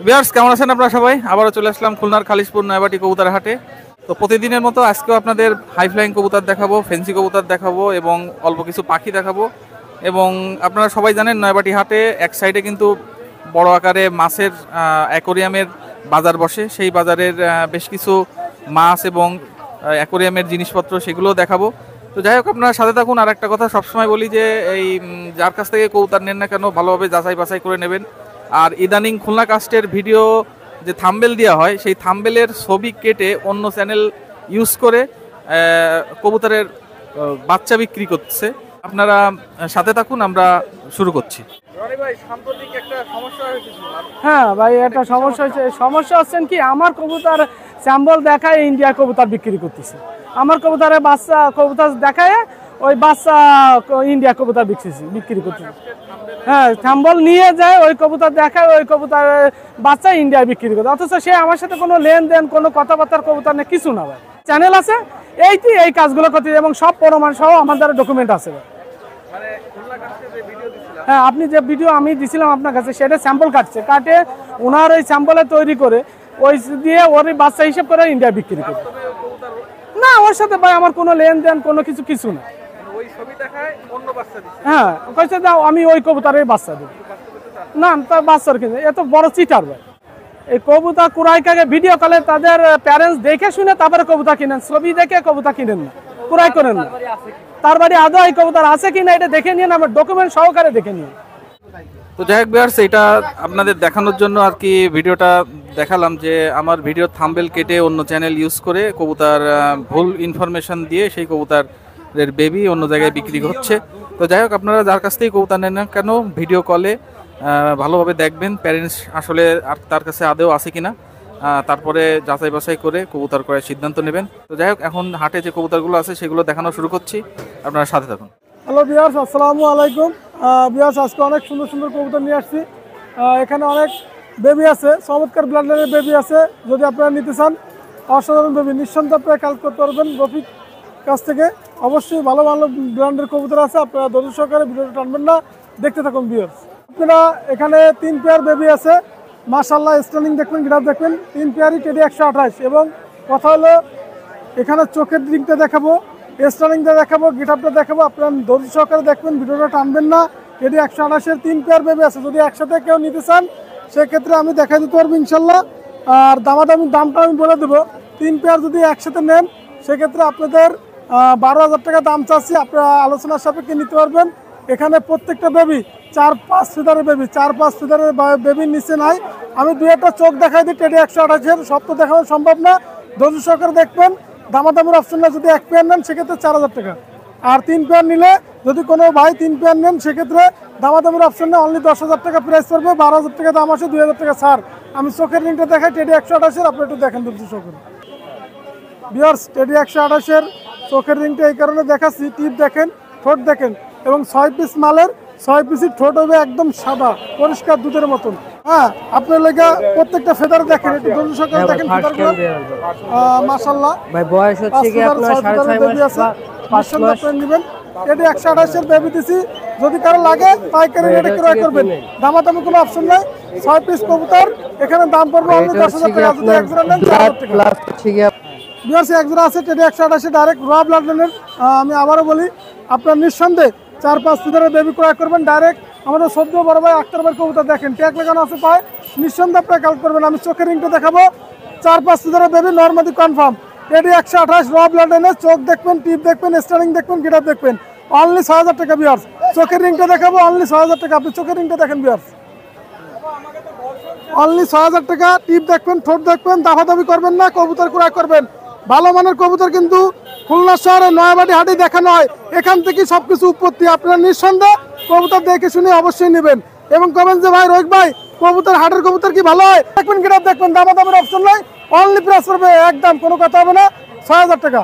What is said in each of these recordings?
Viewers কেমন আছেন আপনারা সবাই? আবারও চলে আসলাম খুলনার খালিশপুর নয়াবাটি কবুতর হাটে। তো প্রতিদিনের মতো আজকেও আপনাদের হাই ফ্লাইং কবুতর দেখাবো, ফেন্সি কবুতর দেখাবো এবং অল্প কিছু পাখি দেখাবো। এবং আপনারা সবাই জানেন নয়াবাটি হাটে এক সাইডে কিন্তু বড় আকারে মাছের অ্যাকোরিয়ামের বাজার বসে। সেই বাজারের বেশ কিছু মাছ এবং অ্যাকোরিয়ামের জিনিসপত্র সেগুলোও দেখাবো। তো যাই হোক, আপনারা সাথে থাকুন। আর একটা কথা সবসময় বলি যে এই যার কাছ থেকে কবুতর নেন না কেন ভালোভাবে যাচাই বাছাই করে নেবেন। আর ইদানিং খুলনা কাস্টের ভিডিও যে থাম্বেল দেওয়া হয়, সেই থাম্বেলের ছবি কেটে অন্য চ্যানেল ইউজ করে কবুতরের বাচ্চা বিক্রি করছে। আপনারা সাথে থাকুন, আমরা শুরু করছি। হ্যাঁ ভাই, একটা সমস্যা হয়েছে। সমস্যা হচ্ছেন কি, আমার কবুতর স্যাম্বল দেখায় ইন্ডিয়া কবুতর বিক্রি করতেছে। আমার কবুতরের বাচ্চা কবুতর দেখায় ওই বাচ্চা ইন্ডিয়া কবুতর বিক্রি করতেছে। হ্যাঁ, স্যাম্বল নিয়ে যায়, ওই কবুতর দেখায় ওই কবুতরের বাচ্চা ইন্ডিয়ায় বিক্রি করতে, অথচ সে আমার সাথে কোনো লেনদেন কোনো কথাবার্তার কবুতর নেই, কিছু না ভাই। চ্যানেল আছে এই কাজগুলো করতে, এবং সব প্রমাণ সহ আমার দ্বারা ডকুমেন্ট আছে ভাই। হ্যাঁ, আপনি যে ভিডিও আমি দিছিলাম আপনার কাছে, সেটা স্যাম্পল কাটে ওনার ওই স্যাম্পলে তৈরি করে ওই দিয়ে ওর বাচ্চা হিসেব করে ইন্ডিয়া বিক্রি করে। না, ওর সাথে ভাই আমার কোনো লেনদেন কোনো কিছু না। হ্যাঁ, কইছে দাও আমি ওই কবুতরের বাচ্চা দেব না, তার বাচ্চার কিনে এত বড় চিটার ভাই। এই কবুতর কুরাইকাকে ভিডিও কলে তাদের প্যারেন্টস দেখে শুনে তারপরে কবুতর কিনেন, ছবি দেখে কবুতর কিনেন না, কুরাই করেন না। তার বাড়ি আদৌ এই কবুতর আছে কিনা এটা দেখে নিন, আমার ডকুমেন্ট সহকারে দেখে নিন। তো যাই হোক ভিউয়ার্স, এটা আপনাদের দেখানোর জন্য আর কি ভিডিওটা দেখালাম যে আমার ভিডিও থাম্বেল কেটে অন্য চ্যানেল ইউজ করে কবুতর ভুল ইনফরমেশন দিয়ে সেই কবুতরের বেবি অন্য জায়গায় বিক্রি হচ্ছে। তো যাই হোক, আপনারা যার কাছ থেকেই কবুতর নেন না কেন ভিডিও কলে ভালোভাবে দেখবেন প্যারেন্টস আসলে আর তার কাছে আদেও আছে কিনা, তারপরে যাচাই বাছাই করে কবুতর করার সিদ্ধান্ত নেবেন। তো যাই হোক, এখন হাটে যে কবুতরগুলো আছে সেগুলো দেখানো শুরু করছি, আপনারা সাথে থাকুন। হ্যালো ভিউয়ার্স, আসসালামু আলাইকুম। ভিউয়ার্স, আজকে অনেক সুন্দর সুন্দর কবুতর নিয়ে আসছি। এখানে অনেক বেবি আছে, চমৎকার ব্লাডের বেবি আছে। যদি আপনারা নিতে চান অসাধারণ বেবি, নিঃসন্দেহে আপনারা কালেক্ট করতে পারবেন রফিক কাছ থেকে। অবশ্যই ভালো ভালো ব্র্যান্ডের কবুতর আছে, আপনারা ধৈর্য সহকারে ভিডিওটা টানবেন না, দেখতে থাকুন ভিউয়ার্স। আপনারা এখানে 3 পেয়ার বেবি আছে, মাশাআল্লাহ। স্ট্যান্ডিং দেখবেন, গ্রাফ দেখবেন, 3 পেয়ারই টেডি 128। এবং কথা হলো এখানে চোখের দিকটা দেখাবো, স্টারিংটা দেখাবো, গিটআপটা দেখাবো, আপনারা ধৈর্য সহকারে দেখবেন, ভিডিওটা টানবেন না। এটি 128-এর 3 পেয়ার বেবি আছে। যদি একসাথে কেউ নিতে চান সেক্ষেত্রে আমি দেখা দিতে পারবো ইনশাল্লাহ। আর দামটা আমি বলে দেবো। 3 পেয়ার যদি একসাথে নেন সেক্ষেত্রে আপনাদের 12,000 টাকা দাম চাচ্ছি, আপনারা আলোচনার সাপেক্ষে নিতে পারবেন। এখানে প্রত্যেকটা বেবি 4-5 ফিদারের বেবি, 4-5 ফিদারের বেবির নিচে নাই। আমি 2-একটা চোখ দেখাই দিই টেডি 128-এর, সব তো দেখানো সম্ভব না, ধৈর্য সহকারে দেখবেন। দামাদামের অপশন না, যদি 1 পেয়ার নেন সেক্ষেত্রে 4,000 টাকা। আর 3 পেয়ার নিলে যদি কোনো ভাই 3 পেয়ার নেন সেক্ষেত্রে দামাদামের অপশন না, অনলি 10,000 টাকা প্রাইস পড়বে। 12,000 টাকা দাম আসে, 2,000 টাকা ছাড়। আমি চোখের রিংটা দেখাই টেডি 128-এর, আপনি একটু দেখেন ধৈর্য সহকারে। ভিউয়ার্স, টেডি 128-এর চোখের রিংটা এই কারণে দেখাচ্ছি, টিপ দেখেন, ঠোঁট দেখেন, এবং 6 পিস মালের 6 পিসের ঠোঁট হবে একদম সাদা পরিষ্কার দুধের মতন। হ্যাঁ, আপনার লেগে প্রত্যেকটা ফেদার দেখেন, একটু ধৈর্য সহকারে দেখেন ফেদারগুলো। মাশাআল্লাহ ভাই, বয়স হচ্ছে কি আপনার 6.5 মাস, 5 মাস নেবেন। এটি 128-এর বেবি দিছি, যদি কারো লাগে পাইকারি রেটে ক্রয় করবেন, দামাদামি কোনো অপশন নাই। 6 পিস কবুতর, এখানে দাম পড়বে অনলি 10,000 টাকা। যদি এক জোড়া নেন 4,000 টাকা। বিয়ার্স, এক জোড়া আছে টেডি 128 ডাইরেক্ট র ব্লাড লাইনের। আমি আবারও বলি, আপনার নিঃসন্দেহে 4-5 ফিদারের বেবি ক্রয় করবেন ডাইরেক্ট। আমাদের সদ্য বড় ভাই আক্তার ভাই কবুতর দেখেন, ট্যাগ লাগানো আছে পায়, নিঃসন্দেহে আপনারা কালেক্ট করবেন। আমি চোখের রিংটা দেখাবো, 4-5 ফিদারের বেবি নর্মাদি কনফার্ম। টেডি 128 র ব্লাড লাইনের, চোখ দেখবেন, টিপ দেখবেন, স্টারিং দেখবেন, গিটার দেখবেন, অনলি 6,000 টাকা বিয়ার্স। চোখের রিংটা দেখাবো, অনলি 6,000 টাকা। আপনি চোখের রিংটা দেখেন বিয়ার্স, অনলি 6,000 টাকা। টিপ দেখবেন, ঠোঁট দেখবেন, দাফাদাফি করবেন না, কবুতর ক্রয় করবেন। ভালো মানের কবুতর কিন্তু খুলনা শহরে নয়াবাটি হাটে দেখানো হয়, এখান থেকে সবকিছু উৎপত্তি। আপনারা নিঃসন্দেহে কবুতর দেখে শুনে অবশ্যই নেবেন, এবং কবেন যে ভাই রোহিত ভাই কবুতর হাটের কবুতর কি ভালো হয়, দেখবেন গিটার দেখবেন, দামাদামের অপশন নাই, অনলি প্রাইস পড়বে একদম, কোনো কথা হবে না, 6,000 টাকা।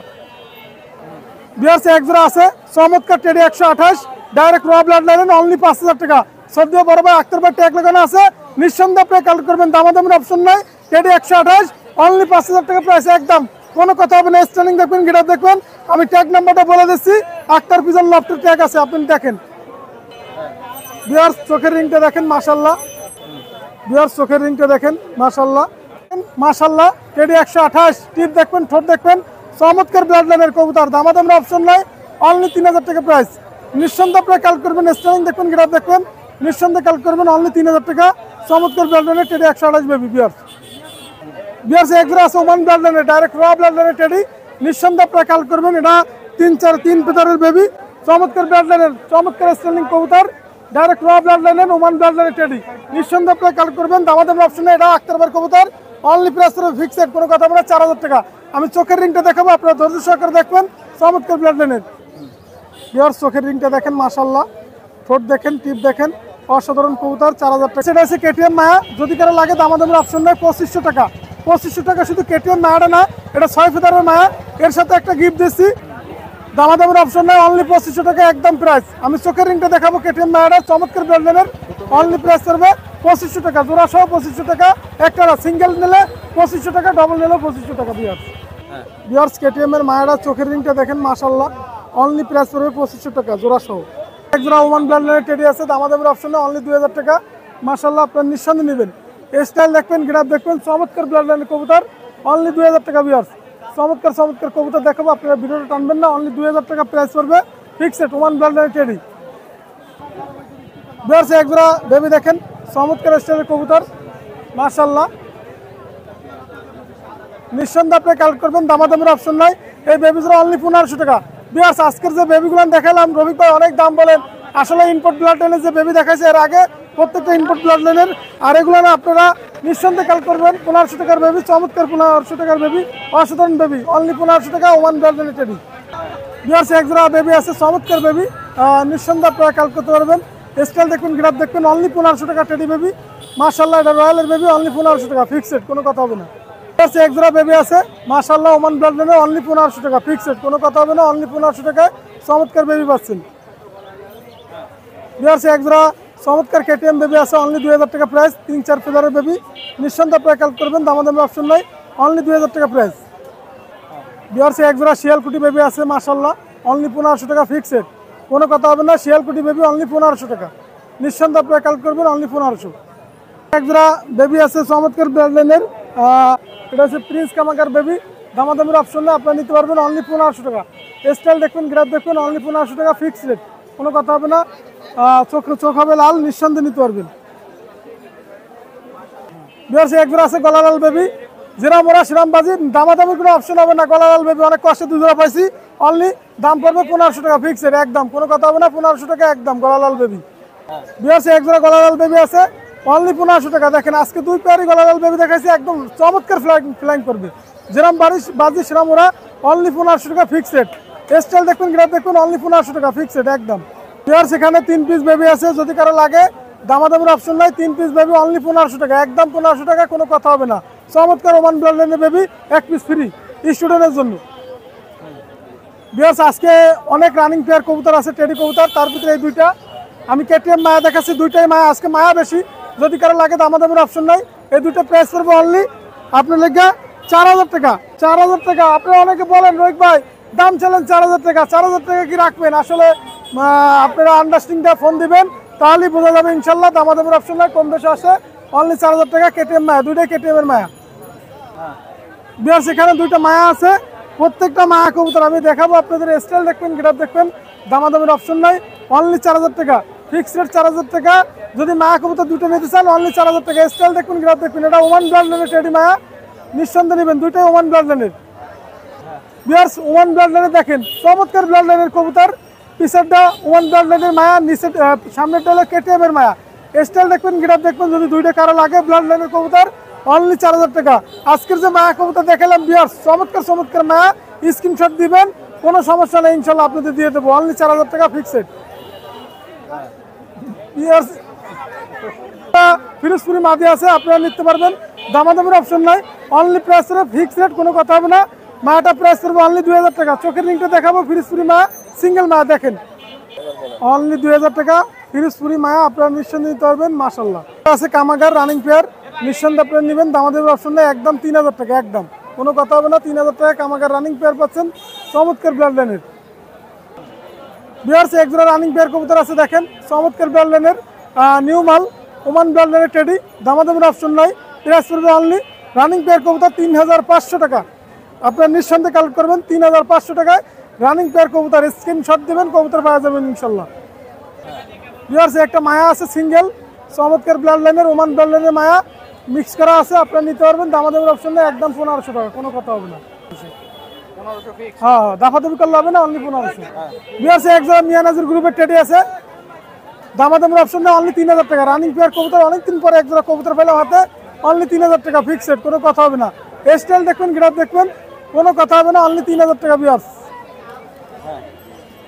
বিয়ার্স, এক জোড়া আছে চমৎকার টেডি 128 ডাইরেক্ট র ব্লাড লাইন, অনলি 5,000 টাকা। সদ্য বড় ভাই আক্তার ভাই ট্যাগ লাগানো আছে, নিঃসন্দেহে আপনি কালেক্ট করবেন, দামাদামের অপশন নাই। টেডি 128 অনলি 5,000 টাকা প্রাইস একদম, কোনো কথা হবে না। স্ট্যান্ডিং দেখবেন, গিটার দেখবেন, আমি ট্যাগ নাম্বারটা বলে দিচ্ছি, আক্তার পিজন লফটের ট্যাগ আছে, আপনি দেখেন। ভিউয়ার্স, চোখের রিংটা দেখেন, মাশাআল্লাহ বিয়ার চোখের রিংটা দেখেন মাশাল্লাহ মাশাল্লাহ। টেডি 128, টিপ দেখবেন, ঠোঁট দেখবেন, চমৎকার ব্লাড লাইনের কবুতর, দামাদামের অপশন নাই, অনলি 3000 টাকা প্রাইস। নিঃসন্দেহে আপনারা ক্যালক করবেন, স্টারিং দেখবেন, গ্রাফ দেখবেন, নিঃসন্দেহে ক্যালক করবেন, অনলি 3000 টাকা। চমৎকার ব্লাড লাইনের টেডি 128 বেবি বিয়ার। বিয়ার এক্সরা আছে ওমান ব্লাড লাইনের, ডাইরেক্ট র ব্লাড লাইনের টেডি, নিঃসন্দেহে আপনারা ক্যালক করবেন। এটা 3 পেতারের বেবি, চমৎকার ব্লাড লাইনের, চমৎকার স্টারিং কবুতর, ডাইরেক্ট র ব্লাড লাইনের, ওমান ব্লাড লাইনের টেডি, নিঃসন্দেহে আপনারা ক্যালক করবেন। দামাদামের অপশন নাই, এটা আক্তারবার কবুতর, অনলি প্রাইস ফিক্সড, কোনো কথা বলে 4000 টাকা। আমি চোখের রিংটা দেখাবো, আপনারা ধৈর্য সহকারে দেখবেন, চমৎকার ব্লাড লাইনের। বিয়ার চোখের রিংটা দেখেন মাশাল্লাহ, ঠোঁট দেখেন, টিপ দেখেন, অসাধারণ কবুতর, 4000 টাকা। সেটা হচ্ছে কেটিএম মায়া, যদি কারো লাগে দামাদামের অপশন নেই, 2500 টাকা। 2500 টাকা শুধু কেটিএম মায়াটা না, এটা 6 ফেদারের মায়া, এর সাথে একটা গিফট দিচ্ছি, দামাদামের অপশন নেই, অনলি 2500 টাকা একদম প্রাইস। আমি চোখের রিংটা দেখাবো, কেটিএম মায়াটা চমৎকার ব্লাড লাইনের, অনলি প্রাইস করবে 2500 টাকা, জোড়া সহ 2500 টাকা, একটা সিঙ্গেল নিলে 2500 টাকা, ডবল নিলেও 2500 টাকা। বিয়ার্স কেটিএম এর মায়াটা চোখের রিংটা দেখেন মাশাল্লাহ, অনলি প্রাইস করবে 2500 টাকা জোড়া সহ। এক জোড়া ওমান ব্লাড লাইনের টেডি আছে, দামাদামের অপশনে অনলি 2000 টাকা। মাশাল্লাহ, আপনার নিঃসন্দেহে নেবেন, স্টাইল দেখবেন, গ্রাফ দেখবেন, চমৎকার ব্লাড লাইনের কবুতর, অনলি 2000 টাকা। বিয়ার্স চমৎকার চমৎকার কবুতর দেখাবো, আপনারা ভিডিওটা টানবেন না, অনলি 2000 টাকা প্রাইস করবে ফিক্সড ওমান ব্লাড লাইনের টেডি। বিয়ার্স এক জোড়া বেবি দেখেন, চমৎকার স্টাইলের কবুতর মাশাল্লাহ, নিঃসন্দেহে আপনি কালেক্ট করবেন, দামাদামের অপশন নাই। এই বেবিগুলো অনলি 1500 টাকা। বিয়ার্স আজকের যে বেবিগুলো দেখালাম, রবিক ভাই অনেক দাম বলেন, আসলে ইনপুট ব্লাড লাইনের যে বেবি দেখাইছে এর আগে প্রত্যেকটা ইনপুট ব্লাড লাইনের, আর এগুলো না আপনারা নিঃসন্দেহে কালেক্ট করবেন। 1500 টাকার বেবি, চমৎকার 1500 টাকার বেবি, অসাধারণ বেবি, অনলি 1500 টাকা ওমান ব্লাড লাইনের টেডি। বিয়ার্স এক জোড়া বেবি আছে, চমৎকার বেবি, নিঃসন্দেহে আপনারা কালেক্ট করতে পারবেন। স্টাইল দেখবেন, গ্রাফ দেখবেন, অনলি 1500 টাকা টেডি বেবি মাশাল্লাহ। এটা রয়্যালের বেবি, অনলি 1500 টাকা ফিক্সড, কোনো কথা হবে না। এক জোড়া বেবি আছে মাশাল্লাহ, ওমান ব্লাড লাইনের, অনলি 1500 টাকা ফিক্সড, কোনো কথা হবে না, অনলি 1500 টাকায় চমৎকার বেবি পাচ্ছেন। বিয়ার্স এক জোড়া চমৎকার কেটিএম বেবি আছে, অনলি 2000 টাকা প্রাইস, 3-4 ফেদারের বেবি, নিঃসন্দেহে আপনারা কালেক্ট করবেন, দামাদামের অপশন নাই, অনলি 2000 টাকা প্রাইস। বিয়ার্স এক জোড়া শিয়ালকুটি বেবি আছে মাশাল্লাহ, অনলি 1500 টাকা ফিক্সড, কোনো কথা হবে না, শিয়ালকুটি বেবি অনলি 1500 টাকা, নিঃসন্দেহে আপনারা কালেক্ট করবেন, অনলি 1500। এক জোড়া বেবি আছে চমৎকার ব্লাড লাইনের, এটা হচ্ছে প্রিন্স কামাকার বেবি, দামাদামের অপশন নেই, আপনারা নিতে পারবেন, অনলি 1500 টাকা। স্টাইল দেখবেন, গ্রাফ দেখবেন, অনলি 1500 টাকা ফিক্সড রেট, কোনো কথা হবে না, চোখ হবে লাল, নিঃসন্দেহে নিতে পারবেন। বিয়ার্স এক জোড়া আছে গলালাল বেবি, যেরা মোরা শ্রীরামবাজি, দামাদামের কোনো অপশন হবে না, গলালাল বেবি অনেক কষ্টে 2 জোড়া পাইছি, অনলি দাম পড়বে 1500 টাকা ফিক্সড একদম, কোনো কথা হবে না, 1500 টাকা একদম গলালাল বেবি। বিয়ার্স এক জোড়া গলালাল বেবি আছে, অনলি 1500 টাকা। দেখেন আজকে 2 পেয়ারই গলালাল বেবি দেখাইছি, একদম চমৎকার ফ্লাইং করবে, যেরাম বাজি সেরাম ওরা, অনলি 1500 টাকা ফিক্সড। স্টাইল দেখবেন, গ্রাফ দেখবেন, অনলি 1500 টাকা ফিক্সড একদম। বিয়ার্স এখানে 3 পিস বেবি আছে, যদি কারো লাগে দামাদামের অপশন নাই, 3 পিস বেবি অনলি 1500 টাকা একদম, 1500 টাকা, কোনো কথা হবে না, চমৎকার ওমান ব্লাড লাইনের বেবি, 1 পিস ফ্রি স্টুডেন্টের জন্য। বিয়ার্স আজকে অনেক রানিং পেয়ার কবুতর আছে, টেডি কবুতর, তার ভিতরে এই 2টা আমি কেটিএম মায়া দেখাচ্ছি, 2টাই মায়া, আজকে মায়া বেশি, যদি কারো লাগে দামাদামের অপশন নাই, এই 2টা প্রাইস করবে অনলি আপনার লেগে 4000 টাকা। 4000 টাকা। আপনারা অনেকে বলেন রোহিত ভাই দাম চালেন 4000 টাকা, 4000 টাকা কি রাখবেন? আসলে আপনারা আন্ডারস্ট্যান্ডিংটা ফোন দিবেন, তাহলেই বোঝা যাবে ইনশাল্লাহ, দামাদামের অপশন নাই, কম বেশি আসে, অনলি 4000 টাকা কেটিএম মায়া, 2টাই কেটিএম এর মায়া। বিয়ার্স এখানে 2টা মায়া আছে, প্রত্যেকটা মায়া কবুতর আমি দেখাবো আপনাদের, স্টাইল দেখবেন, গ্রাফ দেখবেন, দামাদামের অপশন নাই, অনলি 4000 টাকা ফিক্সড রেট, 4000 টাকা। যদি মায়া কবুতর 2টা নিতে চান অনলি 4000 টাকা। স্টাইল দেখবেন, গ্রাফ দেখবেন, এটা ওমান ব্লাড লাইনের টেডি মায়া, নিঃসন্দেহে নেবেন, 2টাই ওমান ব্লাড লাইনের। বিয়ার্স ওমান ব্লাড লাইনের দেখেন, চমৎকার ব্লাড লাইনের কবুতর, পিছারটা ওমান ব্লাড লাইনের মায়া, নিচে সামনেরটা হলো কেটিএম এর মায়া। স্টাইল দেখবেন, গ্রাফ দেখবেন, যদি 2টা কারো লাগে ব্লাড লাইনের কবুতর অনলি 4000 টাকা। আজকের যে মায়া কবুতর দেখালাম বিয়ার্স, চমৎকার চমৎকার মায়া, স্ক্রিনশট দিবেন, কোনো সমস্যা নেই, ইনশাল্লাহ আপনাদের দিয়ে দেবো, অনলি 4000 টাকা ফিক্সড। বিয়ার্স ফিরোজপুরি মাদি আছে, আপনারা নিতে পারবেন, দামাদামের অপশন নাই, অনলি প্রাইস ফিক্সড রেট, কোনো কথা হবে না। মায়াটা প্রাইস করবে অনলি 2000 টাকা। চোখের রিংটা দেখাবো, ফিরোজপুরি মায়া, সিঙ্গেল মায়া দেখেন, অনলি 2000 টাকা ফিরোজপুরি মায়া, আপনারা নিঃসন্দেহে নিতে পারবেন মাশাল্লাহ। আছে কামাগার রানিং পেয়ার, নিঃসন্দেহে আপনারা নেবেন, দামাদামের অপশন নাই, একদম 3000 টাকা একদম, কোনো কথা হবে না, 3000 টাকা কামাগার রানিং পেয়ার পাচ্ছেন, চমৎকার ব্লাড লাইনের। বিয়ার্স এক জোড়া রানিং পেয়ার কবুতর আছে, দেখেন চমৎকার ব্লাড লাইনের, নিউ মাল, ওমান ব্লাডলাইনের টেডি, দামাদামের অপশন নাই, প্রাইস পড়বে অনলি রানিং পেয়ার কবুতর 3500 টাকা। আপনার নিঃসন্দেহে কালেক্ট করবেন 3500 টাকায় রানিং পেয়ার কবুতর, স্ক্রিনশট দেবেন, কবুতর পাওয়া যাবেন ইনশাল্লাহ। ভিউয়ার্স একটা মায়া আছে সিঙ্গেল, চমৎকার ব্লাড লাইনের, ওমান ব্লাড লাইনের মায়া মিক্স করা আছে, আপনারা নিতে পারবেন। দামাদামের অপশন নেই, একদম 1500 টাকা, কোনো কথা হবে না। হ্যাঁ দাফাদাফি করলে হবে না, অনলি 1500। ভিউয়ার্স এক জোড়া মিয়ানাজুর গ্রুপের টেডি আছে, দামাদামের অপশন নেই, অনলি 3000 টাকা। রানিং পেয়ার কবুতর, অনেকদিন পরে এক জোড়া কবুতর পেলাম হাতে, অনলি 3000 টাকা ফিক্সড, কোনো কথা হবে না। স্টাইল দেখবেন, গ্রাফ দেখবেন, কোনো কথা হবে না, অনলি 3000 টাকা।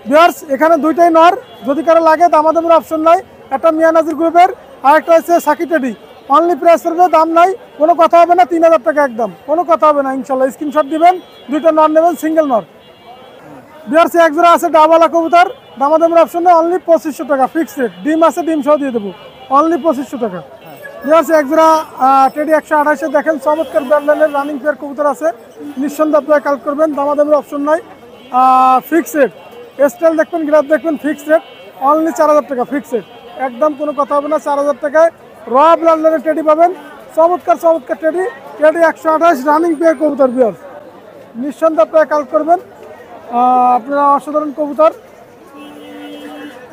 ভিউয়ার্স এখানে দুইটাই নর, যদি কারো লাগে দামাদামের অপশন নাই, একটা মিয়ানাজুর গ্রুপের আর একটা হচ্ছে সাকি টেডি, অনলি প্রাইস করবে, দাম নাই, কোনো কথা হবে না, 3000 টাকা একদম, কোনো কথা হবে না ইনশাল্লাহ। স্ক্রিনশট দিবেন, দুইটা নর নেবেন, সিঙ্গেল নর। ভিউয়ার্স এক জোড়া আছে ডাবালা কবুতর, দামাদামের অপশন নেই, অনলি 2500 টাকা ফিক্সড রেট, ডিম আছে, ডিম সহ দিয়ে দেবো, অনলি 2500 টাকা। ভিউয়ার্স এক জোড়া টেডি 128 দেখেন, চমৎকার ব্যাডলাইনের রানিং পেয়ার কবুতর আছে, নিঃসন্দেহে আপনারা কালেক্ট করবেন, দামাদামের অপশন নাই, ফিক্সড রেট। স্টাইল দেখবেন, গ্রাফ দেখবেন, ফিক্সড রেট, অনলি 4000 টাকা ফিক্সড রেট, একদম কোনো কথা হবে না। 4000 টাকায় র ব্লাডলাইনের টেডি পাবেন, চমৎকার চমৎকার টেডি 128 রানিং পেয়ার কবুতর। ভিউয়ার্স নিঃসন্দেহে আপনারা কালেক্ট করবেন, আপনারা অসাধারণ কবুতর।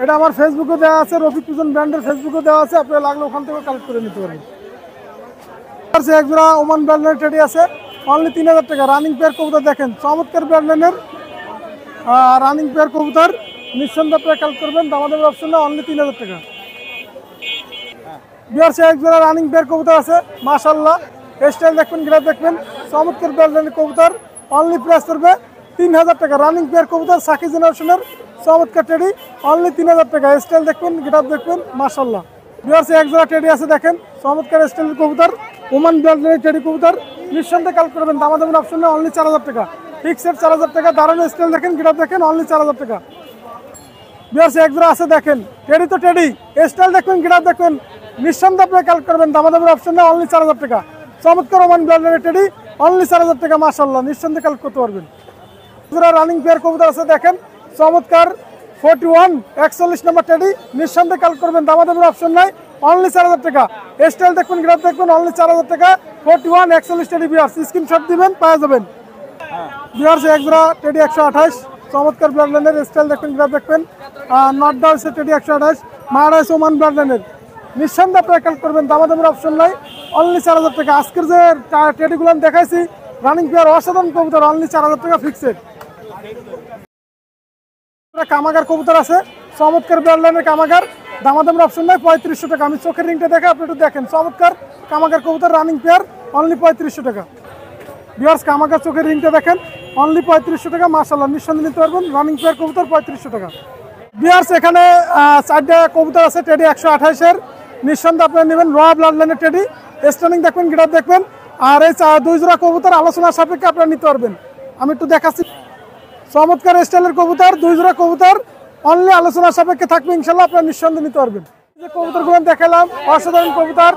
এটা আমার ফেসবুকে দেওয়া আছে, রফিক পিজন ব্র্যান্ডের ফেসবুকে দেওয়া আছে, আপনারা লাগলে ওখান থেকে কালেক্ট করে নিতে পারবেন। এক জোড়া ওমান ব্র্যান্ডের টেডি আছে, অনলি 3000 টাকা রানিং পেয়ার কবুতর। দেখেন চমৎকার ব্র্যান্ডের রানিং পেয়ার কবুতর, নিঃসন্দেহে আপনারা কালেক্ট করবেন, দামাদামের অপশন না, অনলি 3000 টাকা। ভিউয়ার্স এক জোড়া রানিং পেয়ার কবুতর আছে, মাশাআল্লাহ, স্টাইল দেখবেন, গ্রাফ দেখবেন, চমৎকার ব্র্যান্ডের কবুতর, অনলি প্রাইস করবে 3000 টাকা। রানিং পেয়ার কবুতর, সাকি জেনারেশনের চমৎকার টেডি, অনলি 3000 টাকা। স্টাইল দেখবেন, গ্রাফ দেখবেন, মাশাআল্লাহ। ভিউয়ার্স এক জোড়া টেডি আছে, দেখেন চমৎকার স্টাইলের কবুতর, ওমান ব্লাডলাইনের টেডি কবুতর, নিঃসন্দেহে কালেক্ট করবেন, দামাদামের অপশন নেই, অনলি 4000 টাকা ফিক্সড, 4000 টাকা। দাঁড়ানো স্টাইল দেখেন, গ্রাফ দেখেন, অনলি 4000 টাকা। ভিউয়ার্স এক জোড়া আছে, দেখেন টেডি তো টেডি, স্টাইল দেখবেন, গ্রাফ দেখবেন, নিঃসন্দেহে আপনারা কালেক্ট করবেন, দামাদামের অপশন নেই, অনলি 4000 টাকা। চমৎকার ওমান ব্লাডলাইনের টেডি, অনলি 4000 টাকা, মাশাআল্লাহ, নিঃসন্দেহে কালেক্ট করতে পারবেন। রানিং পেয়ার কবুতর আছে, দেখেন চমৎকার 41 41 নম্বর টেডি, নিঃসন্দেহে কালেক্ট করবেন, দামাদামের অপশন নাই, অনলি 4000 টাকা। স্টাইল দেখবেন, গ্রাফ দেখবেন, অনলি 4000 টাকা 41 41 টেডি। ভিউয়ার্স স্ক্রিনশট দিবেন, পাওয়া যাবেন। ভিউয়ার্স এক জোড়া টেডি 128, চমৎকার ব্লাডলাইনের, স্টাইল দেখবেন, গ্রাফ দেখবেন, নটডা হচ্ছে টেডি 128, মারা হচ্ছে ওমান ব্লাডলাইনের, নিঃসন্দেহে আপনারা কালেক্ট করবেন, দামাদামের অপশন নাই, অনলি 4000 টাকা। আজকের যে টেডিগুলো আমি দেখাইছি রানিং পেয়ার, অসাধারণ কবুতর, অনলি 4000 টাকা ফিক্সড। কামাগার কবুতর আছে, চমৎকার ব্লাডলাইনের কামাগার, দামাদামের অপশন নাই, 3500 টাকা। আমি চোখের রিংটা দেখে আপনি একটু দেখেন, চমৎকার কামাগার কবুতর, রানিং পেয়ার, অনলি 3500 টাকা। ভিউয়ার্স কামাগার চোখের রিংটা দেখেন, অনলি 3500 টাকা, মাশাআল্লাহ, নিঃসন্দেহে নিতে পারবেন, রানিং পেয়ার কবুতর 3500 টাকা। ভিউয়ার্স এখানে 4টা কবুতর আছে টেডি 128-এর, নিঃসন্দেহে আপনারা নেবেন, র ব্লাডলাইনের টেডি, স্টার্নিং দেখবেন, গ্রাফ দেখবেন, আর এই 2 জোড়া কবুতর আলোচনার সাপেক্ষে আপনারা নিতে পারবেন। আমি একটু দেখাচ্ছি, চমৎকার স্টাইলের কবুতর, 2 জোড়া কবুতর, অনলি আলোচনার সাপেক্ষে থাকবে ইনশাল্লাহ, আপনারা নিঃসন্দেহে নিতে পারবেন। যে কবুতরগুলো দেখালাম অসাধারণ কবুতর।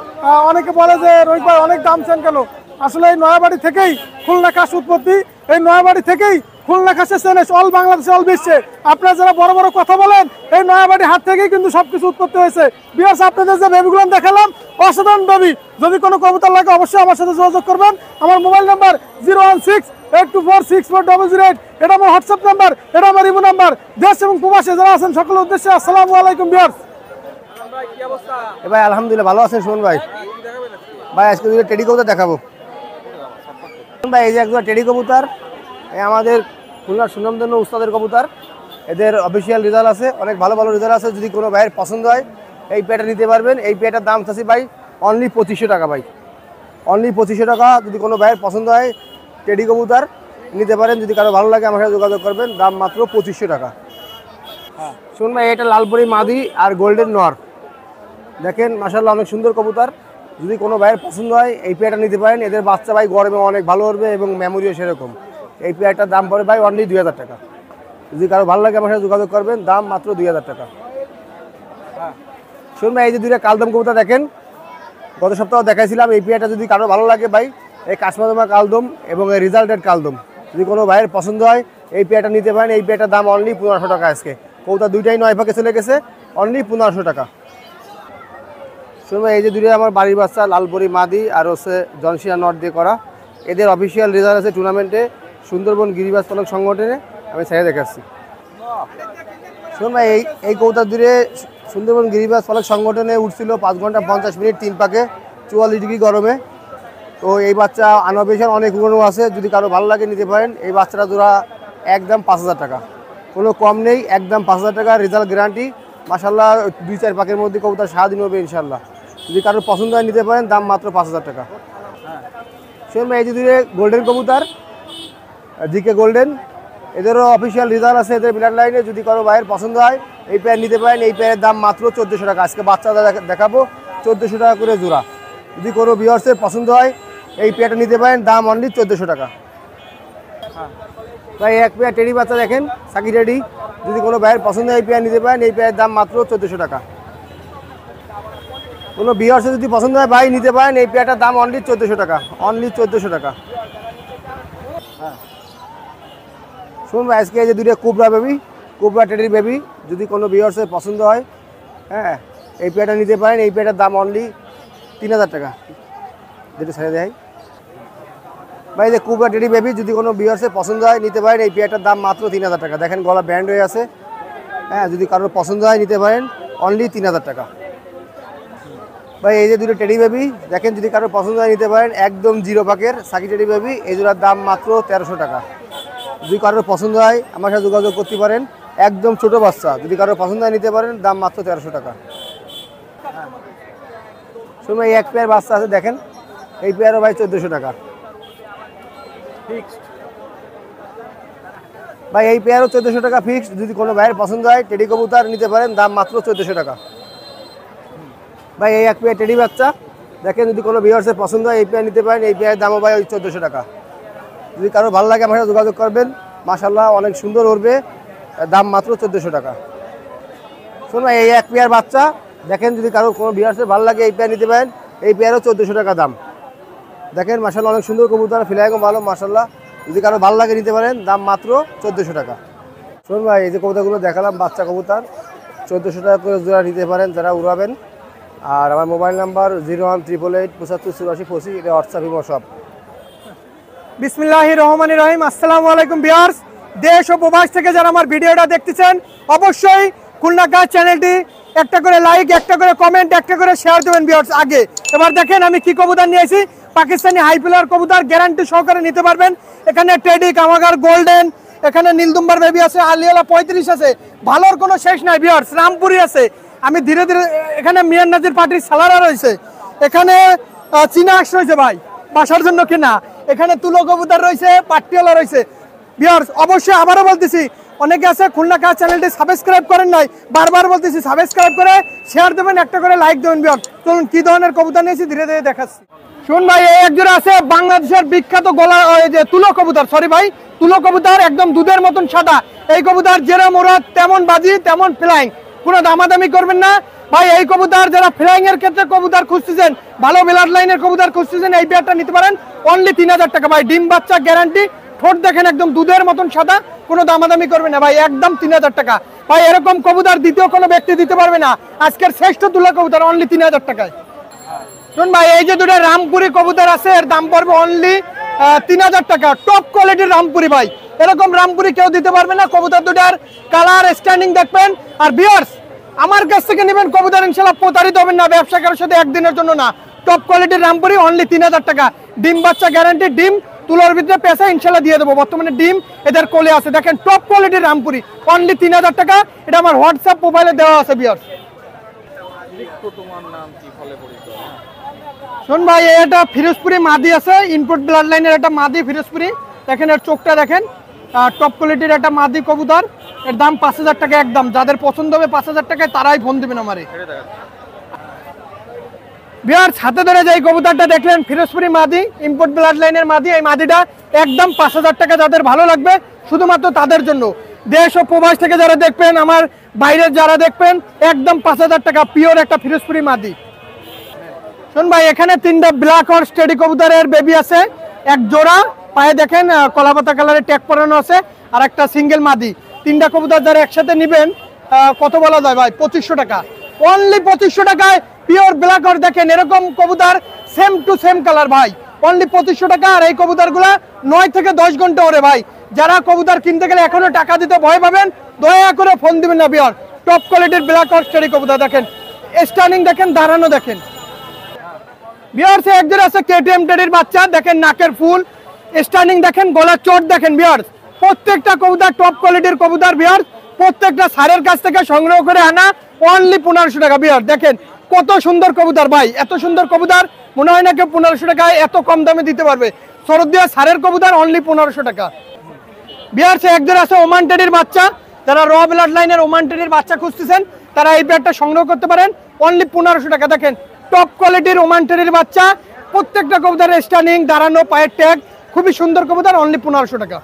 অনেকে বলে যে রোহিত ভাই অনেক দাম চান কেন, আসলে এই নয়াবাড়ি থেকেই খুলনা খাস উৎপত্তি, এই নয়াবাড়ি থেকেই খুলনা খাসের চেনেস অল বাংলাদেশে, অল বিশ্বে। আপনারা যারা বড় বড় কথা বলেন, এই নয়াবাড়ি হাট থেকেই কিন্তু সবকিছু উৎপত্তি হয়েছে। ভিউয়ার্স আপনাদের যে বেবিগুলো দেখালাম অসাধারণ বেবি, যদি কোনো কবুতর লাগে অবশ্যই আমার সাথে যোগাযোগ করবেন। আমার মোবাইল নাম্বার 01682464008, এটা আমার হোয়াটসঅ্যাপ নাম্বার, এটা আমার ইমো নাম্বার। দেশ এবং প্রবাসে যারা আছেন সকলের উদ্দেশ্যে আসসালামু আলাইকুম। ভিউয়ার্স ভাই আলহামদুলিল্লাহ ভালো আছেন সুমন ভাই। ভাই আজকে দুটো টেডি কবুতর দেখাবো ভাই। এই যে একজন টেডি কবুতর, আমাদের খুলনার সুনামধন্য উস্তাদের কবুতর, এদের অফিসিয়াল রেজাল্ট আছে, অনেক ভালো ভালো রেজাল্ট আছে। যদি কোনো ভাইয়ের পছন্দ হয় এই পেয়ারটা নিতে পারবেন। এই পেয়ারটার দাম চাচ্ছি ভাই অনলি 2500 টাকা ভাই, অনলি 2500 টাকা। যদি কোনো ভাইয়ের পছন্দ হয় টেডি কবুতর নিতে পারেন, যদি কারো ভালো লাগে আমার সাথে যোগাযোগ করবেন, দাম মাত্র 2500 টাকা। শুন ভাই এটা লালপুরি মাদি আর গোল্ডেন নর, দেখেন মাশাআল্লাহ অনেক সুন্দর কবুতর। যদি কোনো ভাইয়ের পছন্দ হয় এই পেয়ারটা নিতে পারেন। এদের বাচ্চা ভাই গরমে অনেক ভালো হবে এবং মেমোরিও সেরকম। এই পেয়ারটার দাম পড়ে ভাই অনলি 2000 টাকা। যদি কারো ভালো লাগে আমার সাথে যোগাযোগ করবেন, দাম মাত্র 2000 টাকা। শুন ভাই এই যে দুইটা কালদম কবুতর দেখেন, গত সপ্তাহ দেখাইছিলাম। এই পেয়ারটা যদি কারো ভালো লাগে ভাই, এই কাশমাদমা কালদম এবং এই রেজাল্টেড কালদম, যদি কোনো ভাইয়ের পছন্দ হয় এই পেয়ারটা নিতে পারেন। এই পেয়ারটার দাম অনলি 1500 টাকা। আজকে কবুতর দুইটাই 9 ভাগে চলে গেছে, অনলি 1500 টাকা। শুনুন এই যে দুটো আমার বাড়ির বাচ্চা লালপরি মাদি আর হচ্ছে জনসিয়া নট দিয়ে করা, এদের অফিসিয়াল রেজাল্ট আছে টুর্নামেন্টে সুন্দরবন গিরিবাজ পালক সংগঠনে, আমি ছেড়ে দেখাচ্ছি। শুনুন ভাই এই কবুতর দূরে সুন্দরবন গিরিবাজ পালক সংগঠনে উঠছিল 5 ঘন্টা 50 মিনিট 3 পাকে 44 ডিগ্রি গরমে। তো এই বাচ্চা আনঅফিসিয়াল অনেক উড়ানো আছে, যদি কারো ভালো লাগে নিতে পারেন। এই বাচ্চাটা জোড়া একদম 5000 টাকা, কোনো কম নেই, একদম 5000 টাকা রেজাল্ট গ্যারান্টি। মাশাল্লাহ 2-4 পাকের মধ্যে কবুতর স্বাধীন হবে ইনশাল্লাহ। যদি কারোর পছন্দ হয় নিতে পারেন, দাম মাত্র 5000 টাকা। শুনুন ভাই এই যে দূরে গোল্ডেন কবুতর জিকে গোল্ডেন, এদেরও অফিসিয়াল রেজাল্ট আছে এদের ব্লাড লাইনে, যদি কারো ভাইয়ের পছন্দ হয় এই পেয়ার নিতে পারেন। এই পেয়ারের দাম মাত্র 1400 টাকা, আজকে বাচ্চাদের দেখাবো 1400 টাকা করে জোড়া। যদি কোনো ভিউয়ার্সের পছন্দ হয় এই পেয়ারটা নিতে পারেন, দাম অনলি 1400 টাকা। ভাই এক পেয়ার টেডি বাচ্চা দেখেন সাকি টেডি, যদি কোনো ভাইয়ের পছন্দ হয় এই পেয়ার নিতে পারেন। এই পেয়ারের দাম মাত্র 1400 টাকা। কোনো ভিউয়ার্সের যদি পছন্দ হয় ভাই নিতে পারেন, এই পেয়ারটার দাম অনলি 1400 টাকা, অনলি 1400 টাকা। শুনুন ভাই আজকে এই যে দুটো কোবরা বেবি, কোবরা টেডির বেবি, যদি কোনো ভিউয়ার্সের পছন্দ হয় হ্যাঁ এই পেয়ারটা নিতে পারেন। এই পেয়ারটার দাম অনলি 3000 টাকা, যেটা ছেড়ে দেয় ভাই। যে কোবরা টেডি বেবি, যদি কোনো ভিউয়ার্সের পছন্দ হয় নিতে পারেন। এই পেয়ারটার দাম মাত্র 3000 টাকা। দেখেন গলা ব্যান্ড হয়ে আছে, হ্যাঁ যদি কারোর পছন্দ হয় নিতে পারেন, অনলি 3000 টাকা। ভাই এই যে দুটো টেডি বেবি দেখেন, যদি কারোর পছন্দ হয় নিতে পারেন, একদম 0 পাকের সাকি টেডি বেবি, এই জোড়ার দাম মাত্র 1300 টাকা। যদি কারোর পছন্দ হয় আমার সাথে যোগাযোগ করতে পারেন। একদম ছোট বাচ্চা, যদি কারোর পছন্দ হয় নিতে পারেন, দাম মাত্র 1300 টাকা। শুনুন এই এক পেয়ার বাচ্চা আছে দেখেন, এই পেয়ারও ভাই 1400 টাকা ফিক্সড। ভাই এই পেয়ারও 1400 টাকা ফিক্সড, যদি কোনো ভাইয়ের পছন্দ হয় টেডি কবুতর নিতে পারেন, দাম মাত্র 1400 টাকা। ভাই এই এক পেয়ার টেডি বাচ্চা দেখেন, যদি কোনো ভিউয়ার্সের পছন্দ হয় এই পেয়ার নিতে পারেন। এই পেয়ারের দামও ভাই ওই 1400 টাকা। যদি কারো ভালো লাগে আমার সাথে যোগাযোগ করবেন, মাশাল্লাহ অনেক সুন্দর উঠবে, দাম মাত্র 1400 টাকা। শুনুন এই এক পেয়ার বাচ্চা দেখেন, যদি কারো কোনো ভিউয়ার্সের ভালো লাগে এই পেয়ার নিতে পারেন। এই পেয়ারও 1400 টাকা দাম। দেখেন মাশাল্লাহ অনেক সুন্দর কবুতর, ফিলাইগো ভালো মাশাল্লাহ, যদি কারো ভালো লাগে নিতে পারেন, দাম মাত্র 1400 টাকা। শুনুন ভাই এই যে কবুতরগুলো দেখালাম বাচ্চা কবুতর, 1400 টাকা করে জোড়া নিতে পারেন যারা উড়াবেন। আর আমার মোবাইল নাম্বার 01888 এটা হোয়াটসঅ্যাপ ইমো সব। বিসমিল্লাহির রহমানির রহিম। আসসালামু আলাইকুম ভিউয়ার্স, দেশ ও প্রবাস থেকে যারা আমার ভিডিওটা দেখতেছেন অবশ্যই খুলনা গাছ চ্যানেলটি একটা করে লাইক, একটা করে কমেন্ট, একটা করে শেয়ার দেবেন ভিউয়ার্স। আগে এবার দেখেন আমি কি কবুতর নিয়েছি, পাকিস্তানি হাই পিলার কবুতর, গ্যারান্টি সহকারে নিতে পারবেন। এখানে টেডি, কামাগার, গোল্ডেন, এখানে নীলদুম্বার বেবি আছে, আলিয়ালা 35 আছে, ভালোর কোনো শেষ নাই ভিউয়ার্স। রামপুরি আছে, আমি ধীরে ধীরে এখানে মিয়ান নাজির পার্টির সালারা রয়েছে, এখানে চীনা আঁশ রয়েছে ভাই বাসার জন্য কিনা, এখানে তুলো কবুতর রয়েছে, পাট্টিওয়ালা রয়েছে ভিউয়ার্স। অবশ্যই আবারও বলতেছি, অনেকে আছে খুলনা কাজ চ্যানেলটি সাবস্ক্রাইব করেন নাই, বারবার বলতেছি সাবস্ক্রাইব করে শেয়ার দেবেন, একটা করে লাইক দেবেন ভিউয়ার্স। চলুন কি ধরনের কবুতর নিয়েছি ধীরে ধীরে দেখাচ্ছি। শুন ভাই এই একজোড়া আছে বাংলাদেশের বিখ্যাত গলা, ওই যে তুলো কবুতর, সরি ভাই তুলো কবুতর, একদম দুধের মতন সাদা। এই কবুতর যেরকম ওরা তেমন বাজি তেমন ফ্লাইং, কোনো দামাদামি করবেন না ভাই। এই কবুতর যারা ফ্লাইং এর ক্ষেত্রে কবুতর খুঁজতেছেন, ভালো ব্লাড লাইনের কবুতর খুঁজতেছেন, এই পেয়ারটা নিতে পারেন, অনলি 3000 টাকা ভাই। ডিম বাচ্চা গ্যারান্টি, ঠোঁট দেখেন একদম দুধের মতন সাদা, কোনো দামাদামি করবে না ভাই, একদম 3000 টাকা ভাই। এরকম কবুতর দ্বিতীয় কোনো ব্যক্তি দিতে পারবে না, আজকের শ্রেষ্ঠ তুলা কবুতর অনলি 3000 টাকায়। শুন ভাই এই যে দুটো রামপুরি কবুতর আছে, এর দাম পড়বে অনলি 3000 টাকা, টপ কোয়ালিটির রামপুরি ভাই। এরকম রামপুরি কেউ দিতে পারবে না। কবুতর দুটার কালার স্ট্যান্ডিং দেখবেন। আর ভিউয়ার্স আমার কাছ থেকে নেবেন কবুতর, ইনশাআল্লাহ প্রতারিত হবেন না, ব্যবসা করার সাথে একদিনের জন্য না। টপ কোয়ালিটির রামপুরি অনলি 3000 টাকা, ডিম বাচ্চা গ্যারান্টি, ডিম তুলোর ভিতরে পেঁচা ইনশাআল্লাহ দিয়ে দেবো। বর্তমানে ডিম এদের কোলে আছে, দেখেন টপ কোয়ালিটির রামপুরি অনলি 3000 টাকা। এটা আমার হোয়াটসঅ্যাপ প্রোফাইলে দেওয়া আছে ভিউয়ার্স। শুন ভাই এটা ফিরোজপুরি মাদি আছে, ইনপুট ব্লাড লাইনের একটা মাদি ফিরোজপুরি, দেখেন এর চোখটা দেখেন, টপ কোয়ালিটির একটা মাদি কবুতর, এর দাম 5000 টাকা একদম। যাদের পছন্দ হবে 5000 টাকায় তারাই ফোন দিবেন আমারে। ভিউয়ার্স হাতে ধরে যে কবুতরটা দেখলেন ফিরোজপুরি মাদি, ইনপুট ব্লাড লাইনের মাদি, এই মাদিটা একদম 5000 টাকা। যাদের ভালো লাগবে শুধুমাত্র তাদের জন্য। দেশ ও প্রবাস থেকে যারা দেখবেন, আমার বাইরের যারা দেখবেন, একদম 5000 টাকা পিওর একটা ফিরোজপুরি মাদি। শুন ভাই এখানে 3টা ব্ল্যাক হর্স টেডি কবুতরের বেবি আছে, এক জোড়া, পায়ে দেখেন কলাপাতা কালারের ট্যাগ পরানো আছে, আর একটা সিঙ্গেল মাদি। 3টা কবুতর যারা একসাথে নেবেন কত বলা যায় ভাই, 2500 টাকা, অনলি 2500 টাকায় পিওর ব্ল্যাক হর্স দেখেন এরকম কবুতর সেম টু সেম কালার ভাই, অনলি 2500 টাকা। আর এই কবুতরগুলা 9 থেকে 10 ঘন্টা ওরে ভাই। যারা কবুতর কিনতে গেলে এখনো টাকা দিতে ভয় পাবেন, দয়া করে ফোন দিবেন না বিয়ার। টপ কোয়ালিটির ব্ল্যাক হর্স টেডি কবুতর দেখেন, স্টার্নিং দেখেন, দাঁড়ানো দেখেন। বিয়ার্স একজন আছে কেটিএম টেডির বাচ্চা দেখেন, নাকের ফুল, স্টার্নিং দেখেন, গলার চোট দেখেন বিয়ার্স। প্রত্যেকটা কবুতর টপ কোয়ালিটির কবুতর বিয়ার্স, প্রত্যেকটা স্যারের কাছ থেকে সংগ্রহ করে আনা, অনলি 1500 টাকা বিয়ার্স। দেখেন কত সুন্দর কবুতর ভাই, এত সুন্দর কবুতর মনে হয় না কেউ 1500 টাকায় এত কম দামে দিতে পারবে। শরদিয়া স্যারের কবুতর অনলি 1500 টাকা বিয়ার্স। একজন আছে ওমান টেডির বাচ্চা, যারা র ব্লাড লাইনের ওমান টেডির বাচ্চা খুঁজতেছেন তারা এই পেয়ারটা সংগ্রহ করতে পারেন, অনলি 1500 টাকা। দেখেন টপ কোয়ালিটির ওমান টেডির বাচ্চা, প্রত্যেকটা কবুতরের স্টার্নিং, দাঁড়ানো, পায়ের ট্যাগ, খুবই সুন্দর কবুতর, অনলি 1500 টাকা।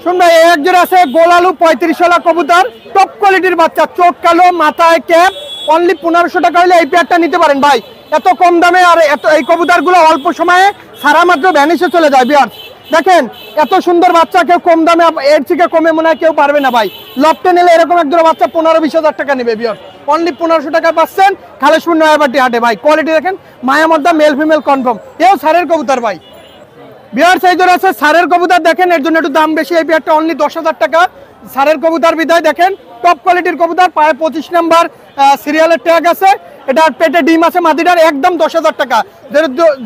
শুন ভাই একজন আছে গোলালু 35 কবুতর, টপ কোয়ালিটির বাচ্চা, চোখ কালো, মাথায় ক্যাপ, অনলি 1500 টাকা হলে এই পেয়ারটা নিতে পারেন ভাই, এত কম দামে। আর এত এই কবুতরগুলো অল্প সময়ে সারা মাত্র ভ্যানিশে চলে যায় বিয়ার। দেখেন এত সুন্দর বাচ্চা কেউ কম দামে, এর থেকে কমে মনে হয় কেউ পারবে না ভাই। লফটে নিলে এরকম একজন বাচ্চা 15-20 হাজার টাকা নেবে বিয়ার, অনলি 1500 টাকা পাচ্ছেন খালেশপুর নয়াবাটি হাটে ভাই। কোয়ালিটি দেখেন, মায়া মধ্যে মেল ফিমেল কনফার্ম, এও সারের কবুতর ভাই। বিয়ার সাইজের আছে সারের কবুতর দেখেন, এর জন্য একটু দাম বেশি, এই বিয়ারটা অনলি 10,000 টাকা। সারের কবুতর বিদায় দেখেন, টপ কোয়ালিটির কবুতর, পায়ে 25 নাম্বার সিরিয়ালের ট্যাগ আছে, এটার পেটে ডিম আছে, মাদিটার একদম 10,000 টাকা।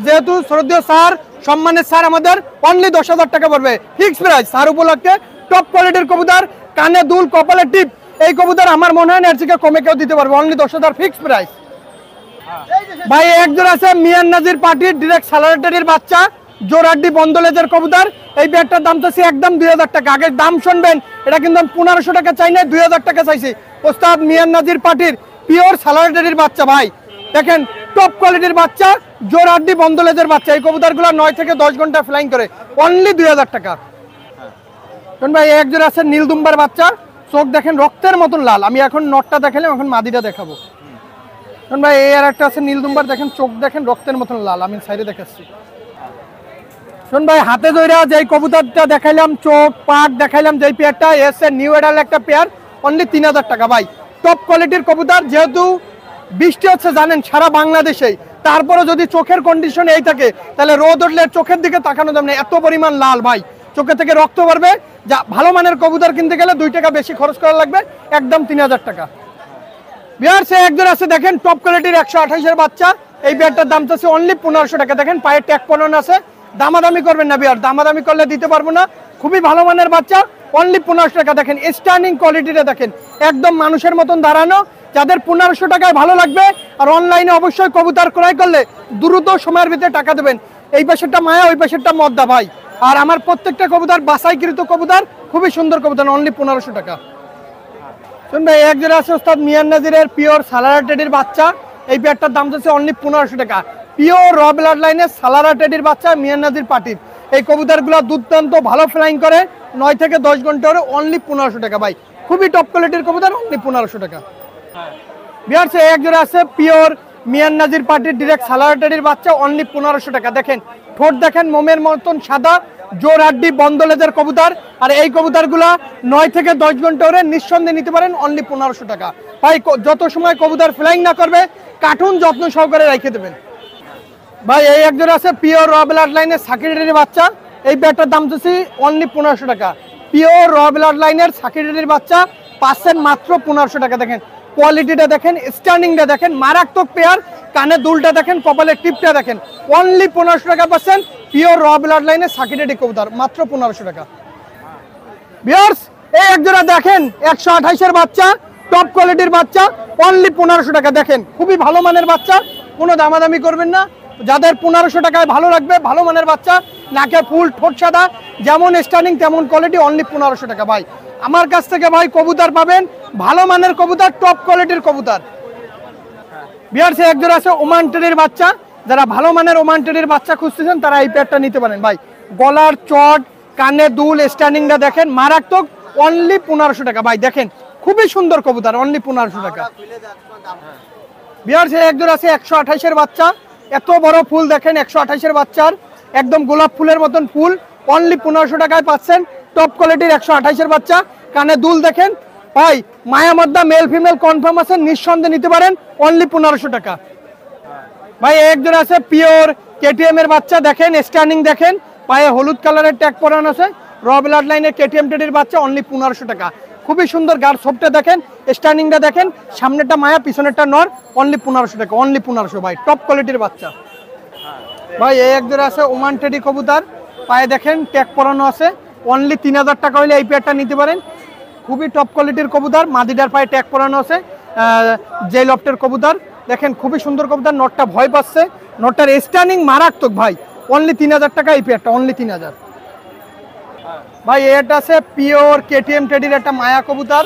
যেহেতু শরদীয় স্যার সম্মানের স্যার, আমাদের অনলি 10,000 টাকা পড়বে ফিক্স প্রাইস। স্যার উপলক্ষে টপ কোয়ালিটির কবুতর, কানে দুল, কপালে টিপ, এই কবুতর আমার মনে হয় না এর থেকে কমে কেউ দিতে পারবে, অনলি 10,000 ফিক্স প্রাইস ভাই। একজন আছে মিয়ান নাজির পার্টির ডিরেক্ট স্যালারেটের বাচ্চা, জোরাড্ডি বন্দলেজের কবুতর, এই ব্যাগটার দাম চাইছি একদম 2000 টাকা। আগে দাম শুনবেন, এটা কিন্তু 1500 টাকা চাই না, 2000 টাকা চাইছি। ওস্তাদ মিয়ান নাজির পার্টির পিওর স্যালারেটের বাচ্চা ভাই, দেখেন টপ কোয়ালিটির বাচ্চা, জোরাড্ডি বন্দলেজের বাচ্চা। এই কবুতরগুলো 9 থেকে 10 ঘন্টা ফ্লাইং করে, অনলি 2000 টাকা। শুন ভাই একজন আছে নীলদুম্বার বাচ্চা, চোখ দেখেন রক্তের মতন লাল। আমি এখন নটটা দেখালাম, এখন মাদিটা দেখাবো। শুন ভাই এই আর একটা আছে নীলদুম্বার, দেখেন চোখ দেখেন রক্তের মতন লাল, আমি সাইডে দেখাচ্ছি। শুন ভাই হাতে ধরে যে কবুতরটা দেখাইলাম, চোখ পাক দেখাইলাম, যে পেয়ারটা এসে নিউ এডাল একটা পেয়ার, অনলি 3000 টাকা ভাই। টপ কোয়ালিটির কবুতর, যেহেতু বৃষ্টি হচ্ছে জানেন সারা বাংলাদেশেই, তারপরে যদি চোখের কন্ডিশন এই থাকে তাহলে রোদ উঠলে চোখের দিকে তাকানো যাবে না, এত পরিমাণ লাল ভাই, চোখে থেকে রক্ত পারবে। যা ভালো মানের কবুতর কিনতে গেলে 2 টাকা বেশি খরচ করা লাগবে, একদম 3000 টাকা বিয়ার। সে একজন আছে দেখেন টপ কোয়ালিটির 128-এর বাচ্চা, এই বিয়ারটার দাম চাচ্ছে অনলি 1500 টাকা। দেখেন পায়ে ট্যাগ পরানো আছে, দামাদামি করবেন না বিয়ার, দামাদামি করলে দিতে পারবো না, খুবই ভালো মানের বাচ্চা, অনলি 1500 টাকা। দেখেন স্টার্নিং কোয়ালিটিটা দেখেন, একদম মানুষের মতন দাঁড়ানো। যাদের 1500 টাকায় ভালো লাগবে, আর অনলাইনে অবশ্যই কবুতর ক্রয় করলে দ্রুত সময়ের ভিতরে টাকা দেবেন। এই পাশেরটা মায়া, ওই পাশেরটা মদ্দা ভাই। আর আমার প্রত্যেকটা কবুতর বাছাইকৃত কবুতর, খুবই সুন্দর কবুতর, অনলি 1500 টাকা। শুন ভাই একজন আছে ওস্তাদ মিয়ান নাজিরের পিওর সালারা টেডির বাচ্চা, এই পেয়ারটার দাম হচ্ছে অনলি 1500 টাকা। পিওর র ব্লাড লাইনের সালারা টেডির বাচ্চা, মিয়ান নাজির পার্টির। এই কবুতরগুলো দুর্দান্ত ভালো ফ্লাইং করে, 9 থেকে 10 ঘন্টা করে, অনলি 1500 টাকা ভাই। খুবই টপ কোয়ালিটির কবুতর, অনলি 1500 টাকা বিয়ার। সে একজন আছে পিওর মিয়ান নাজির পার্টির ডিরেক্ট সালারা টেডির বাচ্চা, অনলি 1500 টাকা। দেখেন ঠোঁট দেখেন মোমের মতন সাদা, জোর হাড্ডি বন্দলেজের কবুতর। আর এই কবুতরগুলা 9 থেকে 10 ঘন্টা করে নিঃসন্দেহে নিতে পারেন, অনলি 1500 টাকা ভাই। যত সময় কবুতর ফ্লাইং না করবে, কার্টুন যত্ন সহকারে রেখে দেবেন ভাই। এই একজন আছে পিওর র ব্লাড লাইনের সাকিরের বাচ্চা, এই ব্যাটটার দাম চাচ্ছি অনলি 1500 টাকা। পিওর র ব্লাড লাইনের সাকিরের বাচ্চা পাচ্ছেন মাত্র 1500 টাকা। দেখেন কোয়ালিটিটা দেখেন, স্টার্নিংটা দেখেন, মারাত্মক পেয়ার, কানে দুলটা দেখেন, কপালের টিপটা দেখেন, অনলি 1500 টাকা পাচ্ছেন পিওর র ব্লাড লাইনের সাকিরের কবুতর, মাত্র 1500 টাকা ভিউয়ার্স। এই একজোড়া দেখেন 128-এর বাচ্চা, টপ কোয়ালিটির বাচ্চা, অনলি 1500 টাকা। দেখেন খুবই ভালো মানের বাচ্চা, কোনো দামাদামি করবেন না। যাদের 1500 টাকায় ভালো লাগবে, ভালো মানের বাচ্চা, নাকে ফুল, ঠোঁট সাদা, যেমন স্টার্নিং তেমন কোয়ালিটি, অনলি 1500 টাকা ভাই। আমার কাছ থেকে ভাই কবুতর পাবেন, ভালো মানের কবুতর, টপ কোয়ালিটির কবুতর ভিউয়ার্স। একজন আছে ওমান টেডির বাচ্চা, যারা ভালো মানের ওমান টেডির বাচ্চা খুঁজতেছেন তারা এই পেয়ারটা নিতে পারেন ভাই। গলার চট, কানে দুল, স্টার্নিংটা দেখেন মারাত্মক, অনলি 1500 টাকা ভাই। দেখেন খুবই সুন্দর কবুতর, অনলি 1500 টাকা ভিউয়ার্স। একজন আছে 128-এর বাচ্চা, এত বড় ফুল দেখেন, 128-এর বাচ্চার একদম গোলাপ ফুলের মতন ফুল, অনলি 1500 টাকায় পাচ্ছেন। টপ কোয়ালিটির 128-এর বাচ্চা, কানে দুল দেখেন, ভাই মায়া মদ্দা মেল ফিমেল কনফার্ম আছে, নিঃসন্দেহে নিতে পারেন, অনলি 1500 টাকা। ভাই একজন আছে পিওর কেটিএম এর বাচ্চা, দেখেন স্ট্যান্ডিং দেখেন, পায়ে হলুদ কালারের ট্যাগ পরানো আছে, র ব্লাড লাইনের কেটিএম টেডির বাচ্চা, অনলি 1500 টাকা। খুবই সুন্দর গার্ড সোপটা দেখেন, স্ট্যান্ডিংটা দেখেন, সামনেরটা মায়া পিছনেরটা নর, অনলি 1500 টাকা, অনলি 1500 ভাই, টপ কোয়ালিটির বাচ্চা। ভাই এই একজন আছে ওমান টেডি কবুতর, পায়ে দেখেন ট্যাগ পরানো আছে, অনলি 3000 টাকা হলে এই পেয়ারটা নিতে পারেন। খুবই টপ কোয়ালিটির কবুতর, মাদিটার পায়ে ট্যাগ পরানো আছে, যে লফটের কবুতর দেখেন, খুবই সুন্দর কবুতর। নটটা ভয় পাচ্ছে, নটটার স্ট্যান্ডিং মারাত্মক ভাই, অনলি 3000 টাকা এই পেয়ারটা, অনলি 3000। ভাই এটা আছে পিওর কেটিএম টেডির একটা মায়া কবুতর,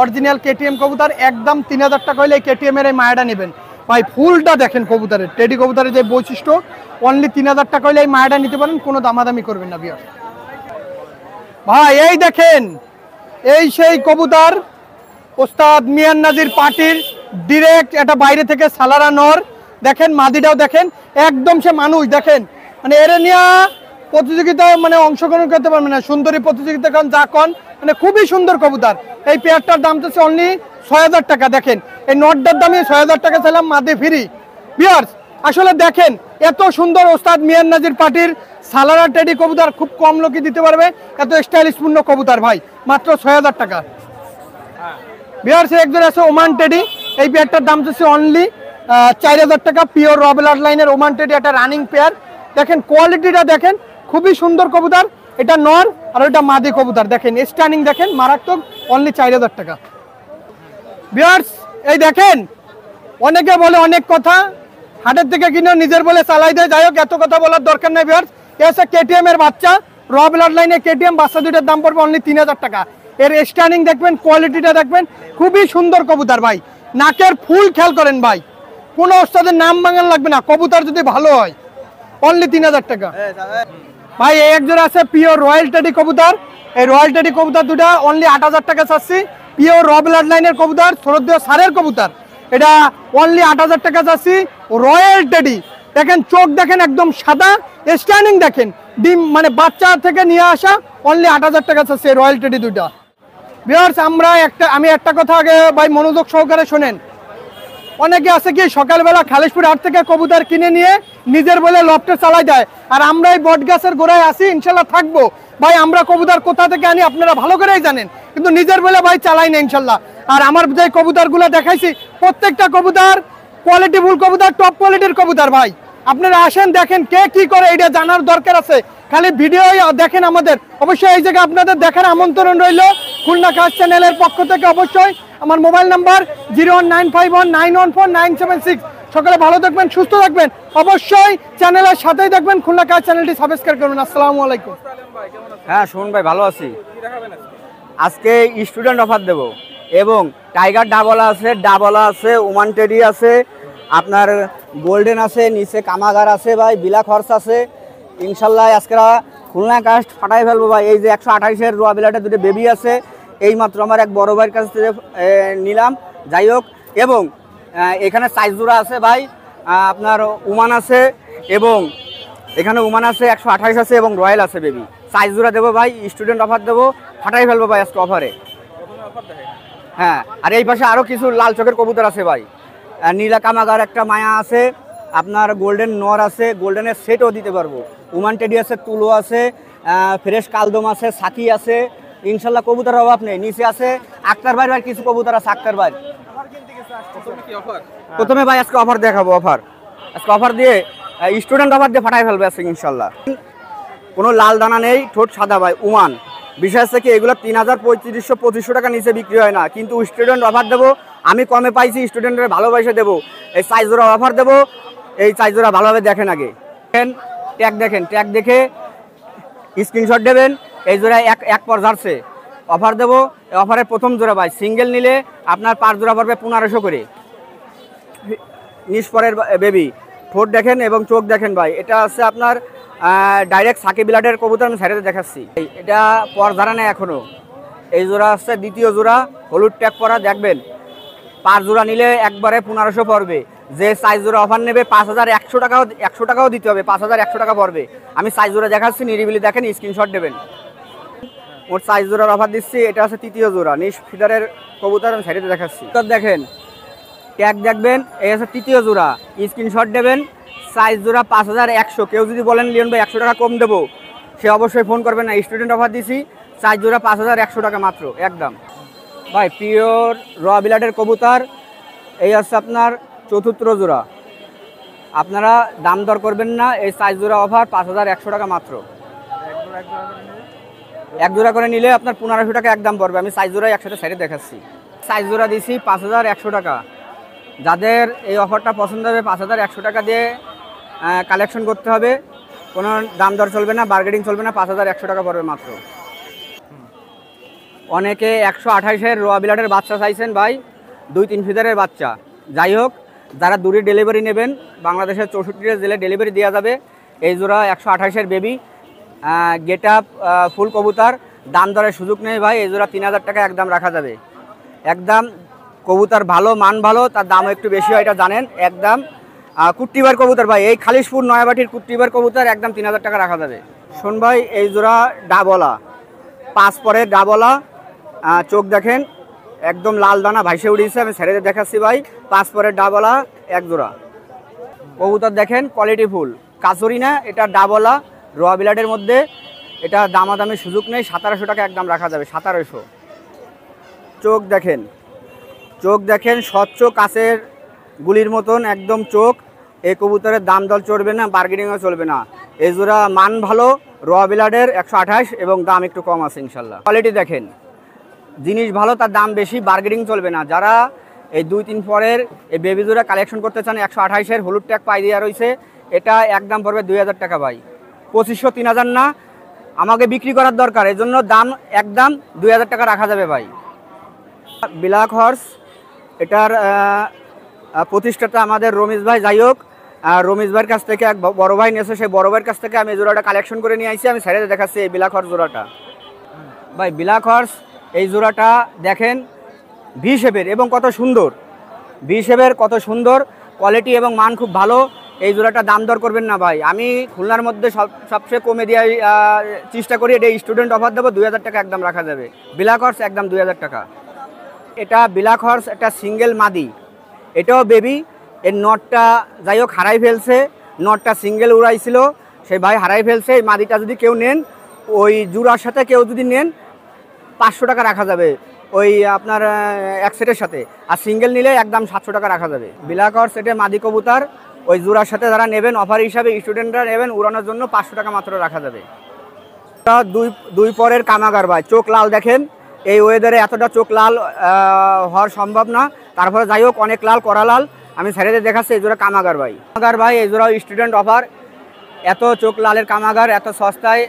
অরিজিনাল কেটিএম কবুতর, একদম 3000 টাকা হলে এই কেটিএম এর এই মায়াটা নেবেন ভাই। ফুলটা দেখেন কবুতরের, টেডি কবুতরের যে বৈশিষ্ট্য, অনলি 3000 টাকা হলে এই মায়াটা নিতে পারেন, কোনো দামাদামি করবেন না বিয়ার। ভাই এই দেখেন, এই সেই কবুতর ওস্তাদ মিয়ান নাজির পার্টির ডিরেক্ট, এটা বাইরে থেকে সালারা নর, দেখেন মাদিটাও দেখেন, একদম সে মানুষ দেখেন, মানে এর নিয়ে প্রতিযোগিতা মানে অংশগ্রহণ করতে পারবে না, সুন্দরী প্রতিযোগিতা কারণ যা কন, মানে খুবই সুন্দর কবুতর। এই পেয়ারটার দাম তো অনলি 6000 টাকা। দেখেন এই নটটার দামে 6000 টাকা ছিলাম, মাদে ফ্রি বিয়ার্স। আসলে দেখেন এত সুন্দর ওস্তাদ মিয়ান নাজির পার্টির সালারা টেডি কবুতর খুব কম লোকই দিতে পারবে, এত স্টাইলিশপূর্ণ কবুতর ভাই, মাত্র 6000 টাকা। বিয়ার্স একজন আছে ওমান টেডি, এই পেয়ারটার দাম হচ্ছে অনলি 4000 টাকা, পিওর রবেলার লাইনের ওমান টেডি, একটা রানিং পেয়ার। দেখেন কোয়ালিটিটা দেখেন, খুবই সুন্দর কবুতর, এটা নর আর ওইটা মাদি কবুতর, দেখেন স্ট্যান্ডিং দেখেন মারাত্মক, অনলি 4000 টাকা। বিয়ার্স এই দেখেন, অনেকে বলে অনেক কথা, হাটের থেকে কিনে নিজের বলে চালাই দেয়, যাই হোক এত কথা বলার দরকার নেই। বিয়ার্স এ হচ্ছে কেটিএম এর বাচ্চা, র ব্লাড লাইনের কেটিএম বাচ্চা, দুইটার দাম পড়বে অনলি 3000 টাকা। এর স্ট্যান্ডিং দেখবেন, কোয়ালিটিটা দেখবেন, খুবই সুন্দর কবুতর ভাই, নাকের ফুল খেয়াল করেন ভাই, কোনো ওস্তাদের নাম বাঙান লাগবে না, কবুতর যদি ভালো হয়, অনলি 3000 টাকা। ভাই এই একজন আছে পিওর রয়্যাল টেডি কবুতর, এই রয়্যাল টেডি কবুতর দুটা অনলি 8000 টাকা চাচ্ছি, পিওর র ব্লাড লাইনের কবুতর, শরৎদেহ সারের কবুতর, এটা অনলি 8000 টাকা চাচ্ছি, রয়্যাল টেডি। দেখেন চোখ দেখেন একদম সাদা, স্ট্যান্ডিং দেখেন, ডিম মানে বাচ্চা থেকে নিয়ে আসা, অনলি 8000 টাকা চাচ্ছি রয়্যাল টেডি দুটা। ভিউয়ার্স আমি একটা কথা আগে ভাই মনোযোগ সহকারে শোনেন, অনেকে আছে কি সকালবেলা খালিশপুর হাট থেকে কবুতর কিনে নিয়ে নিজের বলে লফটে চালাই দেয়, আর আমরা এই বট গাছের গোড়ায় আসি, ইনশাল্লাহ থাকবো ভাই। আমরা কবুতর কোথা থেকে আনি আপনারা ভালো করেই জানেন, কিন্তু নিজের বলে ভাই চালাই না ইনশাল্লাহ। আর আমার যে কবুতরগুলো দেখাইছি প্রত্যেকটা কবুতর কোয়ালিটিফুল কবুতর, টপ কোয়ালিটির কবুতর ভাই। আপনারা আসেন দেখেন কে কি করে, এটা জানার দরকার আছে, খালি ভিডিও দেখেন আমাদের। অবশ্যই এই জায়গায় আপনাদের দেখার আমন্ত্রণ রইল খুলনা কাজ চ্যানেলের পক্ষ থেকে। অবশ্যই আমার মোবাইল নাম্বার 01951914976। সকলে ভালো থাকবেন, সুস্থ থাকবেন, অবশ্যই চ্যানেলের সাথেই দেখবেন, খুলনা কাজ চ্যানেলটি সাবস্ক্রাইব করবেন। আসসালামু আলাইকুম। হ্যাঁ শুন ভাই, ভালো আছি। আজকে স্টুডেন্ট অফার দেব, এবং টাইগার ডাবলা আছে, ওমান টেডি আছে, আপনার গোল্ডেন আছে, নিচে কামাগার আছে ভাই, বিলাক হর্স আছে। ইনশাল্লাহ আজকে খুলনা কাস্ট ফাটাই ফেলবো ভাই। এই যে 128-এর রোয়া বিলাটের দুটো বেবি আছে, এই মাত্র আমার এক বড় ভাইয়ের কাছ থেকে নিলাম, যাই হোক। এবং এখানে সাইজ জোড়া আছে ভাই, আপনার ওমান আছে, এবং এখানে ওমান আছে 128 আছে, এবং রয়্যাল আছে বেবি। সাইজ জোড়া দেবো ভাই, স্টুডেন্ট অফার দেবো, ফাটাই ফেলবো ভাই আজকে অফারে। হ্যাঁ, আর এই পাশে আরও কিছু লাল চোখের কবুতর আছে ভাই, নীলা কামাগার একটা মায়া আছে, আপনার গোল্ডেন নর আছে, গোল্ডেনের সেটও দিতে পারবো, ওমান টেডি আছে, তুলো আছে, ফ্রেশ কালদম আছে, সাকি আছে। ইনশাল্লাহ কবুতরের অভাব নেই। নিচে আছে আক্তার ভাই কিছু কবুতর আছে, আক্তার ভাই। প্রথমে ভাই আজকে অফার দেখাবো, আজকে অফার দিয়ে স্টুডেন্ট অফার দিয়ে ফাটাই ফেলবে আজকে ইনশাল্লাহ। কোনো লাল দানা নেই, ঠোঁট সাদা ভাই, ওমান। বিষয় হচ্ছে কি এগুলো 3000, 3500, 2500 টাকা নিচে বিক্রি হয় না, কিন্তু স্টুডেন্ট অফার দেবো, আমি কমে পাইছি, স্টুডেন্টের ভালোবাসে দেবো। এই সাইজ জোড়া অফার দেবো, এই সাইজ জোড়া ভালোভাবে দেখেন, আগে ট্যাগ দেখেন, ট্যাগ দেখে স্ক্রিনশট দেবেন। এই জোড়া এক পর যাচ্ছে অফার দেবো। অফারের প্রথম জোড়া ভাই, সিঙ্গেল নিলে আপনার 5 জোড়া পড়বে 1500 করে। নিষ্পরের বেবি, ঠোঁট দেখেন এবং চোখ দেখেন ভাই। এটা আছে আপনার ডাইরেক্ট সাকি বিলাটের কবুতর, আমি সাইডে দেখাচ্ছি। এটা পর ধারা নেই এখনো। এই জোড়া আসছে দ্বিতীয় জোড়া, হলুদ ট্যাগ পরা, দেখবেন 5 জোড়া নিলে একবারে 1500 পড়বে। যে সাইজ জোড়া অফার নেবে 5100 টাকাও দিতে হবে, 5100 টাকা পড়বে। আমি সাইজ জোড়া দেখাচ্ছি, নিরিবিলি দেখেন, স্ক্রিনশট দেবেন। মোট 4 জোড়ার অফার দিচ্ছি। এটা হচ্ছে তৃতীয় জোড়া নিশ ফিডারের কবুতর, আমি সাইডে দেখাচ্ছি। তো দেখেন ট্যাগ দেখবেন, এই হচ্ছে তৃতীয় জোড়া, স্ক্রিনশট দেবেন। সাইজ জোড়া 5100। কেউ যদি বলেন লিওন ভাই 100 টাকা কম দেবো, সে অবশ্যই ফোন করবেন না। স্টুডেন্ট অফার দিছি, সাইজ জোড়া 5100 টাকা মাত্র একদম। ভাই পিওর র বিলাটের কবুতর, এই হচ্ছে আপনার চতুর্থ জোড়া। আপনারা দাম দর করবেন না, এই সাইজ জোড়া অফার 5100 টাকা মাত্র। এক জোড়া করে নিলে আপনার 1500 টাকা একদম পড়বে। আমি সাইজ জোড়াই একসাথে সাইডে দেখাচ্ছি। সাইজ জোড়া দিছি 5100 টাকা। যাদের এই অফারটা পছন্দ হবে 5100 টাকা দিয়ে কালেকশন করতে হবে, কোনো দাম দর চলবে না, বার্গেনিং চলবে না, 5100 টাকা পড়বে মাত্র। অনেকে 128-এর রোয়া বিলাটের বাচ্চা চাইছেন ভাই, 2-3 ফিদারের বাচ্চা। যাই হোক, যারা দূরে ডেলিভারি নেবেন, বাংলাদেশের 64টা জেলায় ডেলিভারি দেওয়া যাবে। এই জোড়া 128-এর বেবি, গেট আপ ফুল কবুতর, দাম দরের সুযোগ নেই ভাই। এই জোড়া 3000 টাকা একদম রাখা যাবে একদম। কবুতর ভালো, মান ভালো, তার দামও একটু বেশি হয়, এটা জানেন। একদম কুট্টিবার কবুতর ভাই, এই খালিশপুর নয়াবাটির কুট্টিবার কবুতর একদম 3000 টাকা রাখা যাবে। শোন ভাই, এই জোড়া ডাবলা, 5 পরের ডাবলা, চোখ দেখেন একদম লাল দানা ভাইসে উঠেছে। আমি ছেড়ে দেখাচ্ছি ভাই, 5 পরের ডাবলা এক জোড়া কবুতর দেখেন, কোয়ালিটি ফুল কাচুরি না, এটা ডাবলা র বিলাটের মধ্যে। এটা দামাদামির সুযোগ নেই, 1700 টাকা একদম রাখা যাবে, 1700। চোখ দেখেন, চোখ দেখেন স্বচ্ছ কাচের গুলির মতন একদম চোখ। এই কবুতরের দাম দর চলবে না, বার্গেনিংও চলবে না। এই জোড়া মান ভালো, র বিলাটের 128 এবং দাম একটু কম আছে ইনশাল্লাহ। কোয়ালিটি দেখেন, জিনিস ভালো, তার দাম বেশি, বার্গেনিং চলবে না। যারা এই 2-3 পরের এই বেবি জোড়া কালেকশন করতে চান, 128-এর হলুদ ট্যাগ পাই দেওয়া রয়েছে, এটা একদম পড়বে 2000 টাকা ভাই। 2500-3000 না, আমাকে বিক্রি করার দরকার, এই জন্য দাম একদম 2000 টাকা রাখা যাবে ভাই। ব্ল্যাক হর্স, এটার প্রতিষ্ঠাতা আমাদের রমেশ ভাই। যাই হোক, রমেশ ভাইয়ের কাছ থেকে এক বড় ভাই নিয়েছে, সেই বড় ভাইয়ের কাছ থেকে আমি এই জোড়াটা কালেকশন করে নিয়ে আসছি। আমি সাইডে দেখাচ্ছি এই ব্ল্যাক হর্স জোড়াটা ভাই। ব্ল্যাক হর্স এই জোড়াটা দেখেন, ভি শেপের এবং কত সুন্দর, ভি শেপের কত সুন্দর, কোয়ালিটি এবং মান খুব ভালো। এই জোড়াটা দাম দর করবেন না ভাই। আমি খুলনার মধ্যে সবচেয়ে কমে দেওয়ার চেষ্টা করি। এটা স্টুডেন্ট অফার দেবো, 2000 টাকা একদম রাখা যাবে। ব্ল্যাক হর্স একদম 2000 টাকা। এটা ব্ল্যাক হর্স, একটা সিঙ্গেল মাদি, এটাও বেবি। এর নটটা যাই হোক হারাই ফেলছে, নটটা সিঙ্গেল উড়াইছিল, সেই ভাই হারাই ফেলছে। এই মাদিটা যদি কেউ নেন, ওই জোড়ার সাথে কেউ যদি নেন 500 টাকা রাখা যাবে, ওই আপনার এক সেটের সাথে। আর সিঙ্গেল নিলে একদম 700 টাকা রাখা যাবে। ব্ল্যাক হর্স এটা মাদি কবুতর, ওই জোড়ার সাথে যারা নেবেন অফার হিসাবে, স্টুডেন্টরা নেবেন, উড়ানোর জন্য 500 টাকা মাত্র রাখা যাবে। দুই পরের কামাগার ভাই, চোখ লাল দেখেন। এই ওয়েদারে এতটা চোখ লাল হওয়ার সম্ভব না, তারপরে যাই হোক অনেক লাল, কড়া লাল। আমি ছেড়ে দেখাচ্ছি এই জোড়া কামাগার ভাই। কামাগার ভাই এই জোড়া স্টুডেন্ট অফার। এত চোখ লালের কামাগার এত সস্তায়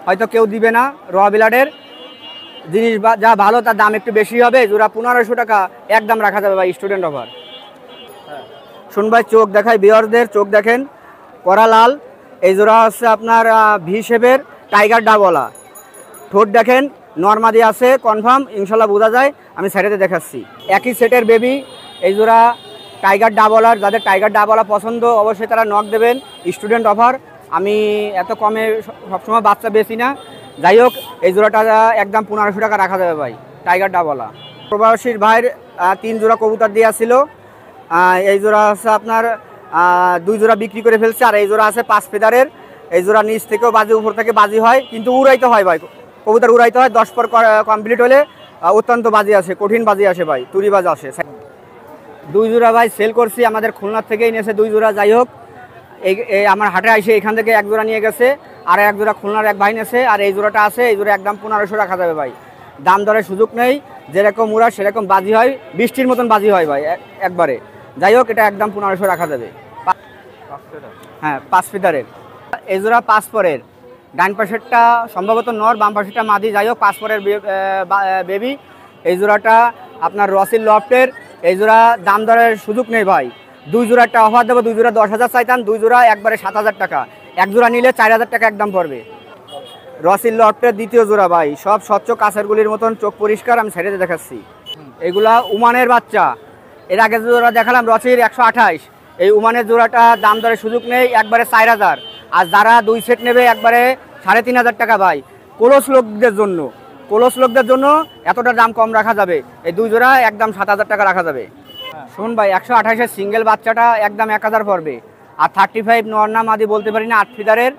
হয়তো কেউ দিবে না। র বিলাটের জিনিস যা ভালো, তার দাম একটু বেশি হবে। জোড়া 1500 টাকা একদম রাখা যাবে ভাই, স্টুডেন্ট অফার। শুন ভাই, চোখ দেখায় বিয়ারদের, চোখ দেখেন কড়া লাল। এই জোড়া হচ্ছে আপনার ভি শেপের টাইগার ডাবলা। ঠোঁট দেখেন নর্মাদি আছে, কনফার্ম ইনশাল্লাহ বোঝা যায়। আমি সাইডে দেখাচ্ছি একই সেটের বেবি। এই জোড়া টাইগার ডাবলার, যাদের টাইগার ডাবলা পছন্দ অবশ্যই তারা নক দেবেন, স্টুডেন্ট অফার। আমি এত কমে সবসময় বাচ্চা বেশি না। যাই হোক, এই জোড়াটা একদম 1500 টাকা রাখা যাবে ভাই, টাইগার ডাবলা। প্রবাসীর ভাইয়ের 3 জোড়া কবুতর দেওয়া ছিল। এই জোড়া হচ্ছে আপনার 2 জোড়া বিক্রি করে ফেলছে, আর এই জোড়া আছে 5 ফেদারের। এই জোড়া নিচ থেকেও বাজি, উপর থেকে বাজি হয়, কিন্তু উড়াইতে হয় ভাই, কবুতর উড়াইতে হয়। 10 পর কমপ্লিট হলে অত্যন্ত বাজি আসে, কঠিন বাজি আসে ভাই, তুরি বাজ আসে। 2 জোড়া ভাই সেল করছি, আমাদের খুলনার থেকেই নিয়েছে 2 জোড়া। যাই হোক, এই আমার হাটে আসে এখান থেকে 1 জোড়া নিয়ে গেছে, আর 1 জোড়া খুলনার এক ভাই নিয়েছে। আর এই জোড়াটা আছে, এই জোড়া একদম 1500 রাখা যাবে ভাই। দাম দরের সুযোগ নেই, যেরকম উড়া সেরকম বাজি হয়, বৃষ্টির মতন বাজি হয় ভাই একবারে। যাই হোক, এটা একদম 1500 রাখা যাবে। হ্যাঁ, 5 ফিদারের। এই জোড়া 5 পরের, ডান পাশেরটা সম্ভবত নর, বাম পাশেরটা মাদি। যাই হোক, 5 পরের বেবি। এই জোড়াটা আপনার রসিল লফটের। এই জোড়া দাম দরের সুযোগ নেই ভাই। 2 জোড়া একটা অফার দেবো, 2 জোড়া 10,000 চাইতাম, 2 জোড়া একবারে 7000 টাকা। 1 জোড়া নিলে 4000 টাকা একদম পড়বে। রসিল লফটের দ্বিতীয় জোড়া ভাই, সব স্বচ্ছ কাছেরগুলির মতন, চোখ পরিষ্কার। আমি সাইডে দেখাচ্ছি এগুলা উমানের বাচ্চা। এর আগে জোড়া দেখালাম রসির 128। এই উমানের জোড়াটা দাম দরের সুযোগ নেই, একবারে 4000। আর যারা 2 সেট নেবে একবারে 3500 টাকা ভাই। কোলস লোকদের জন্য এতটা দাম কম রাখা যাবে। এই 2 জোড়া একদম 7,000 টাকা রাখা যাবে। শুন ভাই, 128-এর সিঙ্গেল বাচ্চাটা একদম 1,000 পড়বে। আর 35 নর্না মাদি বলতে পারি না, 8 ফিদারের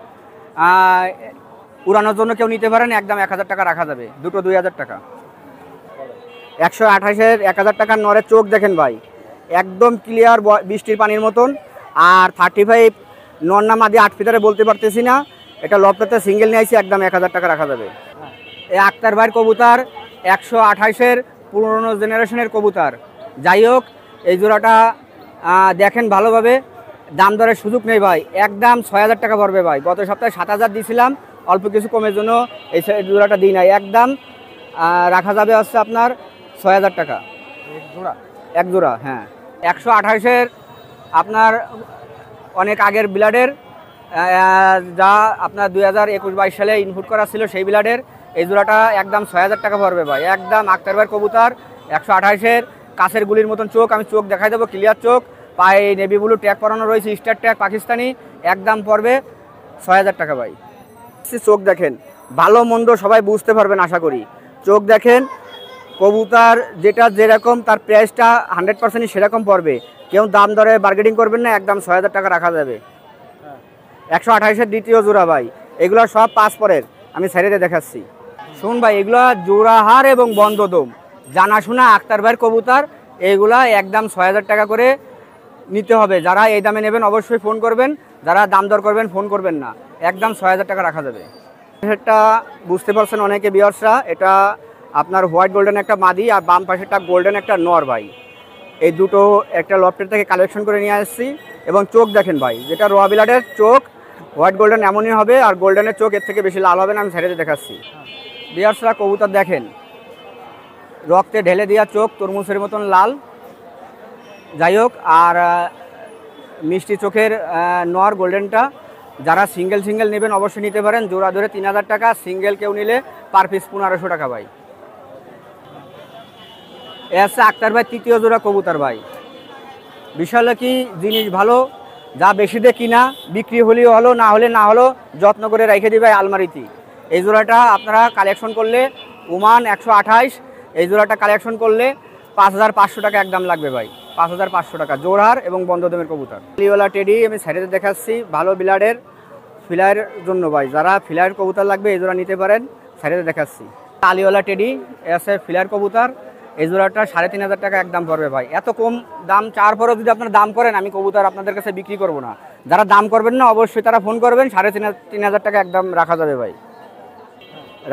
উড়ানোর জন্য কেউ নিতে পারেন, একদম 1,000 টাকা রাখা যাবে। দুটো 2,000 টাকা। 128-এর 1,000 টাকার নরের চোখ দেখেন ভাই, একদম ক্লিয়ার বৃষ্টির পানির মতন। আর 35 নর্না মাদি 8 ফিদারে বলতে পারতেছি না, এটা লপটাতে সিঙ্গেল নিয়ে আসছি, একদম 1,000 টাকা রাখা যাবে। এই আক্তার ভাইয়ের কবুতর 128-এর পুরনো জেনারেশনের কবুতর। যাই হোক, এই জোড়াটা দেখেন ভালোভাবে, দাম দরের সুযোগ নেই ভাই, একদম 6,000 টাকা পড়বে ভাই। গত সপ্তাহে 7,000 দিয়েছিলাম, অল্প কিছু কমের জন্য এই জোড়াটা দিই নাই, একদম রাখা যাবে হচ্ছে আপনার 6,000 টাকা এক জোড়া। হ্যাঁ, 128-এর আপনার অনেক আগের ব্লাডের, যা আপনার 2021-22 সালে ইনপুট করা ছিল সেই ব্লাডের। এই জোড়াটা একদম 6,000 টাকা পড়বে ভাই, একদম আক্তার ভাইয়ের কবুতর। 128-এর কাছের গুলির মতন চোখ, আমি চোখ দেখাই দেবো, ক্লিয়ার চোখ, পায়ে নেভি ব্লু ট্যাগ পরানো রয়েছে, স্টার ট্যাগ পাকিস্তানি, একদম পড়বে 6,000 টাকা ভাই। চোখ দেখেন, ভালো মন্দ সবাই বুঝতে পারবেন আশা করি। চোখ দেখেন, কবুতর যেটা যেরকম তার প্রাইসটা 100% সেরকম পড়বে, কেউ দাম দরে বার্গেনিং করবেন না, একদম 6,000 টাকা রাখা যাবে। 128-এর দ্বিতীয় জোড়া ভাই, এগুলো সব 5 পরের, আমি সাইডে দেখাচ্ছি। শুন ভাই, এগুলো জোড়াহার এবং বন্ধদম জানাশোনা আক্তার ভাইয়ের কবুতর, এইগুলা একদম 6,000 টাকা করে নিতে হবে। যারা এই দামে নেবেন অবশ্যই ফোন করবেন, যারা দাম দর করবেন ফোন করবেন না, একদম 6,000 টাকা রাখা যাবে। এটা বুঝতে পারছেন অনেকে ভিউয়ার্সরা, এটা আপনার হোয়াইট গোল্ডেন একটা মাদি আর বাম পাশেরটা গোল্ডেন একটা নর ভাই। এই দুটো একটা লফটের থেকে কালেকশন করে নিয়ে আসছি। এবং চোখ দেখেন ভাই, যেটা রোয়া বিলাটের চোখ হোয়াইট গোল্ডেন এমনই হবে, আর গোল্ডেনের চোখ এর থেকে বেশি লাল হবে না, আমি সাইডে দেখাচ্ছি। ভিউয়ার্সরা কবুতর দেখেন, রক্তে ঢেলে দেওয়া চোখ, তরমুজের মতন লাল। যাই হোক, আর মিষ্টি চোখের নর গোল্ডেনটা, যারা সিঙ্গেল নেবেন অবশ্যই নিতে পারেন, জোড়া ধরে 3,000 টাকা, সিঙ্গেল কেউ নিলে পার পিস 1,500 টাকা ভাই। এ আছে আক্তার ভাই তৃতীয় জোড়া কবুতর ভাই। বিশাল কি জিনিস ভালো, যা বেশি দিয়ে কিনা, বিক্রি হলেও হলো, না হলে না হলো, যত্ন করে রেখে দিবে আলমারিতে। এই জোড়াটা আপনারা কালেকশন করলে ওমান 128, এই জোড়াটা কালেকশন করলে 5,500 টাকা একদম লাগবে ভাই, 5,500 টাকা জোড়ার এবং বন্ধদমের কবুতর। লিওলা টেডি আমি সাইডে দেখাচ্ছি, ভালো বিলাডের ফিলার জন্য ভাই, যারা ফিলার কবুতর লাগবে এই জোড়া নিতে পারেন, সাইডে দেখাচ্ছি। আলিওয়ালা টেডি আছে ফিলার কবুতর, এই জোড়াটা 3,500 টাকা একদম পড়বে ভাই। এত কম দাম চার পরেও যদি আপনারা দাম করেন, আমি কবুতর আপনাদের কাছে বিক্রি করবো না। যারা দাম করবেন না অবশ্যই তারা ফোন করবেন, 3,500 টাকা একদম রাখা যাবে ভাই।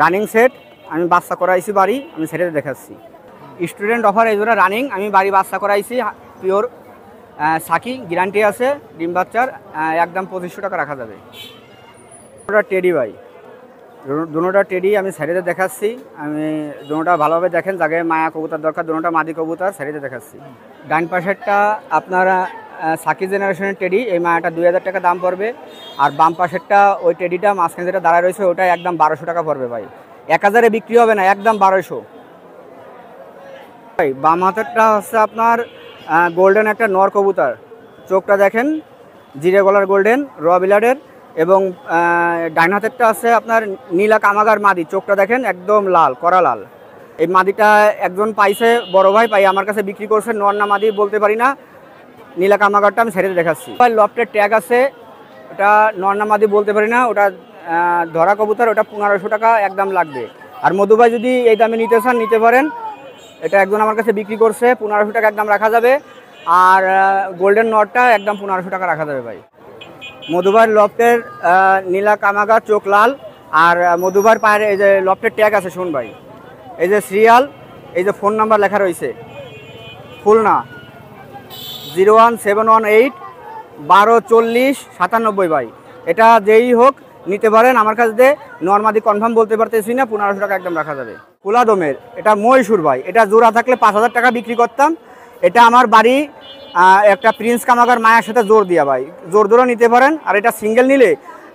রানিং সেট আমি বাচ্চা করাইছি বাড়ি, আমি সেটাতে দেখাচ্ছি। স্টুডেন্ট অফার এই জোড়া রানিং, আমি বাড়ি বাচ্চা করাইছি, পিওর সাকি গ্যারান্টি আছে, ডিম বাচ্চার, একদম 2,500 টাকা রাখা যাবে। টেডি ভাই, দুটোটা টেডি আমি সাইডে দেখাচ্ছি, আমি দুটোটা ভালোভাবে দেখেন, জায়গায় মায়া কবুতর দরকার, দুটোটা মাদি কবুতর সাইডে দেখাচ্ছি। ডান পাশেরটা আপনারা সাকি জেনারেশনের টেডি, এই মায়াটা 2,000 টাকা দাম পড়বে। আর বাম পাশেরটা ওই টেডিটা মাঝখানে যেটা দাঁড়ায় রয়েছে ওটা একদম 1,200 টাকা পড়বে ভাই, 1,000-এ বিক্রি হবে না, একদম 1,200 ভাই। বাম হাতেরটা হচ্ছে আপনার গোল্ডেন একটা নর কবুতর, চোখটা দেখেন জিরে গলার গোল্ডেন র বিলাডের, এবং ডাইন হাতেরটা আছে আপনার নীলা কামাগার মাদি, চোখটা দেখেন একদম লাল, কড়া লাল। এই মাদিটা একজন পাইছে, বড় ভাই পাই আমার কাছে বিক্রি করছে, নর না মাদি বলতে পারি না। নীলা কামাগারটা আমি ছেড়ে দেখাচ্ছি। লফটের ট্যাগ আছে, ওটা নর না মাদি বলতে পারি না, ওটা ধরা কবুতর, ওটা 1,500 টাকা একদম লাগবে। আর মধু ভাই যদি এই দামে নিতে চান নিতে পারেন, এটা একজন আমার কাছে বিক্রি করছে, 1,500 টাকা একদম রাখা যাবে। আর গোল্ডেন নটটা একদম 1,500 টাকা রাখা যাবে ভাই। মধুবার লফটের নীলা কামাগা চোখ লাল, আর মধুবার পায়ের এই যে লফটের ট্যাগ আছে, শুন ভাই, এই যে সিরিয়াল, এই যে ফোন নাম্বার লেখা রয়েছে, খুলনা 01718 1240 97 ভাই। এটা যেই হোক নিতে পারেন আমার কাছে দিয়ে, নর্মাদি কনফার্ম বলতে পারতেছি না, 1,500 টাকা একদম রাখা যাবে। কুলাদমের এটা মহীশূর ভাই, এটা জোড়া থাকলে 5,000 টাকা বিক্রি করতাম। এটা আমার বাড়ি একটা প্রিন্স কামাগার মায়ের সাথে জোর দিয়া ভাই, জোর ধরে নিতে পারেন। আর এটা সিঙ্গেল নিলে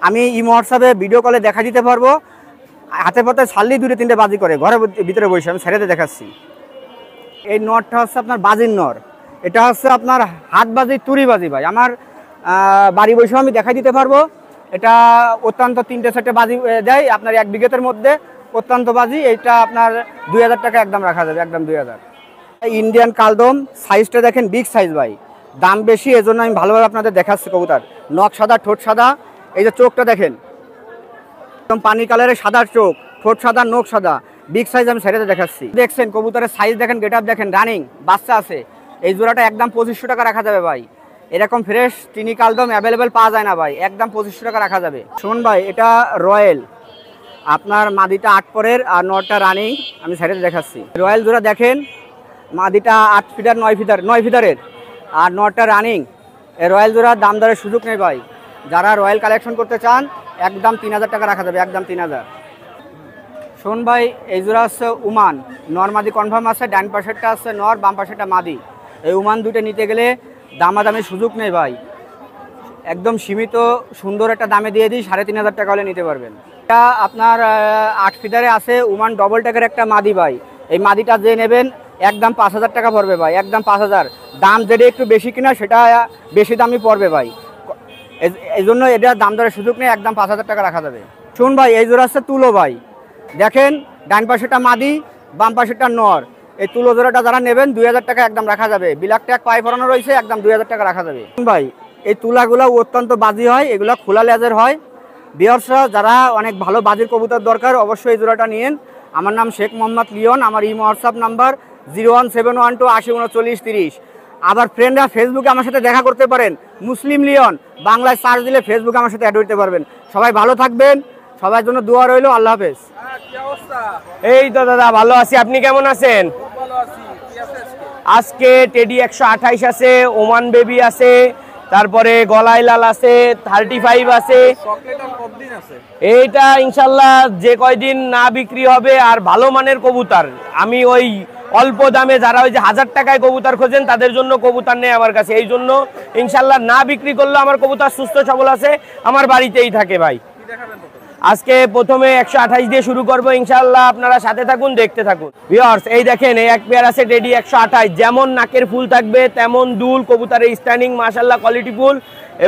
আমি ইমো হোয়াটসঅ্যাপে ভিডিও কলে দেখা দিতে পারবো, হাতে পাতে ছাড়লি 2-3টে বাজি করে ঘরের ভিতরে বসে, আমি ছেড়েতে দেখাচ্ছি। এই নরটা হচ্ছে আপনার বাজির নর, এটা হচ্ছে আপনার হাত বাজি তুরি বাজি ভাই, আমার বাড়ি বসেও আমি দেখা দিতে পারবো। এটা অত্যন্ত 3টে সেটে বাজি দেয় আপনার 1 বিঘতের মধ্যে, অত্যন্ত বাজি। এটা আপনার 2000 টাকা একদম রাখা যাবে, একদম 2000। ইন্ডিয়ান কালদম সাইজটা দেখেন, বিগ সাইজ ভাই, দাম বেশি এজন্য আমি ভালোভাবে আপনাদের দেখাচ্ছি কবুতর। নখ সাদা, ঠোঁট সাদা, এই যে চোখটা দেখেন একদম পানি কালারের সাদা চোখ, ঠোঁট সাদা, নখ সাদা, বিগ সাইজ আমি সাইডে দেখাচ্ছি। দেখছেন কবুতরের সাইজ দেখেন, গেট আপ দেখেন, রানিং বাচ্চা আছে। এই জোড়াটা একদম 2500 টাকা রাখা যাবে ভাই। এরকম ফ্রেশ চিনি কালদম অ্যাভেলেবেল পাওয়া যায় না ভাই, একদম 2500 টাকা রাখা যাবে। শুনুন ভাই, এটা রয়্যাল, আপনার মাদিটা 8 পরের আর 9টা রানিং, আমি সাইডে দেখাচ্ছি। রয়্যাল জোড়া দেখেন, মাদিটা 8 ফিটার 9 ফিটারের আর 9টা রানিং। এই রয়্যাল জোড়ার দাম দরের সুযোগ নেই ভাই। যারা রয়্যাল কালেকশন করতে চান একদম 3000 টাকা রাখা যাবে, একদম 3000। শোন ভাই, এই জোড়া হচ্ছে উমান, নর মাদি কনফার্ম আছে, ডান পাশেরটা আছে নর, বাম পাশেরটা মাদি। এই উমান দুটো নিতে গেলে দামাদামি সুযোগ নেই ভাই, একদম সীমিত সুন্দর একটা দামে দিয়ে দিই, 3500 টাকা হলে নিতে পারবেন। এটা আপনার 8 ফিটারে আছে উমান ডবল ট্যাগের একটা মাদি ভাই। এই মাদিটা যে নেবেন একদম 5000 টাকা পড়বে ভাই, একদম 5000। দাম যেটা একটু বেশি কিনা সেটা বেশি দামই পড়বে ভাই, এই জন্য এটা দাম দরের সুযোগ নেই, একদম 5000 টাকা রাখা যাবে। শুন ভাই, এই জোড়া আছে তুলো ভাই, দেখেন ডান পাশেটা মাদি, বাম পাশেটা নর। এই তুলো জোড়াটা যারা নেবেন 2000 টাকা একদম রাখা যাবে। বিলাক ট্যাগ পায়ে পরানো রয়েছে, একদম 2000 টাকা রাখা যাবে। ভাই এই তুলাগুলো অত্যন্ত বাজি হয়, এগুলো খোলা লেজের হয়। ভিউয়ার্সরা যারা অনেক ভালো বাজির কবুতর দরকার অবশ্যই এই জোড়াটা নিয়েন। আমার নাম শেখ মোহাম্মদ লিওন, আমার ইমো হোয়াটসঅ্যাপ নাম্বার 01712 80 39 30। আবার ফ্রেন্ডরা ফেসবুকে আমার সাথে দেখা করতে পারেন, মুসলিম লিওন বাংলায় সার্চ দিলে ফেসবুকে আমার সাথে অ্যাড হতে পারবেন। সবাই ভালো থাকবেন, সবার জন্য দোয়া রইল। আল্লাহ হাফেজ। এই তো দাদা ভালো আছি, আপনি কেমন আছেন? আজকে টেডি 128 আছে, ওমান বেবি আছে, তারপরে গলায় লাল আছে, 35 আছে। এইটা ইনশাল্লাহ যে কয়দিন না বিক্রি হবে আর ভালো মানের কবুতর, আমি ওই অল্প দামে যারা ওই যে 1000 টাকায় কবুতর খোঁজেন তাদের জন্য কবুতর নেই আমার কাছে। এই জন্য ইনশাল্লাহ না বিক্রি করলে আমার কবুতর সুস্থ সবল আছে, আমার বাড়িতেই থাকে ভাই। আজকে প্রথমে 128 দিয়ে শুরু করবো ইনশাআল্লাহ, আপনারা সাথে থাকুন, দেখতে থাকুন। ভিউয়ার্স এই দেখেন, এই এক পেয়ার আছে টেডি 128, যেমন নাকের ফুল থাকবে তেমন দুল, কবুতরের স্ট্যান্ডিং মাশাআল্লাহ কোয়ালিটি ফুল,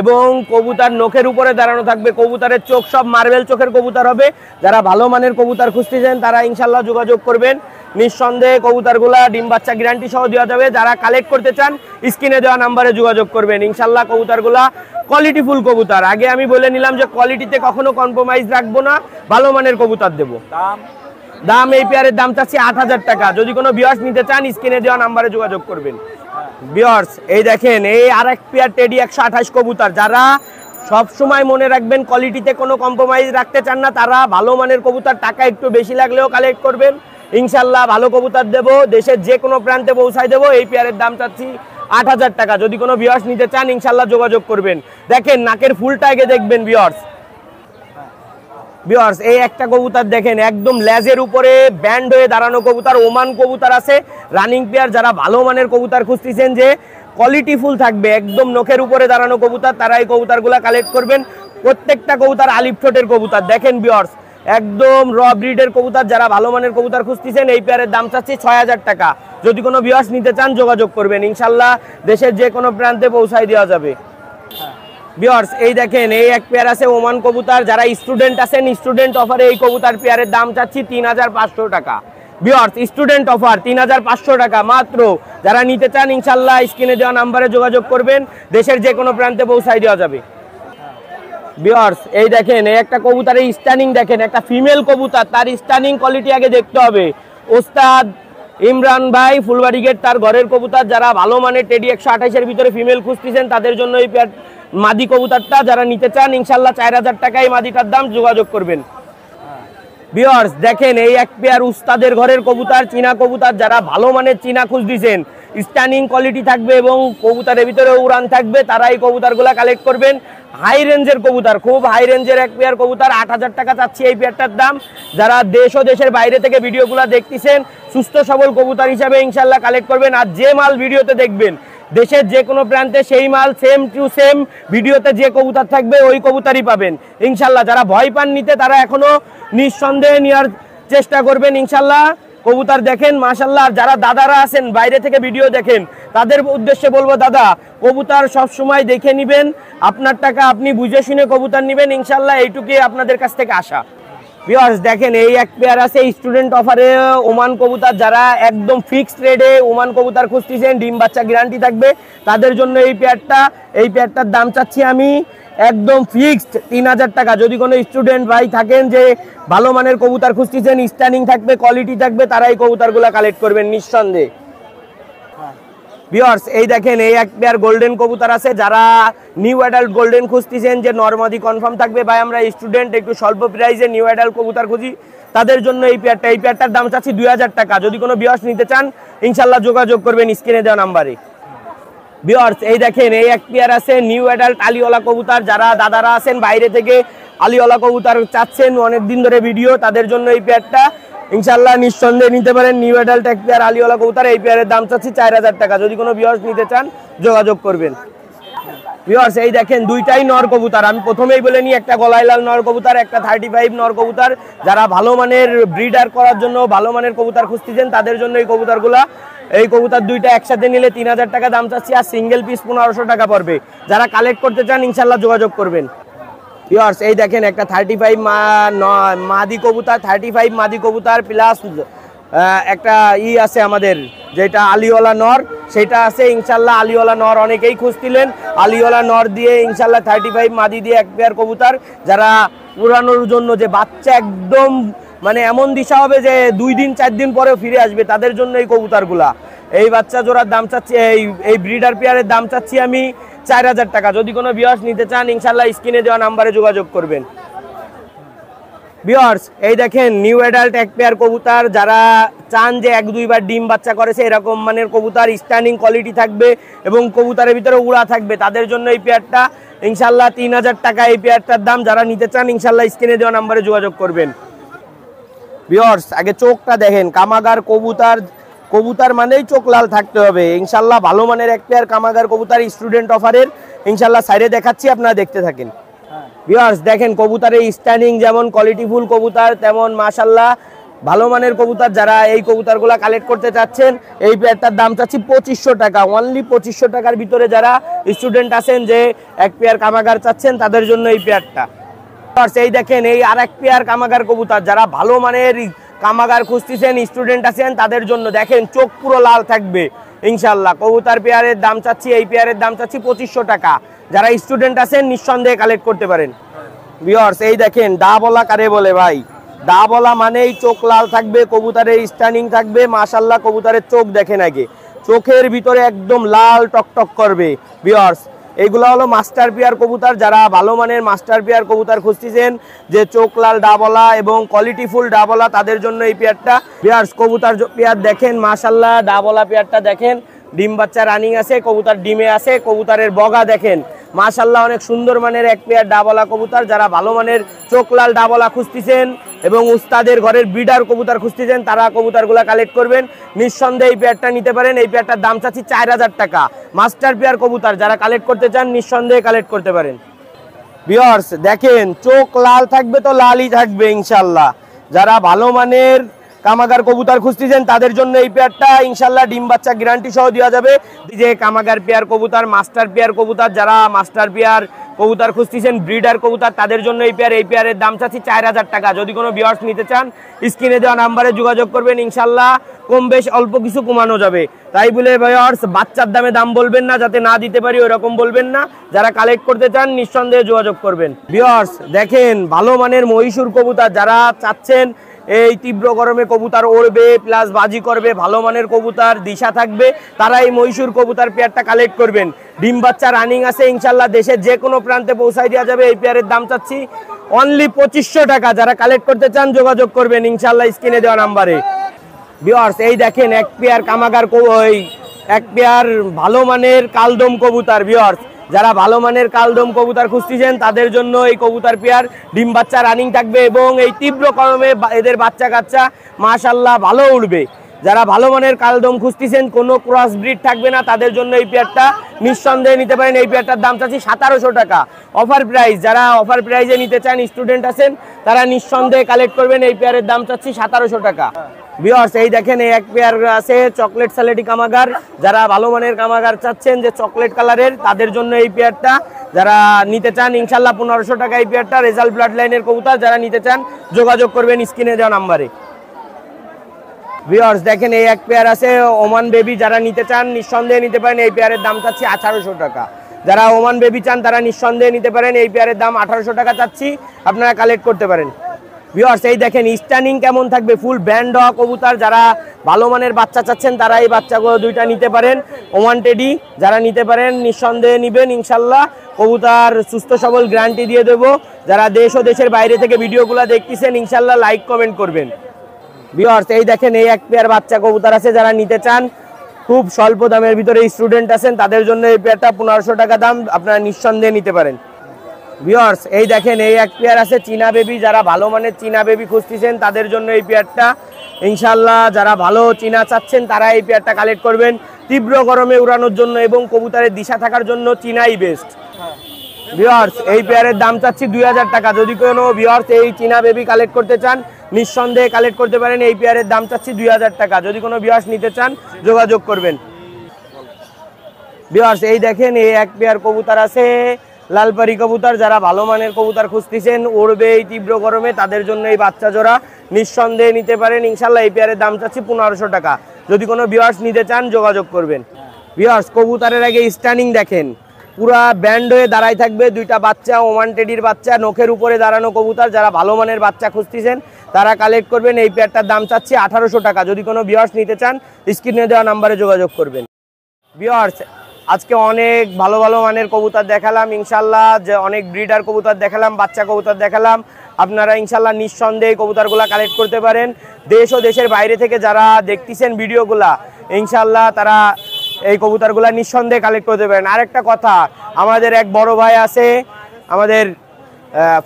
এবং কবুতর নখের উপরে দাঁড়ানো থাকবে। কবুতরের চোখ সব মার্বেল চোখের কবুতর হবে। যারা ভালো মানের কবুতর খুঁজতেছেন তারা ইনশাআল্লাহ যোগাযোগ করবেন। নিঃসন্দেহে কবুতরগুলা ডিম বাচ্চা গ্যারান্টি সহ দেওয়া যাবে। যারা কালেক্ট করতে চান স্ক্রিনে দেওয়া নাম্বারে যোগাযোগ করবেন। ইনশাআল্লাহ কবুতরগুলা কোয়ালিটি ফুল কবুতর। আগে আমি বলে নিলাম যে কোয়ালিটিতে কখনো কম্প্রোমাইজ রাখবো না, ভালো মানের কবুতর দেবো। দাম এই পেয়ারের দাম চাচ্ছি 8000 টাকা। যদি কোনো ভিউয়ার্স নিতে চান স্ক্রিনে দেওয়া নাম্বারে যোগাযোগ করবেন। ভিউয়ার্স এই দেখেন, এই আরেক পেয়ার টেডি 128 কবুতর। যারা সব সময় মনে রাখবেন কোয়ালিটিতে কোনো কম্প্রোমাইজ রাখতে চান না, তারা ভালো মানের কবুতর, টাকা একটু বেশি লাগলেও কালেক্ট করবেন। ইনশাআল্লাহ ভালো কবুতর দেবো, দেশের যে কোনো প্রান্তে পৌঁছায় দেবো। এই পেয়ারের দাম চাচ্ছি 8000 টাকা। যদি কোনো ভিউয়ার্স নিতে চান ইনশাআল্লাহ যোগাযোগ করবেন। দেখেন নাকের ফুলটা আগে দেখবেন ভিউয়ার্স। ভিউয়ার্স এই একটা কবুতর দেখেন, একদম লেজের উপরে ব্যান্ড হয়ে দাঁড়ানো কবুতর, ওমান কবুতর আছে রানিং পেয়ার। যারা ভালো মানের কবুতর খুঁজতেছেন যে কোয়ালিটি ফুল থাকবে, একদম নখের উপরে দাঁড়ানো কবুতর, তারা এই কবুতরগুলো কালেক্ট করবেন। প্রত্যেকটা কবুতর আলিফ ঠোঁটের কবুতর। দেখেন ভিউয়ার্স একদম র ব্রিডের কবুতর। যারা ভালো মানের কবুতর খুঁজতেছেন এই পেয়ারের দাম চাচ্ছি 6000 টাকা। যদি কোনো ভিউয়ার্স নিতে চান যোগাযোগ করবেন, ইনশাআল্লাহ দেশের যে কোনো প্রান্তে পৌঁছায় দেওয়া যাবে। ভিউয়ার্স এই দেখেন, এই এক পেয়ার আছে ওমান কবুতর। যারা স্টুডেন্ট আছেন স্টুডেন্ট অফারে এই কবুতর পেয়ারের দাম চাচ্ছি 3500 টাকা। ভিউয়ার্স স্টুডেন্ট অফার 3500 টাকা মাত্র। যারা নিতে চান ইনশাআল্লাহ স্ক্রিনে দেওয়া নাম্বারে যোগাযোগ করবেন, দেশের যে কোনো প্রান্তে পৌঁছায় দেওয়া যাবে। ভিউয়ার্স এই দেখেন, এই একটা কবুতরের স্ট্যান্ডিং দেখেন, একটা ফিমেল কবুতর, তার স্ট্যান্ডিং কোয়ালিটি আগে দেখতে হবে। ওস্তাদ ইমরান ভাই ফুলবাড়ি গেট, তার ঘরের কবুতর। যারা ভালো মানের টেডি 128 এর ভিতরে ফিমেল খুঁজতেছেন তাদের জন্য এই পেয়ার মাদি কবুতরটা। যারা নিতে চান ইনশাআল্লাহ 4000 টাকায় মাদিটার দাম, যোগাযোগ করবেন। ভিউয়ার্স দেখেন, এই এক পেয়ার উস্তাদের ঘরের কবুতর, চীনা কবুতর। যারা ভালো মানের চীনা খুঁজতেছেন, স্ট্যান্ডিং কোয়ালিটি থাকবে এবং কবুতরের ভিতরে উড়ান থাকবে, তারা এই কবুতরগুলা কালেক্ট করবেন। হাই রেঞ্জের কবুতর, খুব হাই রেঞ্জের এক পেয়ার কবুতর। 8000 টাকা চাচ্ছি এই পেয়ারটার দাম। যারা দেশ ও দেশের বাইরে থেকে ভিডিওগুলো দেখতেছেন সুস্থ সবল কবুতর হিসাবে ইনশাআল্লাহ কালেক্ট করবেন। আর যে মাল ভিডিওতে দেখবেন দেশের যে কোনো প্রান্তে সেই মাল সেম টু সেম ভিডিওতে যে কবুতর থাকবে ওই কবুতরই পাবেন ইনশাআল্লাহ। যারা ভয় পান নিতে তারা এখনো নিঃসন্দেহে নেওয়ার চেষ্টা করবেন ইনশাআল্লাহ। কবুতর দেখেন মাশাআল্লাহ। আর যারা দাদারা আছেন বাইরে থেকে ভিডিও দেখেন, তাদের উদ্দেশ্যে বলবো দাদা কবুতর সব সময় দেখে নেবেন, আপনার টাকা আপনি বুঝে শুনে কবুতর নেবেন ইনশাআল্লাহ, এইটুকুই আপনাদের কাছ থেকে আশা। ভিউয়ার্স দেখেন এই এক পেয়ার আছে স্টুডেন্ট অফারে ওমান কবুতর, যারা একদম ফিক্সড রেটে ওমান কবুতর খুঁজতেছেন, ডিম বাচ্চা গ্যারান্টি থাকবে, তাদের জন্য এই পেয়ারটার দাম চাচ্ছি আমি একদম ফিক্সড 3000 টাকা। যদি কোনো স্টুডেন্ট ভাই থাকেন যে ভালো মানের কবুতর খুঁজতেছেন, স্ট্যান্ডিং থাকবে, কোয়ালিটি থাকবে, তারা এই কবুতরগুলো কালেক্ট করবেন নিঃসন্দেহে। ভিউয়ার্স এই দেখেন এই এক পেয়ার গোল্ডেন কবুতর আছে, যারা নিউ অ্যাডাল্ট গোল্ডেন খুঁজতেছেন যে নরমাদি কনফার্ম থাকবে, ভাই আমরা স্টুডেন্ট একটু স্বল্প প্রাইসে নিউ অ্যাডাল্ট কবুতর খুঁজি, তাদের জন্য এই পেয়ারটার দাম চাচ্ছি 2000 টাকা। যদি কোনো ভিউয়ার্স নিতে চান ইনশাল্লাহ যোগাযোগ করবেন স্ক্রিনে দেওয়া নাম্বারে। ভিউয়ার্স এই দেখেন এই এক পেয়ার আছে নিউ অ্যাডাল্ট আলিওয়ালা কবুতর, যারা দাদারা আছেন বাইরে থেকে আলিওয়ালা কবুতর চাচ্ছেন অনেকদিন ধরে ভিডিও, তাদের জন্য এই পেয়ারটা ইনশাআল্লাহ নিঃসন্দেহে নিতে পারেন। নিউ অ্যাডাল্ট এক পেয়ার আলিওয়ালা কবুতর, এই পেয়ারের দাম চাচ্ছি 4000 টাকা। যদি কোনো ভিউয়ার্স নিতে চান যোগাযোগ করবেন। ভিউয়ার্স এই দেখেন দুইটাই নর কবুতর, আমি প্রথমেই বলে নিই, একটা গলায় লাল নর কবুতর, একটা 35 নর কবুতর। যারা ভালো মানের ব্রিডার করার জন্য ভালো মানের কবুতর খুঁজতেছেন তাদের জন্য এই কবুতরগুলা। এই কবুতর দুইটা একসাথে নিলে 3000 টাকা দাম চাচ্ছি, আর সিঙ্গেল পিস 1500 টাকা পড়বে। যারা কালেক্ট করতে চান ইনশাআল্লাহ যোগাযোগ করবেন। ভিউয়ার্স এই দেখেন একটা 35 মাদি কবুতর, 35 মাদি কবুতর প্লাস একটা আছে আমাদের যেটা আলিওয়ালা নর, সেটা আছে ইনশাআল্লাহ। আলিওয়ালা নর অনেকেই খুঁজছিলেন, আলিওয়ালা নর দিয়ে ইনশাআল্লাহ 35 মাদি দিয়ে এক পেয়ার কবুতর, যারা উড়ানোর জন্য যে বাচ্চা একদম মানে এমন দিশা হবে যে 2 দিন 4 দিন পরেও ফিরে আসবে, তাদের জন্য এই কবুতরগুলা। এই বাচ্চা জোড়ার দাম চাচ্ছি, এই ব্রিডার পেয়ারের দাম চাচ্ছি আমি 4000 টাকা। যদি কোনো ভিউয়ার্স নিতে চান ইনশাআল্লাহ স্ক্রিনে দেওয়া নাম্বারে যোগাযোগ করবেন। ভিউয়ার্স এই দেখেন নিউ অ্যাডাল্ট এক পেয়ার কবুতর, যারা চান যে 1-2 বার ডিম বাচ্চা করেছে এরকম মানের কবুতর, স্ট্যান্ডিং কোয়ালিটি থাকবে এবং কবুতরের ভিতরে উড়া থাকবে, তাদের জন্য এই পেয়ারটা ইনশাআল্লাহ 3000 টাকা এই পেয়ারটার দাম। যারা নিতে চান ইনশাআল্লাহ স্ক্রিনে দেওয়া নাম্বারে যোগাযোগ করবেন। ভিউয়ার্স আগে চোখটা দেখেন, কামাগার কবুতর মানেই চোখ লাল থাকতে হবে ইনশাআল্লাহ। ভালো মানের এক পেয়ার কামাগার কবুতর স্টুডেন্ট অফারের ইনশাআল্লাহ সাইডে দেখাচ্ছি, আপনারা দেখতে থাকেন। ভিউয়ার্স দেখেন কবুতরের স্ট্যান্ডিং যেমন কোয়ালিটিফুল কবুতর, তেমন মাশাআল্লাহ ভালো মানের কবুতর। যারা এই কবুতরগুলো কালেক্ট করতে চাচ্ছেন এই পেয়ারটার দাম চাচ্ছি 2500 টাকা, অনলি 2500 টাকার ভিতরে। যারা স্টুডেন্ট আছেন যে এক পেয়ার কামাগার চাচ্ছেন তাদের জন্য এই পেয়ারটা। এই দেখেন এই আর এক পেয়ার কামাগার কবুতর, যারা ভালো মানের কামাগার খুঁজতেছেন স্টুডেন্ট আছেন তাদের জন্য। দেখেন চোখ পুরো লাল থাকবে ইনশাআল্লাহ। কবুতর পেয়ারের দাম চাচ্ছি, এই পেয়ারের দাম চাচ্ছি 2500 টাকা। যারা স্টুডেন্ট আছেন নিঃসন্দেহে কালেক্ট করতে পারেন। ভিউয়ার্স এই দেখেন দা বলা কারে বলে ভাই, দা বলা মানেই চোখ লাল থাকবে, কবুতরের স্ট্যান্ডিং থাকবে মাশাআল্লাহ। কবুতরের চোখ দেখেন আগে, চোখের ভিতরে একদম লাল টকটক করবে। ভিউয়ার্স এইগুলো হলো মাস্টার পেয়ার কবুতর, যারা ভালো মানের মাস্টার পেয়ার কবুতর খুঁজতেছেন যে চোখ লাল ডাবলা এবং কোয়ালিটিফুল ডাবলা, তাদের জন্য এই পেয়ারটা। ভিউয়ার্স কবুতর পেয়ার দেখেন মাশাআল্লাহ, ডাবলা পেয়ারটা দেখেন, ডিম বাচ্চা রানিং আছে, কবুতর ডিমে আছে, কবুতরের বগা দেখেন মাশাআল্লাহ অনেক সুন্দর মানের এক পেয়ার ডাবলা কবুতর। যারা ভালো মানের চোখ লাল ডাবলা খুঁজতেছেন এবং উস্তাদের ঘরের ব্রিডার কবুতর খুঁজতেছেন তারা কবুতরগুলো কালেক্ট করবেন নিঃসন্দেহে। এই পেয়ারটা নিতে পারেন, এই পেয়ারটার দাম চাচ্ছি 4000 টাকা। মাস্টার পেয়ার কবুতর যারা কালেক্ট করতে চান নিঃসন্দেহে কালেক্ট করতে পারেন। ভিউয়ার্স দেখেন চোখ লাল থাকবে তো লালই থাকবে ইনশাআল্লাহ। যারা ভালো মানের কামাগার কবুতর খুঁজতেছেন তাদের জন্য এই পেয়ারটা ইনশাআল্লাহ ডিম বাচ্চা গ্যারান্টি সহ দেওয়া যাবে। যে কামাগার পেয়ার কবুতর, মাস্টার পেয়ার কবুতর, যারা মাস্টার পেয়ার কবুতর খুঁজতেছেন ব্রিডার কবুতর তাদের জন্য এই পেয়ারের দাম চাচ্ছি 4000 টাকা। যদি কোনো ভিউয়ার্স নিতে চান স্ক্রিনে দেওয়া নাম্বারে যোগাযোগ করবেন, ইনশাআল্লাহ কম বেশ অল্প কিছু কমানো যাবে। তাই বলে ভিউয়ার্স বাচ্চার দামে দাম বলবেন না, যাতে না দিতে পারি ওরকম বলবেন না। যারা কালেক্ট করতে চান নিঃসন্দেহে যোগাযোগ করবেন। ভিউয়ার্স দেখেন ভালো মানের মহীশূর কবুতর, যারা চাচ্ছেন এই তীব্র গরমে কবুতর ওড়বে প্লাস বাজি করবে, ভালো মানের কবুতর দিশা থাকবে, তারা এই মহীশূর কবুতর পেয়ারটা কালেক্ট করবেন। ডিম বাচ্চা রানিং আছে ইনশাআল্লাহ, দেশের যে কোনো প্রান্তে পৌঁছাই দেওয়া যাবে। এই পেয়ারের দাম চাচ্ছি অনলি 2500 টাকা। যারা কালেক্ট করতে চান যোগাযোগ করবেন ইনশাআল্লাহ স্ক্রিনে দেওয়া নাম্বারে। ভিউয়ার্স এই দেখেন এক পেয়ার কামাগার এক পেয়ার ভালো মানের কালদম কবুতর। ভিউয়ার্স যারা ভালো মানের কালদম কবুতর খুঁজতেছেন তাদের জন্য এই কবুতর পেয়ার ডিম বাচ্চা রানিং থাকবে এবং এই তীব্র গরমে এদের বাচ্চা কাচ্চা মাশাআল্লাহ ভালো উঠবে। যারা ভালো মানের কালদম খুঁজতেছেন কোনো ক্রস ব্রিড থাকবে না, তাদের জন্য এই পেয়ারটা নিঃসন্দেহে নিতে পারেন। এই পেয়ারটার দাম চাচ্ছি 1700 টাকা অফার প্রাইস। যারা অফার প্রাইসে নিতে চান স্টুডেন্ট আছেন তারা নিঃসন্দেহে কালেক্ট করবেন। এই পেয়ারের দাম চাচ্ছি 1700 টাকা। ভিউয়ার্স এই দেখেন এই এক পেয়ার আছে চকলেট স্যালেটি কামাগার, যারা ভালো মানের কামাগার চাচ্ছেন যে চকলেট কালারের তাদের জন্য এই পেয়ারটা, যারা নিতে চান ইনশাল্লাহ 1500 টাকা এই পেয়ারটা। রেজাল্ট ব্লাড লাইনের কবুতর, যারা নিতে চান যোগাযোগ করবেন স্ক্রিনে দেওয়া নাম্বারে। ভিউয়ার্স দেখেন এই এক পেয়ার আছে ওমান বেবি, যারা নিতে চান নিঃসন্দেহে নিতে পারেন। এই পেয়ারের দাম চাচ্ছি 1800 টাকা। যারা ওমান বেবি চান তারা নিঃসন্দেহে নিতে পারেন। এই পেয়ারের দাম 1800 টাকা চাচ্ছি, আপনারা কালেক্ট করতে পারেন। ভিউয়ার্স এই দেখেন স্টানিং কেমন থাকবে, ফুল ব্যান্ড হওয়া কবুতর, যারা ভালো মানের বাচ্চা চাচ্ছেন তারা এই বাচ্চাগুলো দুইটা নিতে পারেন। ওমান টেডি যারা নিতে পারেন নিঃসন্দেহে নিবেন ইনশাল্লাহ। কবুতর সুস্থ সবল গ্যারান্টি দিয়ে দেবো। যারা দেশ ও দেশের বাইরে থেকে ভিডিওগুলো দেখতেছেন ইনশাল্লাহ লাইক কমেন্ট করবেন। ভিউয়ার্স এই দেখেন এই এক পেয়ার বাচ্চা কবুতর আছে, যারা নিতে চান খুব স্বল্প দামের ভিতরে স্টুডেন্ট আছেন তাদের জন্য এই পেয়ারটা 1500 টাকা দাম, আপনারা নিঃসন্দেহে নিতে পারেন। ভিউয়ার্স এই দেখেন এই এক পেয়ার আছে চীনা বেবি, যারা ভালো মানের চীনা বেবি খুঁজতেছেন তাদের জন্য এই পেয়ারটা ইনশাল্লাহ। যারা ভালো চীনা চাচ্ছেন তারা এই পেয়ারটা কালেক্ট করবেন। তীব্র গরমে উড়ানোর জন্য এবং কবুতরের দিশা থাকার জন্য চীনাই বেস্ট। ভিউয়ার্স এই পেয়ারের দাম চাচ্ছি 2000 টাকা। যদি কোনো ভিউয়ার্স এই চীনা বেবি কালেক্ট করতে চান নিঃসন্দেহে কালেক্ট করতে পারেন। এই পেয়ারের দাম চাচ্ছি 2000 টাকা। যদি কোনো ভিউয়ার্স নিতে চান যোগাযোগ করবেন। ভিউয়ার্স এই দেখেন এই এক পেয়ার কবুতর আছে লালপারি কবুতর, যারা ভালো মানের কবুতর খুঁজতেছেন উড়বে এই তীব্র গরমে তাদের জন্য এই বাচ্চা জোড়া নিঃসন্দেহে নিতে পারেন ইনশাল্লাহ। এই পেয়ারের দাম চাচ্ছি 1500 টাকা। যদি কোনো ভিউয়ার্স নিতে চান যোগাযোগ করবেন। ভিউয়ার্স কবুতরের আগে স্টানিং দেখেন, পুরা ব্যান্ড হয়ে দাঁড়ায় থাকবে দুইটা বাচ্চা, ওমান টেডির বাচ্চা, নখের উপরে দাঁড়ানো কবুতর, যারা ভালো মানের বাচ্চা খুঁজতেছেন তারা কালেক্ট করবেন। এই পেয়ারটার দাম চাচ্ছি 1800 টাকা। যদি কোনো ভিউয়ার্স নিতে চান স্ক্রিনে দেওয়া নাম্বারে যোগাযোগ করবেন। ভিউয়ার্স আজকে অনেক ভালো ভালো মানের কবুতর দেখালাম ইনশাল্লাহ, যে অনেক ব্রিডার কবুতর দেখালাম, বাচ্চা কবুতর দেখালাম। আপনারা ইনশাল্লাহ নিঃসন্দেহে কবুতরগুলা কালেক্ট করতে পারেন। দেশ ও দেশের বাইরে থেকে যারা দেখতেছেন ভিডিওগুলা ইনশাল্লাহ তারা এই কবুতরগুলা নিঃসন্দেহে কালেক্ট করতে পারেন। আরেকটা কথা, আমাদের এক বড় ভাই আছে, আমাদের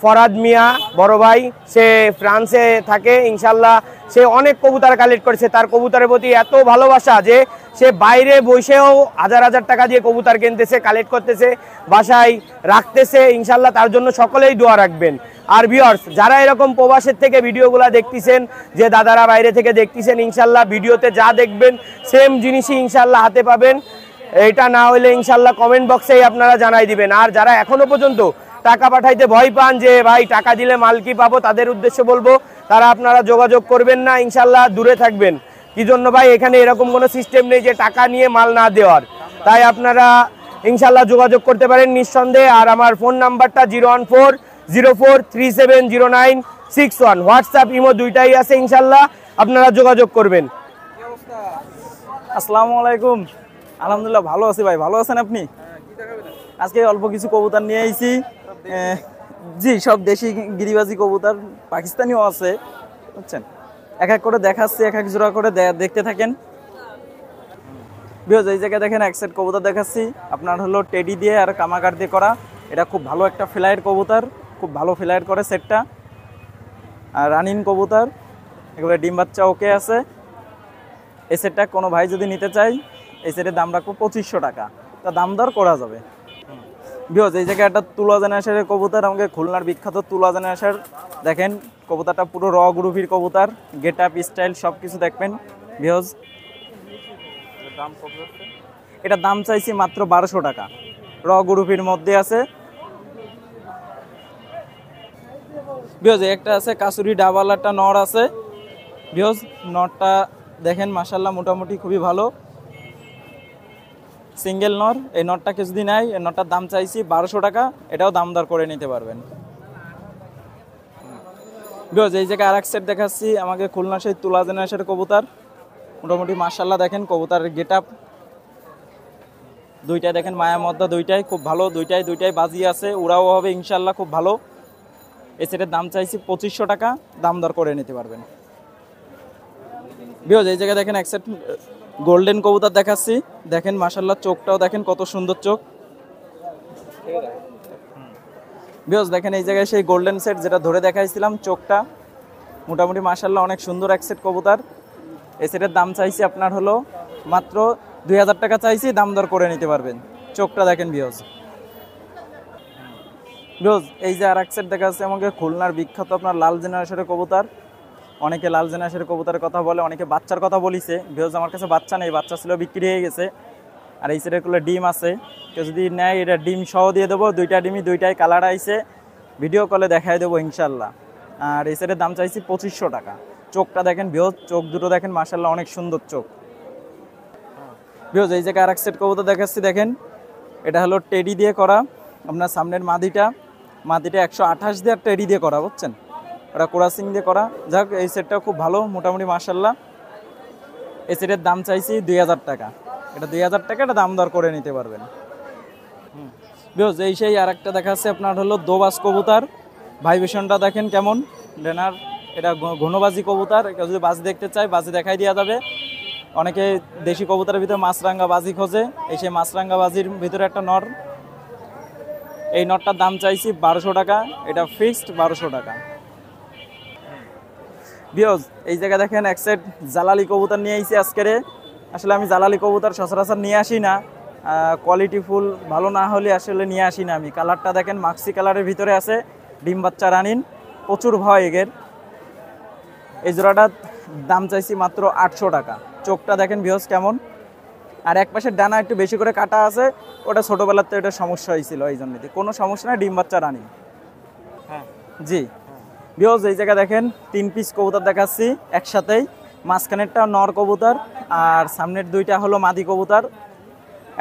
ফরাদ মিয়া বড় ভাই, সে ফ্রান্সে থাকে ইনশাল্লাহ। সে অনেক কবুতর কালেক্ট করেছে, তার কবুতরের প্রতি এত ভালোবাসা যে সে বাইরে বসেও হাজার হাজার টাকা দিয়ে কবুতর কিনতেছে, কালেক্ট করতেছে, বাসায় রাখতেছে ইনশাল্লাহ। তার জন্য সকলেই দোয়া রাখবেন। আর ভিউয়ার্স যারা এরকম প্রবাসের থেকে ভিডিওগুলো দেখতেছেন, যে দাদারা বাইরে থেকে দেখতেছেন ইনশাল্লাহ ভিডিওতে যা দেখবেন সেম জিনিসই ইনশাল্লাহ হাতে পাবেন। এটা না হলে ইনশাল্লাহ কমেন্ট বক্সেই আপনারা জানাই দিবেন। আর যারা এখনো পর্যন্ত টাকা পাঠাইতে ভয় পান যে ভাই টাকা দিলে মাল কি পাবো, তাদের উদ্দেশ্যে বলবো তারা আপনারা যোগাযোগ করবেন না ইনশাল্লাহ, দূরে থাকবেন। কি জন্য ভাই, এখানে এরকম কোনো সিস্টেম নেই যে টাকা নিয়ে মাল না দেওয়ার। তাই আপনারা ইনশাল্লাহ যোগাযোগ করতে পারেন নিঃসন্দেহে। আর আমার ফোন নাম্বারটা 01404370961। হোয়াটসঅ্যাপ ইমো দুইটাই আছে ইনশাল্লাহ, আপনারা যোগাযোগ করবেন। আসসালামু আলাইকুম। আলহামদুলিল্লাহ ভালো আছি ভাই, ভালো আছেন আপনি? আজকে অল্প কিছু কবুতর নিয়ে আইছি। জি সব দেশি গিরিবাজি কবুতর, পাকিস্তানিও আছে বুঝছেন। এক এক করে দেখাচ্ছি, এক এক জোড়া করে দেখতে থাকেন। বিকজ এই জায়গায় দেখেন এক সেট কবুতর দেখাচ্ছি আপনার হলো টেডি দিয়ে আর কামাগার দিয়ে করা। এটা খুব ভালো একটা ফ্লাইট কবুতর, খুব ভালো ফ্লাইট করে সেটটা। আর রানিং কবুতর একেবারে ডিম বাচ্চা ওকে আছে। এই সেটটা কোনো ভাই যদি নিতে চাই এই সেটের দাম রাখবো 2500 টাকা, তা দাম দর করা যাবে। বিকজ এই জায়গায় একটা তুলা জেনারেশনের কবুতর, আমাকে খুলনার বিখ্যাত তুলা জেনারেশন দেখেন। কবুতরটা পুরো র গ্রুপের কবুতর, গেট আপ স্টাইল সব কিছু দেখবেন। বিকজ এটা দাম চাইছি মাত্র 1200 টাকা, র গ্রুপের মধ্যে আছে। বিকজ একটা আছে কাসুরি ডাবল, একটা নর আছে। বিকজ নরটা দেখেন মাশাল্লাহ মোটামুটি খুবই ভালো, সিঙ্গেল নর। এই নটটাকে যদি নেয়, এই নটটার দাম চাইছি 1200 টাকা, এটাও দাম দর করে নিতে পারবেন। বিকজ এই জায়গায় আর এক সেট দেখাচ্ছি, আমাকে খুলনা সেই তুলা জেনারেশনের কবুতর, মোটামুটি মাশাল্লাহ দেখেন কবুতরের গেট আপ দুইটাই দেখেন, মায়া মদ্দা দুইটাই খুব ভালো, দুইটাই বাজি আছে, উড়াও হবে ইনশাল্লাহ খুব ভালো। এই সেটের দাম চাইছি 2500 টাকা, দাম দর করে নিতে পারবেন। বিকজ এই জায়গায় দেখেন এক সেট গোল্ডেন কবুতর দেখাচ্ছি, দেখেন মাশাল্লাহ চোখটাও দেখেন কত সুন্দর চোখ। বিকজ দেখেন এই জায়গায় সেই গোল্ডেন সেট যেটা ধরে দেখাইছিলাম, চোখটা মোটামুটি মাশাল্লাহ অনেক সুন্দর এক সেট কবুতর। এই সেটের দাম চাইছি আপনার হলো মাত্র 2000 টাকা চাইছি, দাম দর করে নিতে পারবেন। চোখটা দেখেন বিকজ এই যে আর এক সেট দেখা যাচ্ছে আমাকে খুলনার বিখ্যাত আপনার লাল জেনারেশনের কবুতর, অনেকে লাল জেনাসের কবুতরের কথা বলে, অনেকে বাচ্চার কথা বলিছে। ভিউয়ার্স আমার কাছে বাচ্চা নেই, বাচ্চা ছিল বিক্রি হয়ে গেছে। আর এই সেটেরগুলো ডিম আছে, কেউ যদি নেয় এটা ডিম সহ দিয়ে দেবো। 2টা ডিমই 2টাই কালার আইছে, ভিডিও কলে দেখাই দেবো ইনশাল্লাহ। আর এই সেটের দাম চাইছি 2500 টাকা। চোখটা দেখেন ভিউয়ার্স, চোখ দুটো দেখেন মাশাল্লাহ অনেক সুন্দর চোখ। ভিউয়ার্স এই জায়গায় আরেক সেট কবুতর দেখাচ্ছি, দেখেন এটা হলো টেডি দিয়ে করা। আপনার সামনের মাদিটা 128 দিয়ে আর টেডি দিয়ে করা, বুঝছেন, ওটা কোরাসিং দিয়ে করা। যাক এই সেটটাও খুব ভালো মোটামুটি মাশাল্লাহ। এই সেটের দাম চাইছি 2000 টাকা। এটা 2000 টাকা, এটা দাম দর করে নিতে পারবেন। ভিউয়ার্স এই সেই আর একটা দেখাচ্ছে আপনার হলো দোবাস কবুতর। ভাইব্রেশনটা দেখেন কেমন ডেনার। এটা ঘনবাজি কবুতর, কেউ যদি বাজি দেখতে চায় বাজি দেখাই দেওয়া যাবে। অনেকে দেশি কবুতরের ভিতরে মাছরাঙ্গা বাজি খোঁজে, এই সেই মাছরাঙ্গা বাজির ভিতরে একটা নর। এই নটটার দাম চাইছি 1200 টাকা, এটা ফিক্সড 1200 টাকা। ভিউয়ার্স এই জায়গায় দেখেন এক সেট জালালি কবুতর নিয়ে আইছি আজকের। আসলে আমি জালালি কবুতর সচরাচর নিয়ে আসি না, কোয়ালিটি ফুল ভালো না হলে আসলে নিয়ে আসি না আমি। কালারটা দেখেন মাক্সি কালারের ভিতরে আছে, ডিম বাচ্চা রানিন, প্রচুর ভয় এগের। এই জোড়াটার দাম চাইছি মাত্র 800 টাকা। চোখটা দেখেন ভিউয়ার্স কেমন। আর এক পাশের ডানা একটু বেশি করে কাটা আছে, ওটা ছোটোবেলাতে ওটা সমস্যা হয়েছিল, এই জন্য। কোনো সমস্যা না, ডিম বাচ্চা রানিন। হ্যাঁ জি ভিউয়ার্স এই জায়গায় দেখেন 3 পিস কবুতর দেখাচ্ছি একসাথেই। মাঝখানেরটা নর কবুতর আর সামনের 2টা হলো মাদি কবুতর।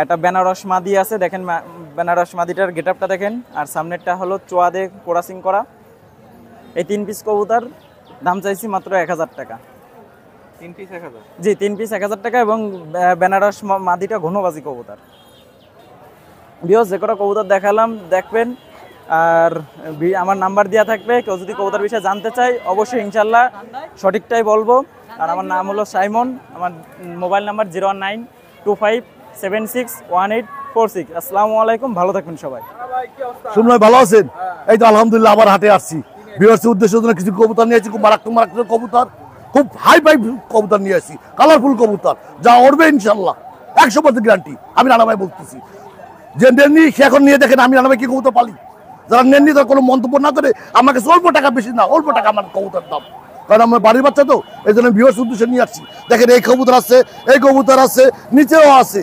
একটা বেনারস মাদি আছে, দেখেন বেনারস মাদিটার গেটআপটা দেখেন। আর সামনেরটা হলো চোয়াদে কোরাসিং করা। এই 3 পিস কবুতর দাম চাইছি মাত্র 1000 টাকা। 3 পিস 1000? জি 3 পিস 1000 টাকা। এবং বেনারস মাদিটা ঘনবাজি কবুতর। ভিউয়ার্স যে কটা কবুতর দেখালাম দেখবেন, আর আমার নাম্বার দেওয়া থাকবে। কেউ যদি কবুতর বিষয়ে জানতে চাই অবশ্যই ইনশাল্লাহ সঠিকটাই বলবো। আর আমার নাম হলো সাইমন, আমার মোবাইল নাম্বার 01925761846। আসসালামু আলাইকুম, ভালো থাকবেন সবাই। শুনুন ভাই, ভালো আছেন? এই তো আলহামদুলিল্লাহ, আবার হাটে আসছি। ভিউয়ার্সের উদ্দেশ্যে কিছু কবুতর নিয়ে আসছি, খুব মারাত্মক মারাত্মক কবুতর, খুব হাই ফাই কবুতর নিয়ে আসছি, কালারফুল কবুতর, যা উড়বে ইনশাল্লাহ 100% গ্যারান্টি। আমি রানা ভাই বলতেছি, যে নেননি সে এখন নিয়ে দেখেন আমি রানা ভাই কি কবুতর পালি। যারা নেননি তারা কোনো মন্তব্য না করে আমাকে অল্প টাকা, বেশি না অল্প টাকা আমার কবুতর দাম, কারণ আমার বাড়ির বাচ্চা তো, এই জন্য ভিউয়ার্স উদ্দেশ্যে নিয়ে আসছি। দেখেন এই কবুতর আছে, এই কবুতর আছে, নিচেও আছে,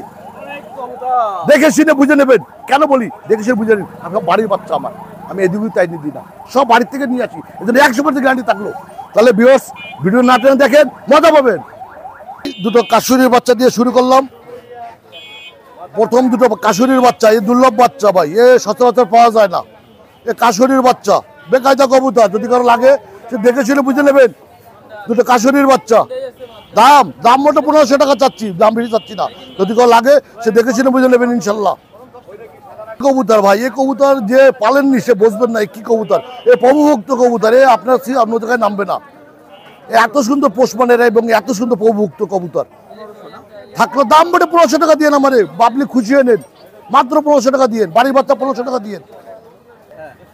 দেখে শুনে বুঝে নেবেন। কেন বলি দেখে শুনে বুঝে নেবেন, আপনার বাড়ির বাচ্চা আমার, আমি এদিকে তাই নিয়ে দিই না, সব বাড়ির থেকে নিয়ে আসি, এই জন্য 100% গ্যারান্টি থাকলো। তাহলে ভিউয়ার্স ভিডিও না টেনে দেখেন, মজা পাবেন। দুটো কাশুরির বাচ্চা দিয়ে শুরু করলাম। প্রথম দুটো কাশুরির বাচ্চা, এই দুর্লভ বাচ্চা ভাই, এ সচরাচর পাওয়া যায় না। এ কাশুরির বাচ্চা, বেকায়দা কবুতর, যদি কারো লাগে সে দেখে শুনে বুঝে নেবেন। দুটো কাশুরির বাচ্চা, দাম মোটে 1500 টাকা চাচ্ছি, দাম বেশি চাচ্ছি না। যদি কারো লাগে সে দেখে শুনে বুঝে নেবেন ইনশাল্লাহ। কবুতর ভাই, এই কবুতর যে পালেননি সে বুঝবেন না কি কবুতর। এ প্রভুভক্ত কবুতর, এ আপনার অন্য জায়গায় নামবে না। এত সুন্দর পোষমানের এবং এত সুন্দর প্রভুভক্ত কবুতর থাকলো, দাম মোটে 1500 টাকা দিয়ে আমারে বাবলি খুশি হয়ে নেন, মাত্র 1500 টাকা দিয়ে, বাড়ির বাচ্চা 1500 টাকা দিয়ে।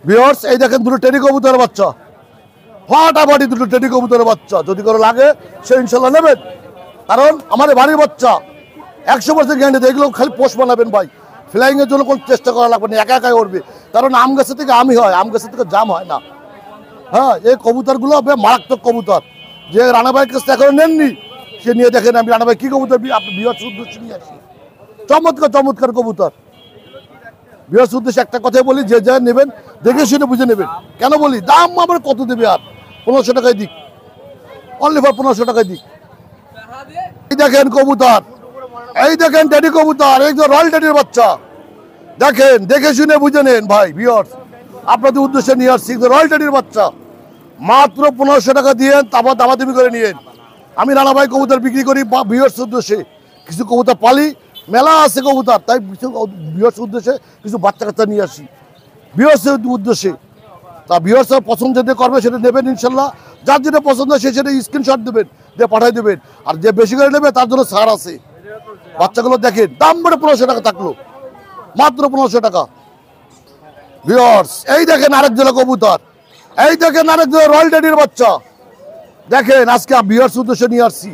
ভিউয়ার্স এই দেখেন দুটো টেডি কবুতরের বাচ্চা, ফাটাফাটি দুটো টেডি কবুতরের বাচ্চা, যদি কারো লাগে সে ইনশাল্লাহ নেবেন, কারণ আমার বাড়ির বাচ্চা 100% গ্যারান্টি। এগুলো খালি পোষ বানাবেন ভাই, ফ্লাইং এর জন্য কোনো চেষ্টা করা লাগবে না, একা একাই উঠবে, কারণ আম গাছের থেকে আমি হয়, আম গাছের থেকে জাম হয় না। হ্যাঁ এই কবুতরগুলো মারাত্মক কবুতর, যে রানা ভাইয়ের কাছে এখনো নেননি সে নিয়ে দেখেন আমি রানা ভাই কি কবুতর আপনি বিহার উদ্দেশ্যে নিয়ে আসি। চমৎকার চমৎকার কবুতর। বিহার উদ্দেশ্যে একটা কথাই বলি, যে যা নেবেন দেখে শুনে বুঝে নেবেন। কেন বলি দাম আমার কত দেবে, আর 1500 টাকায় দিক, অনলি ফর 1500 টাকায় দিক। এই দেখেন কবুতর, এই দেখেন টেডি কবুতর, এই যে রয়্যাল টেডির বাচ্চা, দেখেন দেখে শুনে বুঝে নেন ভাই। ভিউয়ার্স আপনাদের উদ্দেশ্যে নিয়ে আসছি রয়্যাল টেডির বাচ্চা, মাত্র 1500 টাকা দিয়ে, তারপর দামাদামি করে নিয়েন। আমি রানা ভাই কবুতর বিক্রি করি ভিউয়ার্স উদ্দেশ্যে, কিছু কবুতর পালি, মেলা আছে কবুতর, তাই কিছু ভিউয়ার্স উদ্দেশ্যে কিছু বাচ্চা কাচ্চা নিয়ে আসি ভিউয়ার্সের উদ্দেশ্যে। তা ভিউয়ার্স পছন্দ যেটা করবে সেটা নেবেন ইনশাল্লাহ, যার যেটা পছন্দ সে সেটা স্ক্রিনশট দেবেন, দিয়ে পাঠিয়ে দেবেন। আর যে বেশি করে নেবে তার জন্য ছাড় আছে। বাচ্চাগুলো দেখেন, দাম বড় 1500 টাকা থাকলো, মাত্র 1500 টাকা। ভিউয়ার্স এই দেখেন আরেক জোড়া কবুতর, এই দেখেন আরেক জোড়া রয়্যাল টেডির বাচ্চা, দেখেন আজকে ভিউয়ার্স উদ্দেশ্যে নিয়ে আসছি।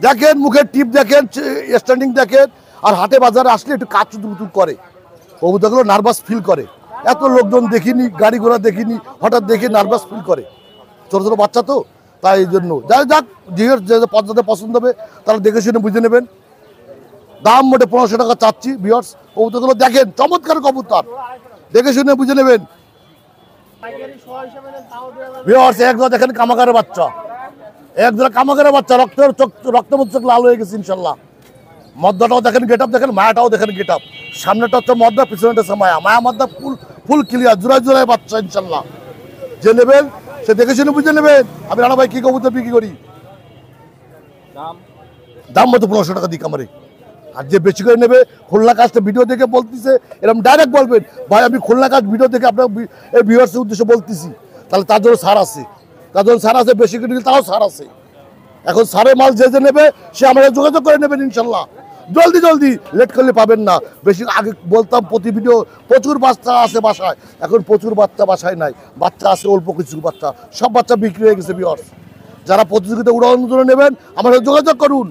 দেখেন মুখের টিপ দেখেন, স্ট্যান্ডিং দেখেন, আর হাটে বাজারে আসলে একটু কাজ চুতুক করে, কবুতরগুলো নার্ভাস ফিল করে। এত লোকজন দেখিনি, গাড়ি ঘোড়া দেখিনি, হঠাৎ দেখে নার্ভাস ফিল করে। ছোটো ছোটো বাচ্চা তো, তাই এই জন্য যাই যাক যে যাদের পছন্দ হবে তারা দেখে শুনে বুঝে নেবেন। দাম মোটে 1500 টাকা চাচ্ছি ভিউয়ার্স। কবুতরগুলো দেখেন, চমৎকার কবুতর, দেখে শুনে বুঝে নেবেন ভিউয়ার্স। একজোড়া দেখেন কামাকারের বাচ্চা, একজোড়া কামাকারের বাচ্চা, রক্তের চোখ লাল হয়ে গেছে ইনশাল্লাহ। মদ্দাটাও দেখেন গেট আপ, দেখেন মায়াটাও দেখেন গেট আপ। সামনেটা হচ্ছে মদ্দা, পিছনেটা হচ্ছে মায়া। মায়া মদ্দা ফুল ক্লিয়ার, জোড়ায় জোড়ায় বাচ্চা ইনশাল্লাহ। যে নেবেন সে দেখে শুনে বুঝে নেবেন। আমি রানা ভাই কি কবুতর বিক্রি করি, দাম মতো 1500 টাকা দিক আমারে। আর যে বেশি করে নেবে খুলনা কাজটা ভিডিও দেখে বলতেছে, এরকম ডাইরেক্ট বলবেন ভাই আমি খুলনা কাজ ভিডিও দেখে আপনার এই ভিউয়ার্সের উদ্দেশ্যে বলতেছি, তাহলে তার জন্য ছাড় আছে, তার জন্য ছাড় আছে, বেশি করে নিলে তাও ছাড় আছে। এখন সারের মাল যে যে নেবে সে আমাদের যোগাযোগ করে নেবেন ইনশাল্লাহ। জলদি জলদি, লেট করলে পাবেন না। বেশি আগে বলতাম প্রতি ভিডিও প্রচুর বাচ্চা আছে বাসায়, এখন প্রচুর বাচ্চা বাসায় নাই, বাচ্চা আছে অল্প কিছু বাচ্চা, সব বাচ্চা বিক্রি হয়ে গেছে ভিউয়ার্স। যারা প্রতিযোগিতা উড়ানোর জন্য নেবেন আমার সাথে যোগাযোগ করুন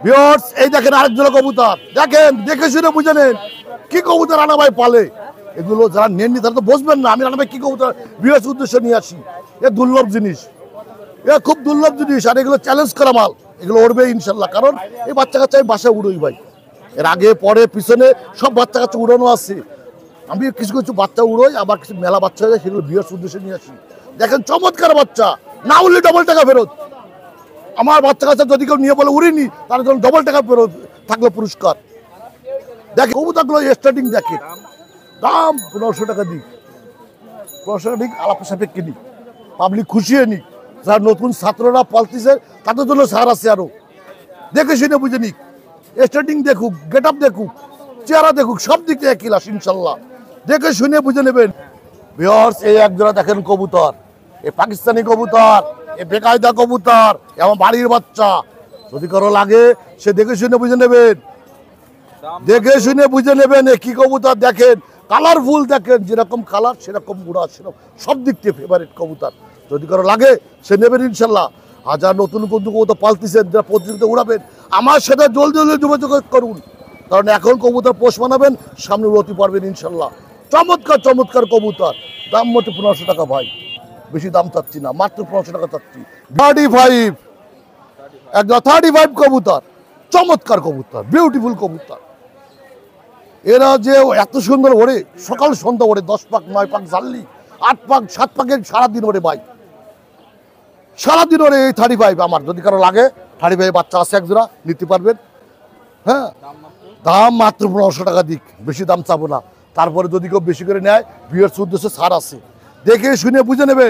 ভিউয়ার্স। এই দেখেন আরেক জোড়া কবুতর, দেখেন দেখে শুনে বুঝে নেন কি কবুতর রানা ভাই পালে। এগুলো যারা নেননি তারা তো বসবেন না। আমি রানা ভাই কি কবুতর ভিউয়ার্স উদ্দেশ্যে নিয়ে আসি, এ দুর্লভ জিনিস, এ খুব দুর্লভ জিনিস। আর এগুলো চ্যালেঞ্জ করা মাল, এগুলো উড়বে ইনশাল্লাহ। কারণ এই বাচ্চা কাচ্চা আমি বাসায় উড়োই ভাই, এর আগে পরে পিছনে সব বাচ্চা কাচ্চা উড়ানো আছে। আমি কিছু কিছু বাচ্চা উড়োই, আবার কিছু মেলা বাচ্চা হয়ে যায়, সেগুলো ভিউয়ার্স উদ্দেশ্যে নিয়ে আসি। দেখেন চমৎকার বাচ্চা, না উড়লে ডবল টাকা ফেরত। আমার বাচ্চা কাচ্চা যদি কেউ নিয়ে বলে উড়িনি, তার জন্য ডবল টাকা ফেরত থাকলো পুরস্কার। দেখেন কবুতরগুলো স্টার্টিং দেখেন, দাম 1500 টাকা দিক, 1500 টাকা দিক, আলাপ সাপেক্ষে নিক, পাবলিক খুশি হয়ে নিক। যারা নতুন ছাত্ররা পালতেছে তাদের জন্য ছাড় আছে আরো, দেখে শুনে বুঝে নিক। স্টার্টিং দেখুক, গেট আপ দেখুক, চেহারা দেখুক, সব দিক থেকে কিলাস ইনশাল্লাহ, দেখে শুনে বুঝে নেবেন ভিউয়ার্স। এই একজোড়া দেখেন কবুতর, এ পাকিস্তানি কবুতর, এ বেকায়দা কবুতর, এমন বাড়ির বাচ্চা। যদি কারো লাগে সে দেখে শুনে বুঝে নেবেন, দেখে শুনে বুঝে নেবেন। এ কি কবুতর দেখেন, কালারফুল দেখেন, যেরকম কালার সেরকম উড়া, সেরকম সব দিক থেকে ফেভারিট কবুতর। যদি কারো লাগে সে নেবেন ইনশাল্লাহ। আর যারা নতুন কবুতর পালতেছেন, যারা প্রতিযোগিতা উড়াবেন, আমার সাথে জলদি জলদি যোগাযোগ করুন। কারণ এখন কবুতর পোষ মানাবেন, সামনে উড়তে পারবেন ইনশাল্লাহ। চমৎকার চমৎকার কবুতর, দাম মোটে 1500 টাকা ভাই, বেশি দাম চাচ্ছি না, মাত্র 1500 টাকা চাচ্ছি। 35 একদম 35 কবুতর, চমৎকার কবুতর, বিউটিফুল কবুতর। এরা যে এত সুন্দর ওড়ে, সকাল সন্ধ্যা ওড়ে, 10 পাক 9 পাক জানলি, 8 পাক 7 পাকে সারাদিন ওড়ে ভাই, সারাদিন ওড়ে এই 35। আমার যদি কারো লাগে 35 বাচ্চা আছে একজোড়া, নিতে পারবেন। হ্যাঁ, দাম মাত্র 1500 টাকা দিক, বেশি দাম চাবো না। তারপরে যদি কেউ বেশি করে নেয় ভিউয়ার্স উদ্দেশ্যে ছাড় আছে, দেখে শুনে বুঝে নেবে।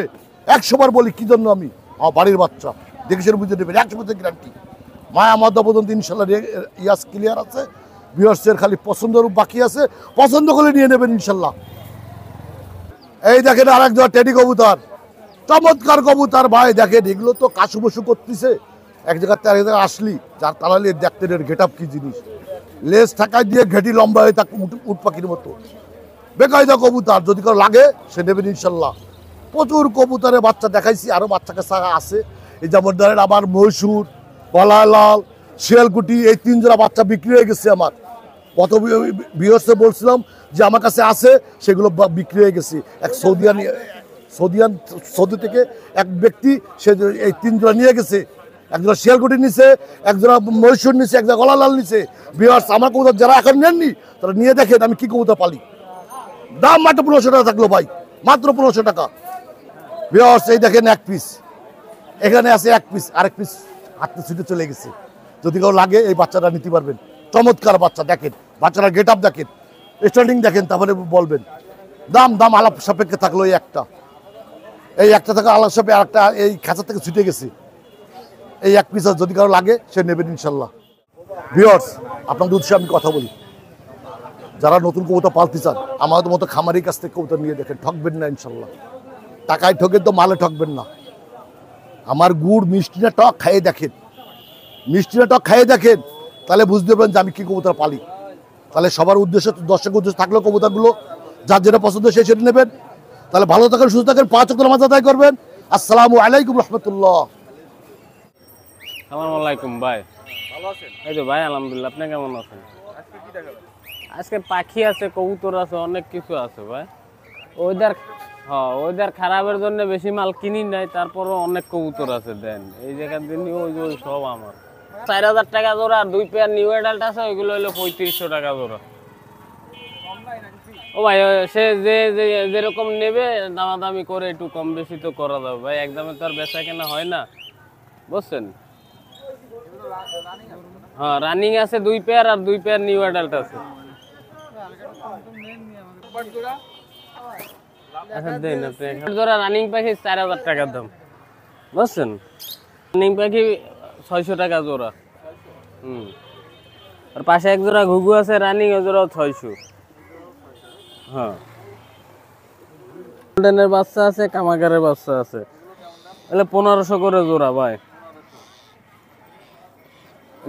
100 বার বলি কি জন্য আমি, আমার বাড়ির বাচ্চা, দেখে শুনে বুঝে নেবেন, 100% গ্যারান্টি। মায়া মদ্দা পর্যন্ত ইনশাল্লাহ ইয়াস ক্লিয়ার আছে। ভিউয়ার্সের খালি পছন্দের বাকি আছে, পছন্দ করে নিয়ে নেবেন ইনশাল্লাহ। এই দেখেন আরেক জোড়া টেডি কবুতর, চমৎকার কবুতর ভাই। দেখেন এগুলো তো কাশু বসু করতেছে, এক জায়গাতে আরেক জায়গায় আসলি যার তালালে দেখতে গেট আপ কি জিনিস, লেজ ঠাকায় দিয়ে ঘেটি লম্বা হয়ে থাকে উট পাখির মতো, বেকায়দা কবুতর। যদি কারো লাগে সে নেবেন ইনশাল্লাহ। প্রচুর কবুতরের বাচ্চা দেখাইছি, আরও বাচ্চা কাচ্চা আছে। এই যেমন ধরেন আবার মহীশূর, কলালাল, শিয়ালকুটি, এই 3 জোড়া বাচ্চা বিক্রি হয়ে গেছে আমার। কত ভিউয়ার্সে বলছিলাম যে আমার কাছে আছে, সেগুলো বিক্রি হয়ে গেছে। এক সৌদি থেকে এক ব্যক্তি সে এই 3 জোড়া নিয়ে গেছে, এক জোড়া শিয়ালকুটি নিছে, এক জোড়া মহীশূর নিছে, এক জোড়া গলালাল নিছে। ভিউয়ার্স আমার কবুতর যারা এখন নেননি তারা নিয়ে দেখেন আমি কি কবুতর পালি। দাম মাত্র 1500 টাকা থাকলো ভাই, মাত্র 1500 টাকা। ভিউয়ার্স এই দেখেন এক পিস, এখানে আছে এক পিস, আরেক পিস হাতে ছুটে চলে গেছে। যদি কেউ লাগে এই বাচ্চাটা নিতে পারবেন, চমৎকার বাচ্চা। দেখেন বাচ্চারা গেট আপ দেখেন, স্টার্টিং দেখেন, তারপরে বলবেন। দাম আলাপ সাপেক্ষে থাকলো এই একটা থেকে আলাপ সাপেক্ষে আরেকটা এই খাঁচা থেকে ছুটে গেছে। এই এক পিস যদি কারো লাগে সে নেবেন ইনশাল্লাহ। ভিউয়ার্স আপনাদের উদ্দেশ্যে আমি কথা বলি, যারা নতুন কবুতর পালতে চান আমাদের মতো খামারির কাছ থেকে কবুতর নিয়ে দেখেন, ঠকবেন না ইনশাল্লাহ। টাকায় ঠকেন তো মালে ঠকবেন না। আমার গুড় মিষ্টি না টক খাইয়ে দেখেন, মিষ্টি না টক খাইয়ে দেখেন, তাহলে বুঝতে পারবেন যে আমি কি কবুতর পালি। তাহলে সবার উদ্দেশ্য, দর্শকের উদ্দেশ্য থাকলেও কবুতরগুলো যার যেটা পছন্দ সে সেটা নেবেন। তাহলে ভালো থাকেন, সুস্থ থাকেন, 5 ওয়াক্ত নামাজ আদায় করবেন। আসসালামু আলাইকুম রহমতুল্লাহ। আসসালামু আলাইকুম ভাই, ভালো আছেন? এই তো ভাই আলহামদুলিল্লাহ, আপনি কেমন আছেন? আজকে কি দেখাবেন? আজকে পাখি আছে, কবুতর আছে, অনেক কিছু আছে ভাই। ওয়েদার হ্যাঁ ওদের খারাপের জন্য বেশি মাল কিনি নাই, তারপরও অনেক কবুতর আছে দেন এই জায়গার দিন ওই যে ওই সব আমার 4000 টাকা জোড়া। আর 2 পেয়ার নিউ অ্যাডাল্ট আছে, ওইগুলো হলো 3500 টাকা জোড়া। ও ভাই সে যে যেরকম নেবে দামাদামি করে একটু কম বেশি তো করা যাবে ভাই, একদমই তো আর বেচা কেনা হয় না, বুঝছেন? হ্যাঁ রানিং আছে 2 পেয়ার আর 2 পেয়ার নিউ অ্যাডাল্ট আছে। আচ্ছা দেন আপনি জোড়া রানিং পাখি 4000 টাকার দাম, বুঝছেন? রানিং পাখি 600 টাকা জোড়া। আর পাশে এক জোড়া ঘুঘু আছে রানিং, ওই জোড়াও 600। হ্যাঁ গোল্ডেনের বাচ্চা আছে, কামাগারের বাচ্চা আছে, তাহলে 1500 করে জোড়া ভাই।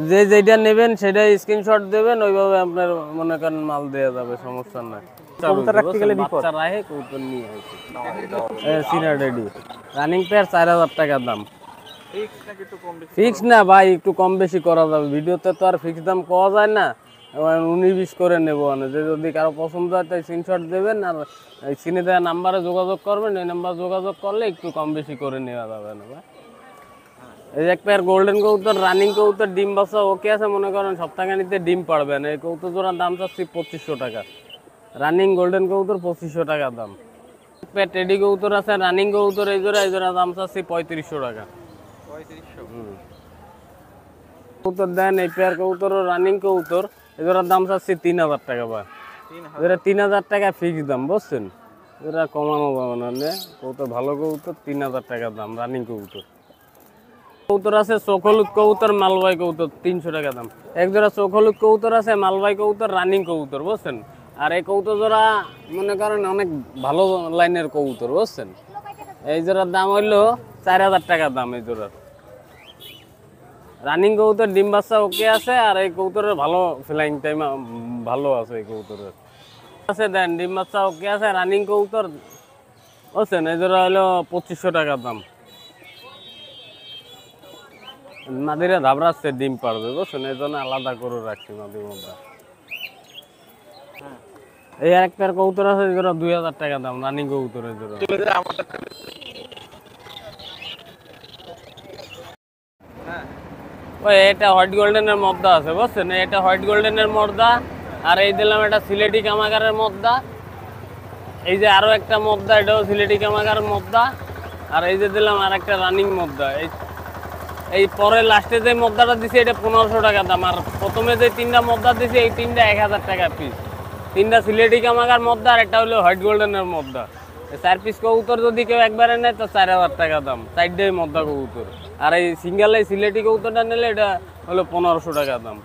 যে যেটা নেবেন সেটাই স্ক্রিনশট দেবেন, ওইভাবে আপনার মনে করেন মাল দেওয়া যাবে, সমস্যা নাই। কবুতর রাখতে গেলে বিপদ, বাচ্চা রাখে কবুতর নিয়ে আসে। সিনার রেডি রানিং পেয়ার 4000 টাকা দাম। ফিক্স না ভাই, একটু কম বেশি করা যাবে, ভিডিওতে তো আর ফিক্স দাম পাওয়া যায় না, 19-20 করে নেবো। যে যদি কারো পছন্দ হয় তাই স্ক্রিনশট দেবেন, আর স্ক্রিনে দেওয়া নাম্বারে যোগাযোগ করবেন, এই নাম্বার যোগাযোগ করলে একটু কম বেশি করে নেওয়া যাবে না ভাই। এই এক পেয়ার গোল্ডেন কবুতর রানিং কবুতর, ডিম বাচ্চা ওকে আছে, মনে করেন সপ্তাহখানিতে ডিম পারবেন। এই কবুতর জোড়ার দাম চাচ্ছি 2500 টাকা। রানিং গোল্ডেন কবুতর 2500 টাকা দাম। এক পেয়ার টেডি কবুতর আছে রানিং কবুতর, এই জোড়া দাম চাচ্ছি 3500 টাকা। কবুতর দেন এই পেয়ার কবুতর রানিং কবুতর, এই জোড়ার দাম চাচ্ছি 3000 টাকা ভাই। 3000 টাকা ফিক্স দাম, বুঝছেন? এরা কমানো যাবে না, কবুতর ভালো কবুতর 3000 টাকা দাম রানিং কবুতর। কবুতর আছে চোখ হলুদ কবুতর, মালবাই কবুতর 300 টাকা দাম। এক জোড়া চোখ হলুদ কবুতর আছে, মালবাই কবুতর রানিং কবুতর, বুঝছেন? আর এই কবুতর জোড়া মনে করেন অনেক ভালো লাইনের কবুতর, বুঝছেন? এই জোড়ার দাম হইলো 4000 টাকা দাম। এই জোড়ার রানিং কবুতর, ডিম বাচ্চা ওকে আছে, আর এই কবুতরের ভালো ফ্লাইং টাইম ভালো আছে। এই কবুতরের আছে দেন ডিম বাচ্চা ওকে আছে, রানিং কবুতর, বুঝছেন? এই জোড়া হলো 2500 টাকা দাম। মাদিরা ধাবড়াচ্ছে, ডিম পারবে, বুঝছেন? এই জন্য আলাদা করে রাখছি মাদির মধ্যে। এই এক পেয়ার কবুতর আছে, এই জোড়া 2000 টাকা দাম রানিং কবুতরের জোড়া। ওই এটা হোয়াইট গোল্ডেনের মদ্দা আছে, বুঝছেন? এটা হোয়াইট গোল্ডেনের মদ্দা, আর এই দিলাম এটা সিলেটি কামাগারের মদ্দা। এই যে আরো একটা মদ্দা, এটাও সিলেটি কামাগারের মদ্দা। আর এই যে দিলাম আর একটা রানিং মদ্দা। এই পরে লাস্টে যে মদ্দাটা দিছি এটা 1500 টাকা দাম। আর প্রথমে যে 3টা মদ্দা দিছি এই 3টা 1000 টাকা পিস। 3টা সিলেটি কামাগার মদ্দা, আর একটা হলো হোয়াইট গোল্ডেনের মদ্দা। 4 পিস কবুতর যদি কেউ একবারে নেয় তো 4000 টাকা দাম, 4টাই মদ্দা কবুতর। আর এই সিঙ্গেল এই সিলেটি কবুতরটা নিলে এটা হলো 1500 টাকা দাম।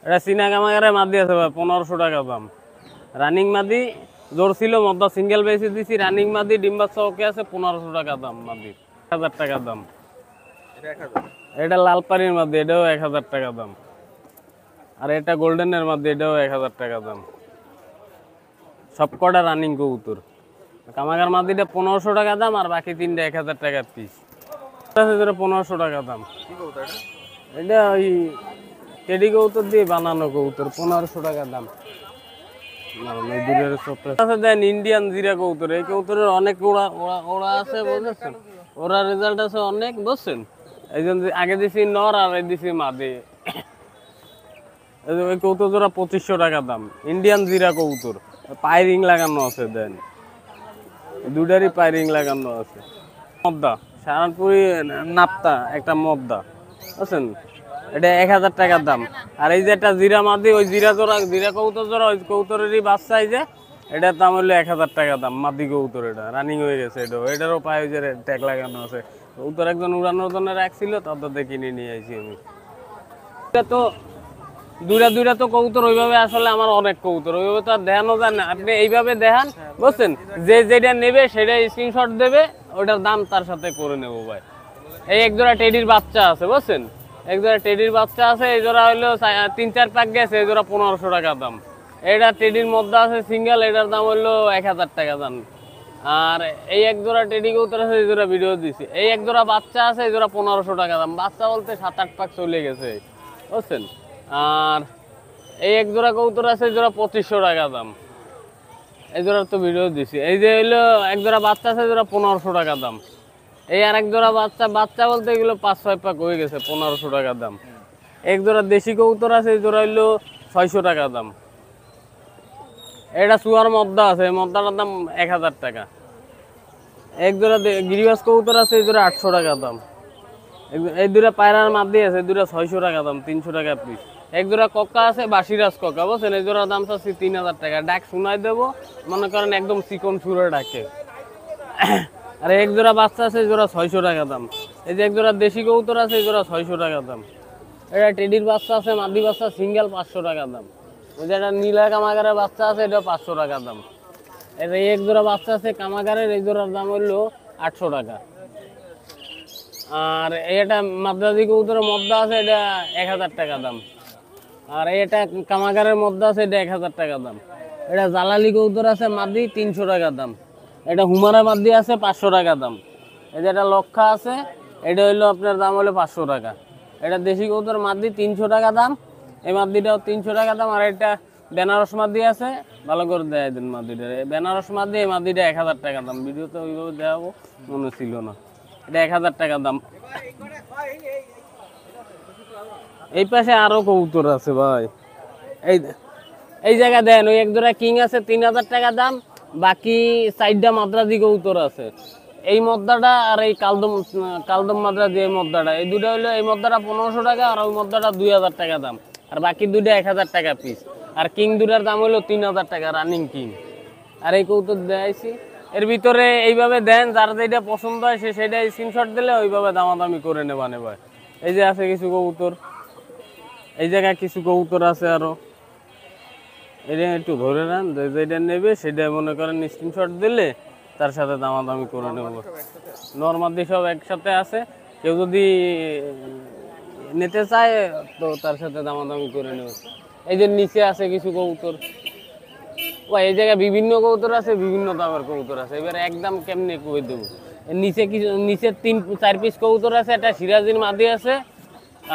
এটা চীনা কামাগারের মাদি আছে ভাই, 1500 টাকা দাম। রানিং মাদি জোর ছিল, মদ্দা সিঙ্গেল বেশি দিছি। রানিং মাদি ডিম বাচ্চা ওকে আছে, 1500 টাকা দাম মাদি, 1000 টাকা দাম। এটা লালপানির মাদি, এটাও 1000 টাকা দাম। আর এটা গোল্ডেনের মাদি, এটাও 1000 টাকা দাম। সবকটা রানিং কবুতর। কামাগার মাদিটা 1500 টাকা দাম, আর বাকি 3টা 1000 টাকা পিস। 1500 টাকা দাম। এটা ওই টেডি কবুতর দিয়ে বানানো কবুতর, 1500 টাকা দাম। দেন ইন্ডিয়ান জিরা কবুতর, এই কবুতরের অনেক ওরা আছে, বুঝছেন? ওরা রেজাল্ট আছে অনেক, বুঝছেন? এই জন্য আগে দিছি নর, আর এই দিছি মাদি। ওই কবুতর জোড়া 2500 টাকা দাম। ইন্ডিয়ান জিরা কবুতর, পাইরিং লাগানো আছে, দেন দুটারই পাইরিং লাগানো আছে। মদ্দা সারানপুরি নাপ্তা একটা মদ্দা, বুঝছেন? এটা 1000 টাকার দাম। আর এই যে একটা জিরা মাদি, ওই জিরা কবুতর জোড়া, ওই কবুতরেরই বাচ্চা, এই যে এটার দাম হলো 1000 টাকা দাম। মাদি কবুতর, এটা রানিং হয়ে গেছে। এটারও পায়ে ওই যে ট্যাগ লাগানো আছে। কবুতর একজন উড়ানোর জন্য রাখছিল, তাদের কিনে নিয়ে আইছি আমি। এটা তো দুইটা তো কবুতর ওইভাবে আসলে আমার অনেক কবুতর, ওইভাবে তো আর দেখানো যায় না। আপনি এইভাবে দেখান, বুঝছেন? যে যেটা নেবে সেটা স্ক্রিনশট দেবে, ওটার দাম তার সাথে করে নেবো ভাই। এই এক জোড়া টেডির বাচ্চা আছে, বুঝছেন? এক জোড়া টেডির বাচ্চা আছে, এই জোড়া হইলো 3-4 প্যাক গেছে, এই জোড়া 1500 টাকা দাম। এটা টেডির মধ্যে আছে সিঙ্গেল, এটার দাম হইলো 1000 টাকা দাম। আর এই এক জোড়া টেডি কবুতর আছে, এই জোড়া ভিডিও দিছি। এই এক জোড়া বাচ্চা আছে, এই জোড়া 1500 টাকা দাম। বাচ্চা বলতে 7-8 প্যাক চলে গেছে, বুঝছেন? আর এই এক জোড়া কবুতর আছে, এই জোড়া 2500 টাকা দাম। এই জোড়ার তো ভিডিও দিছি। এই যে হইলো এক জোড়া বাচ্চা আছে, জোড়া 1500 টাকা দাম। এই আর এক জোড়া বাচ্চা বলতে এগুলো 5-6 পাক হয়ে গেছে, 1500 টাকা দাম। এক জোড়া দেশি কবুতর আছে, এই জোড়া হইলো 600 টাকা দাম। এটা চুয়ার মদ্দা আছে, এই মদ্দাটার দাম 1000 টাকা। এক জোড়া গিরিবাস কবুতর আছে, এই জোড়া 800 টাকা দাম। এই দুটা পায়রার মাদি আছে, এই দুটা 600 টাকা দাম, 300 টাকা পিস। এক জোড়া কক্কা আছে, বাসিরাজ কক্কা, বুঝছেন? এই জোড়ার দাম চাচ্ছি 3000 টাকা। ডাক শোনাই দেবো, মনে করেন একদম চিকন সুরে ডাকে। আর এক জোড়া বাচ্চা আছে, এই জোড়া 600 টাকা দাম। এই যে এক জোড়া দেশি কবুতর আছে, এই জোড়া 600 টাকা দাম। এটা টেডির বাচ্চা আছে, মাদি বাচ্চা সিঙ্গেল 500 টাকা দাম। ওই যে একটা নীলা কামাগারের বাচ্চা আছে, এটা 500 টাকা দাম। এটা এক জোড়া বাচ্চা আছে কামাগারের, এই জোড়ার দাম হইলো 800 টাকা। আর এটা মাদ্রাজি কবুতরের মদ্দা আছে, এটা 1000 টাকা দাম। আর এটা কামাগারের মধ্যে আছে, এটা 1000 টাকা দাম। এটা জালালি কবুতর আছে মাদি, 300 টাকা দাম। এটা হুমারা মাদি আছে, 500 টাকা দাম। এই যে এটা লক্ষা আছে, এটা হইলো আপনার দাম হলো 500 টাকা। এটা দেশি কবুতর মাদি, 300 টাকা দাম। এই মাদিটাও 300 টাকা দাম। আর এটা বেনারস মাদি আছে, ভালো করে দেয় দিন মাদিটা। বেনারস মাদি, এই মাদিটা 1000 টাকা দাম। ভিডিওতে ওইভাবে দেখাবো মনে ছিল না। এটা 1000 টাকা দাম। এই পাশে আরো কবুতর আছে ভাই, এই জায়গায় দেন। ওই এক জোড়া কিং আছে, 3000 টাকা দাম। বাকি 4টা মাদ্রাজি কবুতর আছে। এই মদ্দাটা আর এই কালদম মাদ্রাজি, এই মদ্দাটা, এই দুটা হইলো, এই মদ্দাটা 1500 টাকা আর ওই মদ্দাটা 2000 টাকা দাম। আর বাকি দুইটা 1000 টাকা পিস। আর কিং দুটার দাম হইলো 3000 টাকা, রানিং কিং। আর এই কবুতর দেখাইছি। এর ভিতরে এইভাবে দেন, যার যেটা পছন্দ হয় সে সেটাই স্ক্রিনশট দিলে ওইভাবে দামাদামি করে নেবানে ভাই। এই যে আছে কিছু কবুতর, এই জায়গায় কিছু কবুতর আছে আরো। এটা একটু ধরে নেন, যেটা নেবে সেটা মনে করেন স্ক্রিনশট দিলে তার সাথে দামাদামি করে নেব। নরমাদি সব একসাথে আছে, কেউ যদি নিতে চায় তো তার সাথে দামাদামি করে নেব। এই যে নিচে আছে কিছু কবুতর, এই জায়গায় বিভিন্ন কবুতর আছে, বিভিন্ন দামের কবুতর আছে। এবার একদম কেমনে কই দেবো। নিচে কিছু, নিচে 3-4 পিস কবুতর আছে। একটা সিরাজির মাদি আছে,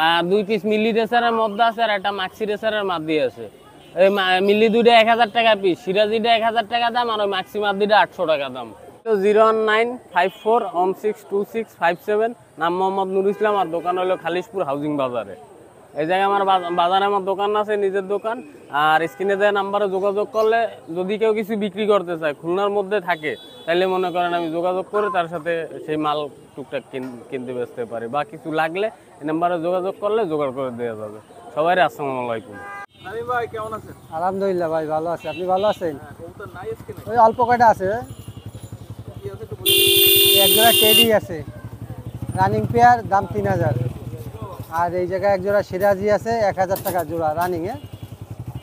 আর 2 পিস মিল্লি রেসারের মধ্যে আছে, আর একটা মাক্সি রেসারের মাদি আছে। এই মিল্লি দুইটা 1000 টাকা পিস, সিরাজিটা 1000 টাকা দাম, আর ওই মাক্সি মাদিটা 800 টাকা দাম। 01954162657। নাম মোহাম্মদ নুর ইসলাম। আর দোকান হলো খালিশপুর হাউজিং বাজারে। এই জায়গায় আমার বাজারে আমার দোকান আছে, নিজের দোকান। আর স্ক্রিনে দেওয়া নাম্বারে যোগাযোগ করলে, যদি কেউ কিছু বিক্রি করতে চায়, খুলনার মধ্যে থাকে, তাহলে মনে করেন আমি যোগাযোগ করে তার সাথে সেই মাল টুকটাক কিনতে বেচতে পারি। বা কিছু লাগলে এই নাম্বারে যোগাযোগ করলে জোগাড় করে দেওয়া যাবে। সবাই আসসালামু আলাইকুম। ভাই কেমন আছেন? আলহামদুলিল্লাহ ভাই, ভালো আছে। আপনি ভালো আছেন? ওই অল্প কয়টা আছে। এক জোড়া টেডি আছে, রানিং পেয়ার, দাম 3000। আর এই জায়গায় এক জোড়া সিরাজি আছে, 1000 টাকা জোড়া রানিংয়ে।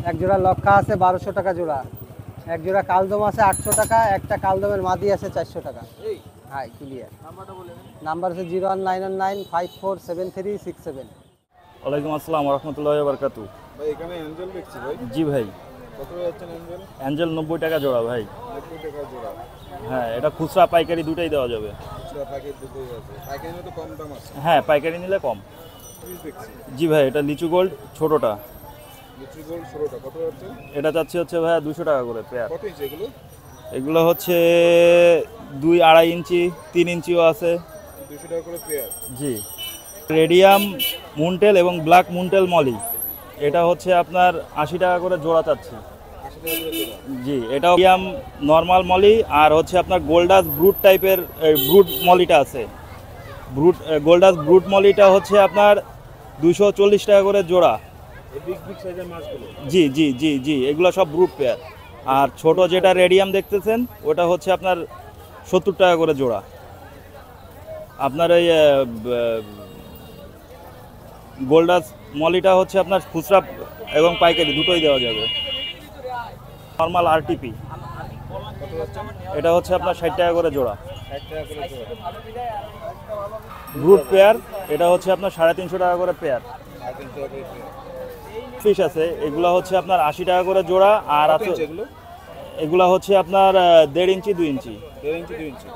এক জোড়া লক্ষা আছে, 1200 টাকা জোড়া। এক জোড়া কালদম আছে 800 টাকা। একটা কালদমের মাদি আছে 400 টাকা। হ্যাঁ, ক্লিয়ার। নাম্বার হচ্ছে 01995473667। ওয়ালাইকুম আসসালাম রহমতুল্লাহি ওয়া বারাকাতুহু। ভাই এখানে অ্যাঞ্জেল দেখছি ভাই। জি ভাই। কত যাচ্ছেন অ্যাঞ্জেল? অ্যাঞ্জেল 90 টাকা জোড়া ভাই। 90 টাকা জোড়া। হ্যাঁ, এটা খুচরা পাইকারি দুটাই দেওয়া যাবে। খুচরা পাইকারি দুটোই আছে। পাইকারি নিলে তো কম দাম আছে। হ্যাঁ, পাইকারি নিলে কম। পিস দেখছি। জি ভাই, এটা লিচু গোল্ড ছোটটা। লিচু গোল্ড ছোটটা কত যাচ্ছে? এটা যাচ্ছে হচ্ছে ভাই 200 টাকা করে পেয়ার। কত ইঞ্চি এগুলো? এগুলো হচ্ছে 2-2.5 ইঞ্চি, 3 ইঞ্চিও আছে। 200 টাকা করে পেয়ার। জি। রেডিয়াম মুনটেল এবং ব্ল্যাক মুনটেল মলি, এটা হচ্ছে আপনার 80 টাকা করে জোড়া চাচ্ছি। 80 টাকা করে জোড়া। জি, এটা রেডিয়াম নর্মাল মলি। আর হচ্ছে আপনার গোল্ডাস ব্রুট টাইপের ব্রুট মলিটা আছে। গোল্ডাস ব্রুট মলিটা হচ্ছে আপনার 240 টাকা করে জোড়া। বিগ বিগ সাইজের মাছগুলো। জি জি জি জি, এগুলো সব ব্রুট পেয়ার। আর ছোট যেটা রেডিয়াম দেখতেছেন ওটা হচ্ছে আপনার 70 টাকা করে জোড়া। আপনার এই গোল্ডাস মলিটা হচ্ছে আপনার খুচরা এবং পাইকারি দুটোই দেওয়া যাবে। নর্মাল আরটিপি এটা হচ্ছে আপনার 60 টাকা করে জোড়া। 60 টাকা করে জোড়া। ব্রুট পেয়ার এটা হচ্ছে আপনার 350 টাকা করে পেয়ার। 350 টাকা করে পেয়ার। ফিশ আছে, এগুলো হচ্ছে আপনার 80 টাকা করে জোড়া। আর আছে এগুলো হচ্ছে আপনার 1.5 ইঞ্চি 2 ইঞ্চি। 1.5 ইঞ্চি 2 ইঞ্চি।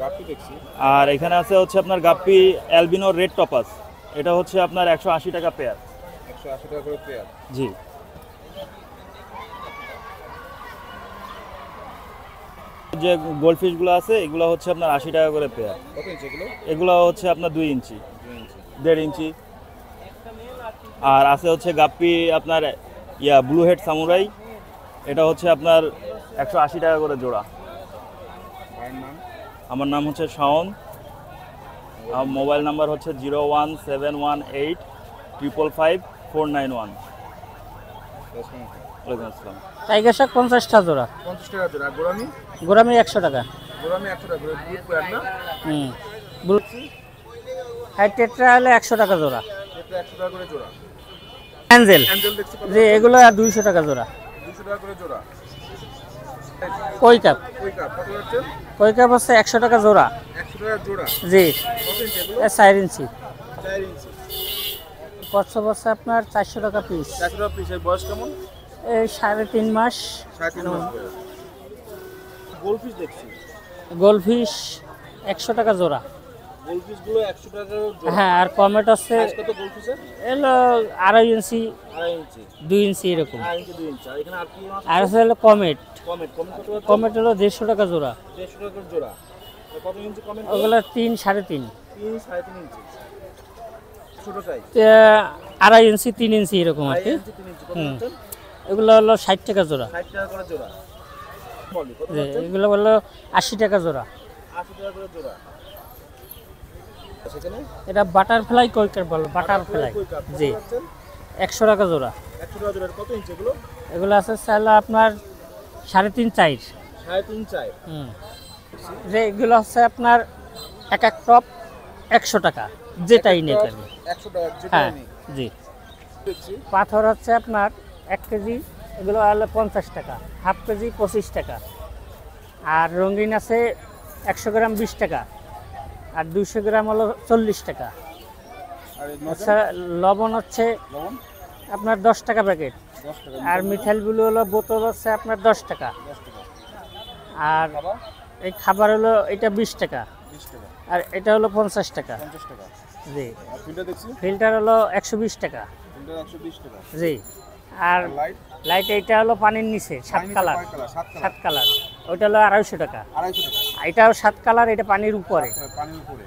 গাপ্পি দেখছি। আর এখানে আছে হচ্ছে আপনার গাপ্পি অ্যালবিনো রেড টপাস, এটা হচ্ছে আপনার 180 টাকা পেয়ার। 180 টাকা করে পেয়ার। জি। যে গোল্ডফিশগুলো আছে এগুলো হচ্ছে আপনার 80 টাকা করে পেয়ার। কত ইঞ্চি এগুলো? এগুলো হচ্ছে আপনার 2 ইঞ্চি, 2 ইঞ্চি, 1.5 ইঞ্চি। আর আছে হচ্ছে গাপ্পি আপনার ব্লু হেড সামুরাই, এটা হচ্ছে আপনার 180 টাকা করে জোড়া। ভাইয়ের নাম? আমার নাম হচ্ছে শাওন। আমার মোবাইল নাম্বার হচ্ছে 01718555491। ওয়ালাইকুম আসসালাম। টাইগার শার্ক 50টা জোড়া। 50 টাকা জোড়া। আর গোরামি? গোরামি 100 টাকা। গোরামি 100 টাকা করে। ব্লু পেয়ার না? ব্লু টেট্রা হলে 100 টাকা জোড়া। এটা 100 টাকা করে জোড়া। অ্যাঞ্জেল অ্যাঞ্জেল দেখছি কত? জি, এগুলো 200 টাকা জোড়া। 200 টাকা করে জোড়া। কই কাপ? কই কাপ কত হচ্ছে? কই কাপ হচ্ছে 100 টাকা জোড়া। 100 টাকা জোড়া। জি। কত ইঞ্চি এগুলো? 4 ইঞ্চি। 4 ইঞ্চি। কচ্ছপ হচ্ছে আপনার 400 টাকা পিস। 400 টাকা পিস। এর বয়স কেমন? এই 3.5 মাস। 3.5 মাস করে। গোল্ডফিশ দেখছি। গোল্ডফিশ 100 টাকা জোড়া। গোল্ডফিশ গুলো 100 টাকা জোড়া। হ্যাঁ, আর কমেট আছে সাইজ কত গোল্ডফিশের? এলো 2.5 ইঞ্চি, 2.5 ইঞ্চি, 2 ইঞ্চি এরকম। 2.5 ইঞ্চি, 2 ইঞ্চি। আর এখানে আর কি মাছ? আর আছে হলো কমেট। কমেট কত হচ্ছে? কমেট হলো 150 টাকা জোড়া। 150 টাকা করে জোড়া। আর কত ইঞ্চি কমেট? ওগুলো 3, 3.5। 3, 3.5 ইঞ্চি। ছোট সাইজ। 2.5 ইঞ্চি, 3 ইঞ্চি এরকম আর 2.5 কি। ইঞ্চি, 3 ইঞ্চি। কত হচ্ছে? এগুলো হলো 60 টাকা জোড়া। 60 টাকা করে জোড়া। বলি কত জি, হচ্ছে? এগুলো হলো 80 টাকা জোড়া। 80 টাকা করে জোড়া। সেখানে এটা বাটারফ্লাই কইকার বলে, বাটারফ্লাই। জি, 100 টাকা জোড়া। 100 টাকা জোড়া। কত ইঞ্চি এগুলো? এগুলো আছে চাইলে আপনার 3.5, 4। 3.5, 4। যে এগুলো হচ্ছে আপনার এক টপ 100 টাকা, যেটাই নেবেন। 100 টাকা যেটা হ্যাঁ, নেই। জি। দেখছি। পাথর হচ্ছে আপনার 1 কেজি, এগুলো হলো 50 টাকা। হাফ কেজি 25 টাকা। আর রঙিন আছে 100 গ্রাম 20 টাকা। আর 200 গ্রাম হলো 40 টাকা। আর আচ্ছা, লবণ হচ্ছে লবণ আপনার 10 টাকা প্যাকেট। 10 টাকা। আর মিঠাইল ব্লু হলো বোতল হচ্ছে আপনার 10 টাকা। 10 টাকা। আর এই খাবার হলো এটা 20 টাকা। 20 টাকা। আর এটা হলো 50 টাকা। 50 টাকা। জি। আর ফিল্টার দেখছি। ফিল্টার হলো 120 টাকা। ফিল্টার 120 টাকা। জি। আর লাইট লাইট এইটা হলো পানির নিচে 7 কালার। 7 কালার। ওইটা হলো 250 টাকা। 250 টাকা। এটাও 7 কালার, এটা পানির উপরে। পানির উপরে।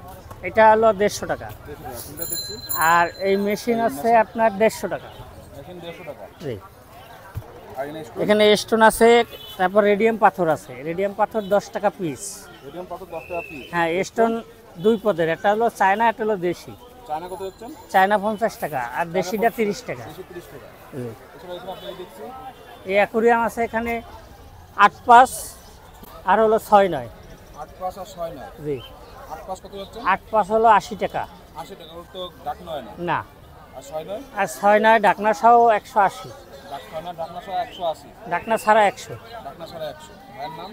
এটা হলো 150 টাকা। 150 টাকা। ফিল্টার দেখছি। আর এই মেশিন আছে আপনার 150 টাকা। এখন 150 টাকা। জি। আর এখানে স্টোন আছে, তারপর রেডিয়াম পাথর আছে। রেডিয়াম পাথর 10 টাকা পিস। রেডিয়াম পাথর 10 টাকা পিস। হ্যাঁ, স্টোন 2 পদের, একটা হলো চায়না, একটা হলো দেশি। চায়না কত হচ্ছে? চায়না 50 টাকা আর দেশিটা 30 টাকা। দেশি 30 টাকা। জি। এছাড়া এখানে আপনি দেখছি এই অ্যাকুরিয়াম আছে এখানে 8.5 আর হলো 6.9। 8.5 আর 6.9। জি। 8.5 কত হচ্ছে? 8.5 হলো 80 টাকা। 80 টাকা। ওর তো ডাকনা হয় না। না। আর 6.9? আর 6.9 ডাকনা সহ 180। ডাকনা ডাকনা সহ 180। ডাকনা ছাড়া 100। ডাকনা ছাড়া 100। ভাইয়ের নাম?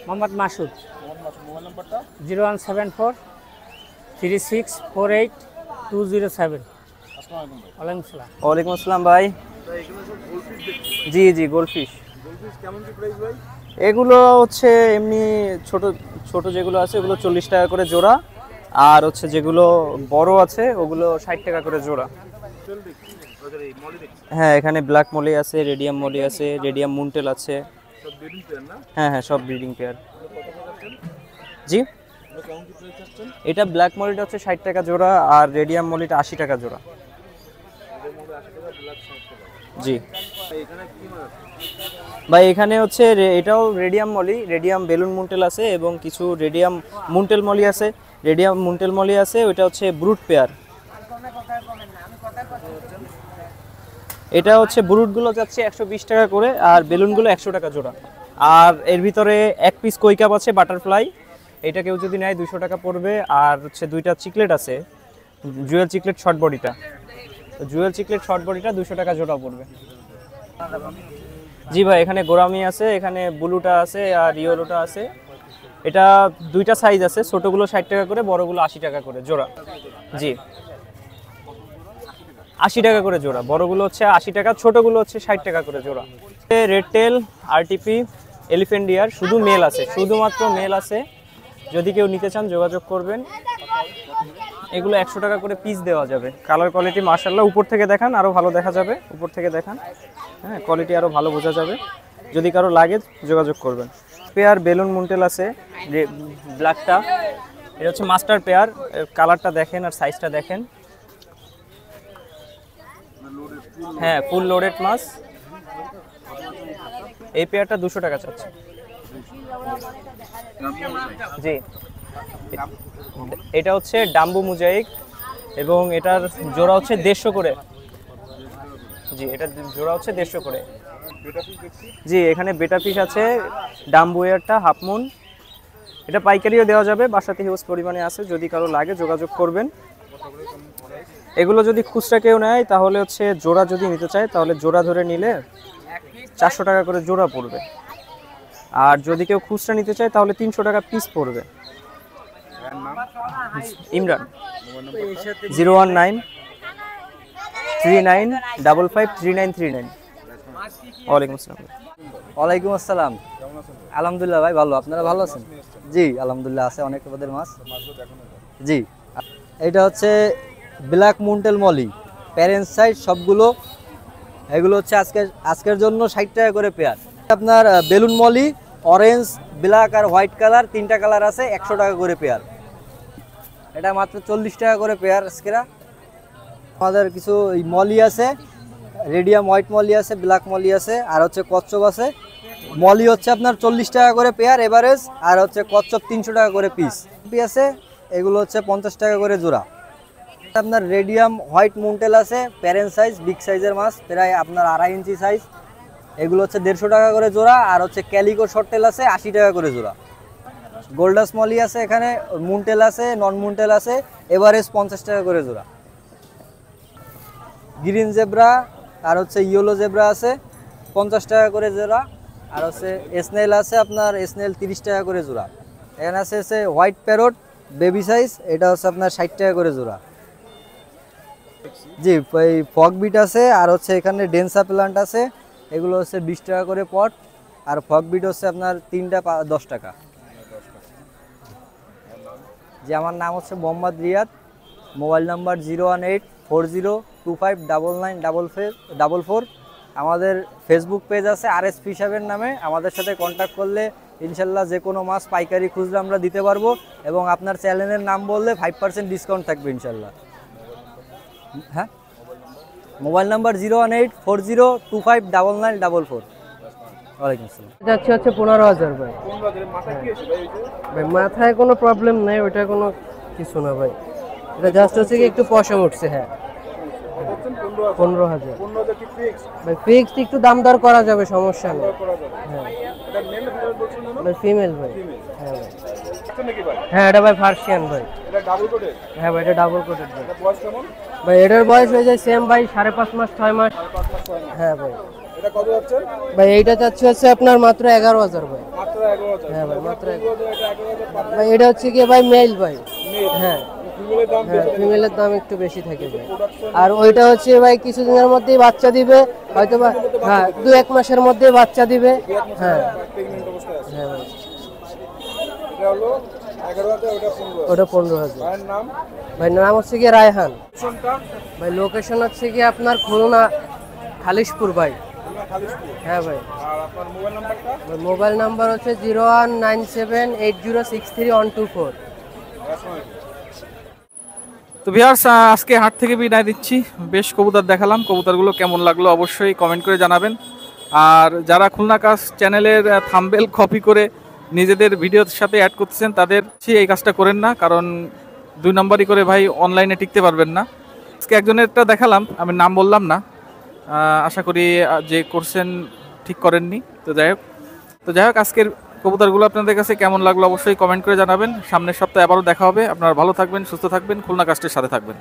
মোহাম্মদ মাসুদ। মোহাম্মদ মাসুদ। মোবাইল নাম্বারটা? 0174 3648 207। আসসালামু আলাইকুম ভাই। ওয়ালাইকুম আসসালাম। ওয়ালাইকুম আসসালাম ভাই। ভাই এখানে সব গোল্ডফিশ দেখছি। জি জি, গোল্ডফিশ। গোল্ডফিশ কেমন কি প্রাইস ভাই? এগুলো হচ্ছে এমনি ছোট ছোট যেগুলো আছে ওগুলো 40 টাকা করে জোড়া। আর হচ্ছে যেগুলো বড় আছে ওগুলো 60 টাকা করে জোড়া। চল দেখছি। ওদের এই মলি দেখছি। হ্যাঁ, এখানে ব্ল্যাক মলি আছে, রেডিয়াম মলি আছে, রেডিয়াম মুনটেল আছে। সব ব্রিডিং পেয়ার না? হ্যাঁ হ্যাঁ, সব ব্রিডিং পেয়ার। কত টাকা যাচ্ছেন? জি। কেমন কি প্রাইস যাচ্ছেন? এটা ব্ল্যাক মলিটা হচ্ছে 60 টাকা জোড়া আর রেডিয়াম মলিটা 80 টাকা জোড়া। এর মধ্যে 80 টাকা, ব্ল্যাক 60 টাকা। জি। এখানে কি মাছ? ভাই এখানে হচ্ছে এটাও রেডিয়াম মলি, রেডিয়াম বেলুন মুনটেল আছে এবং কিছু রেডিয়াম মুনটেল মলি আছে। রেডিয়াম মুনটেল মলি আছে, ওইটা হচ্ছে ব্রুট পেয়ার। এটা হচ্ছে ব্রুটগুলো যাচ্ছে 120 টাকা করে আর বেলুনগুলো 100 টাকা জোড়া। আর এর ভিতরে 1 পিস কই কাপ আছে বাটারফ্লাই, এটা কেউ যদি নেয় 200 টাকা পড়বে। আর হচ্ছে 2টা চিকলেট আছে, জুয়েল চিকলেট শর্ট বডিটা। তো জুয়েল চিকলেট শর্ট বডিটা 200 টাকা জোড়া পড়বে। জি ভাই, এখানে গোরামি আছে, এখানে ব্লুটা আছে আর ইয়েলোটা আছে। এটা 2টা সাইজ আছে, ছোটগুলো 60 টাকা করে, বড়গুলো 80 টাকা করে জোড়া। জি, 80 টাকা করে জোড়া। বড়গুলো হচ্ছে 80 টাকা, ছোটগুলো হচ্ছে 60 টাকা করে জোড়া। Red tail, RTP, elephant ear শুধু মেল আছে, শুধুমাত্র মেল আছে। যদি কেউ নিতে চান যোগাযোগ করবেন। এগুলো 100 টাকা করে পিস দেওয়া যাবে। কালার কোয়ালিটি মাশাআল্লাহ, উপর থেকে দেখান আরও ভালো দেখা যাবে, উপর থেকে দেখান, হ্যাঁ কোয়ালিটি আরও ভালো বোঝা যাবে। যদি কারো লাগে যোগাযোগ করবেন। পেয়ার বেলুন মুন্টেল আছে ব্ল্যাকটা, এটা হচ্ছে মাস্টার পেয়ার, কালারটা দেখেন আর সাইজটা দেখেন, হ্যাঁ ফুল লোডেড মাছ। এই পেয়ারটা 200 টাকা চাচ্ছে। জি, এটা হচ্ছে ডাম্বু মোজাইক এবং এটার জোড়া হচ্ছে 150 করে। জি, এটা জোড়া হচ্ছে 150 করে। জি, এখানে বেটা ফিশ আছে, ডাম্বু এয়ারটা হাফ মুন, এটা পাইকারিও দেওয়া যাবে, বাসাতে হিউজ পরিমাণে আছে, যদি কারো লাগে যোগাযোগ করবেন। এগুলো যদি খুচরা কেউ নেয় তাহলে হচ্ছে জোড়া যদি নিতে চায় তাহলে জোড়া ধরে নিলে 400 টাকা করে জোড়া পড়বে, আর যদি কেউ খুচরা নিতে চায় তাহলে 300 টাকা পিস পড়বে। ইমরান 01939553939। ওয়ালাইকুম আসসালাম। ওয়ালাইকুম আসসালাম। আলহামদুলিল্লাহ ভাই ভালো, আপনারা ভালো আছেন? জি আলহামদুলিল্লাহ, আছে অনেক পদের মাছ। জি, এটা হচ্ছে ব্ল্যাক মুন্টেল মলি, প্যারেন্ট সাইজ সবগুলো, এগুলো হচ্ছে আজকের জন্য 60 টাকা করে পেয়ার। আপনার বেলুন মলি অরেঞ্জ, ব্ল্যাক আর হোয়াইট কালার, 3টা কালার আছে, 100 টাকা করে পেয়ার। এটা মাত্র 40 টাকা করে পেয়ার আজকেরা। আমাদের কিছু মলি আছে, রেডিয়াম হোয়াইট মলি আছে, ব্ল্যাক মলি আছে, আর হচ্ছে কচ্ছপ আছে। মলি হচ্ছে আপনার 40 টাকা করে পেয়ার এভারেজ, আর হচ্ছে কচ্ছপ 300 টাকা করে পিস আছে, এগুলো হচ্ছে 50 টাকা করে জোড়া। আপনার রেডিয়াম হোয়াইট মুন্টেল আছে, প্যারেন্ট সাইজ, বিগ সাইজের মাছ, প্রায় আপনার 2.5 ইঞ্চি সাইজ, এগুলো হচ্ছে 150 টাকা করে জোড়া। আর হচ্ছে ক্যালিকো শর্টেল আছে 80 টাকা করে জোড়া। গোল্ডাস মলি আছে, এখানে মুন্টেল আছে, নন মুন্টেল আছে, এভারেজ 50 টাকা করে জোড়া। গ্রিন জেব্রা আর হচ্ছে ইয়েলো জেব্রা আছে 50 টাকা করে জোড়া। আর হচ্ছে স্নেল আছে, আপনার স্নেল 30 টাকা করে জোড়া। এখানে আছে হোয়াইট প্যারট বেবি সাইজ, এটা হচ্ছে আপনার 60 টাকা করে জোড়া। জি, এই ফগ বিট আছে, আর হচ্ছে এখানে ডেন্সা প্লান্ট আছে, এগুলো হচ্ছে 20 টাকা করে পট। আর ফগ বিট হচ্ছে আপনার 3টা 10 টাকা। জি, আমার নাম হচ্ছে মোহাম্মদ রিয়াদ, মোবাইল নাম্বার 01840259944। আমাদের ফেসবুক পেজ আছে RS ফিশ হাবের নামে, আমাদের সাথে কন্ট্যাক্ট করলে ইনশাল্লাহ যে কোনো মাছ পাইকারি খুচরা আমরা দিতে পারবো, এবং আপনার চ্যানেলের নাম বললে 5% ডিসকাউন্ট থাকবে ইনশাল্লাহ। হ্যাঁ, মোবাইল নাম্বার 01840259944। ওয়ালাইকুম আসসালাম। যাচ্ছে হচ্ছে 15,000 ভাই। ভাই মাথায় কোনো প্রবলেম নাই, ওইটা কোনো কিছু না ভাই, এটা জাস্ট হচ্ছে কি একটু পশম উঠছে। হ্যাঁ 15,000 ভাই ফিক্সড, একটু দাম দর করা যাবে, সমস্যা নেই। হ্যাঁ ভাই ফিমেল ভাই। হ্যাঁ ভাই, হ্যাঁ এটা ভাই পার্সিয়ান ভাই। হ্যাঁ ভাই এটা ডাবল কোটেড ভাই। ভাই এটার বয়স হয়ে যায় সেম ভাই 5.5 মাস 6 মাস। হ্যাঁ ভাই, ভাই এইটা চাচ্ছি হচ্ছে আপনার মাত্র 11,000 ভাই। হ্যাঁ ভাই মাত্র 11,000 ভাই। এটা হচ্ছে কি ভাই মেল ভাই। হ্যাঁ হ্যাঁ, ফিমেলের দাম একটু বেশি থাকে ভাই। আর ওইটা হচ্ছে ভাই কিছুদিনের মধ্যেই বাচ্চা দিবে হয়তো বা, হ্যাঁ 2-1 মাসের মধ্যে বাচ্চা দিবে। হ্যাঁ হ্যাঁ ভাই, ওটা 15,000। ভাই নাম হচ্ছে কি রায়হান ভাই। লোকেশন হচ্ছে কি আপনার খুলনা খালিশপুর ভাই। হ্যাঁ ভাই, মোবাইল নাম্বার হচ্ছে 01978063124। তো ভিউয়ার্স, আজকে হাট থেকে বিদায় দিচ্ছি। বেশ কবুতর দেখালাম, কবুতরগুলো কেমন লাগলো অবশ্যই কমেন্ট করে জানাবেন। আর যারা খুলনা কাস্ট চ্যানেলের থাম্বনেল কপি করে নিজেদের ভিডিওর সাথে অ্যাড করতেছেন তাদের এই কাজটা করেন না, কারণ 2 নম্বরই করে ভাই অনলাইনে টিকতে পারবেন না। আজকে একজনেরটা দেখালাম, আমি নাম বললাম না, আশা করি যে করছেন ঠিক করেননি। তো যাই হোক আজকের কবুতরগুলো আপনাদের কাছে কেমন লাগলো অবশ্যই কমেন্ট করে জানাবেন। সামনের সপ্তাহে আবারও দেখা হবে। আপনারা ভালো থাকবেন, সুস্থ থাকবেন, খুলনা কাস্টের সাথে থাকবেন।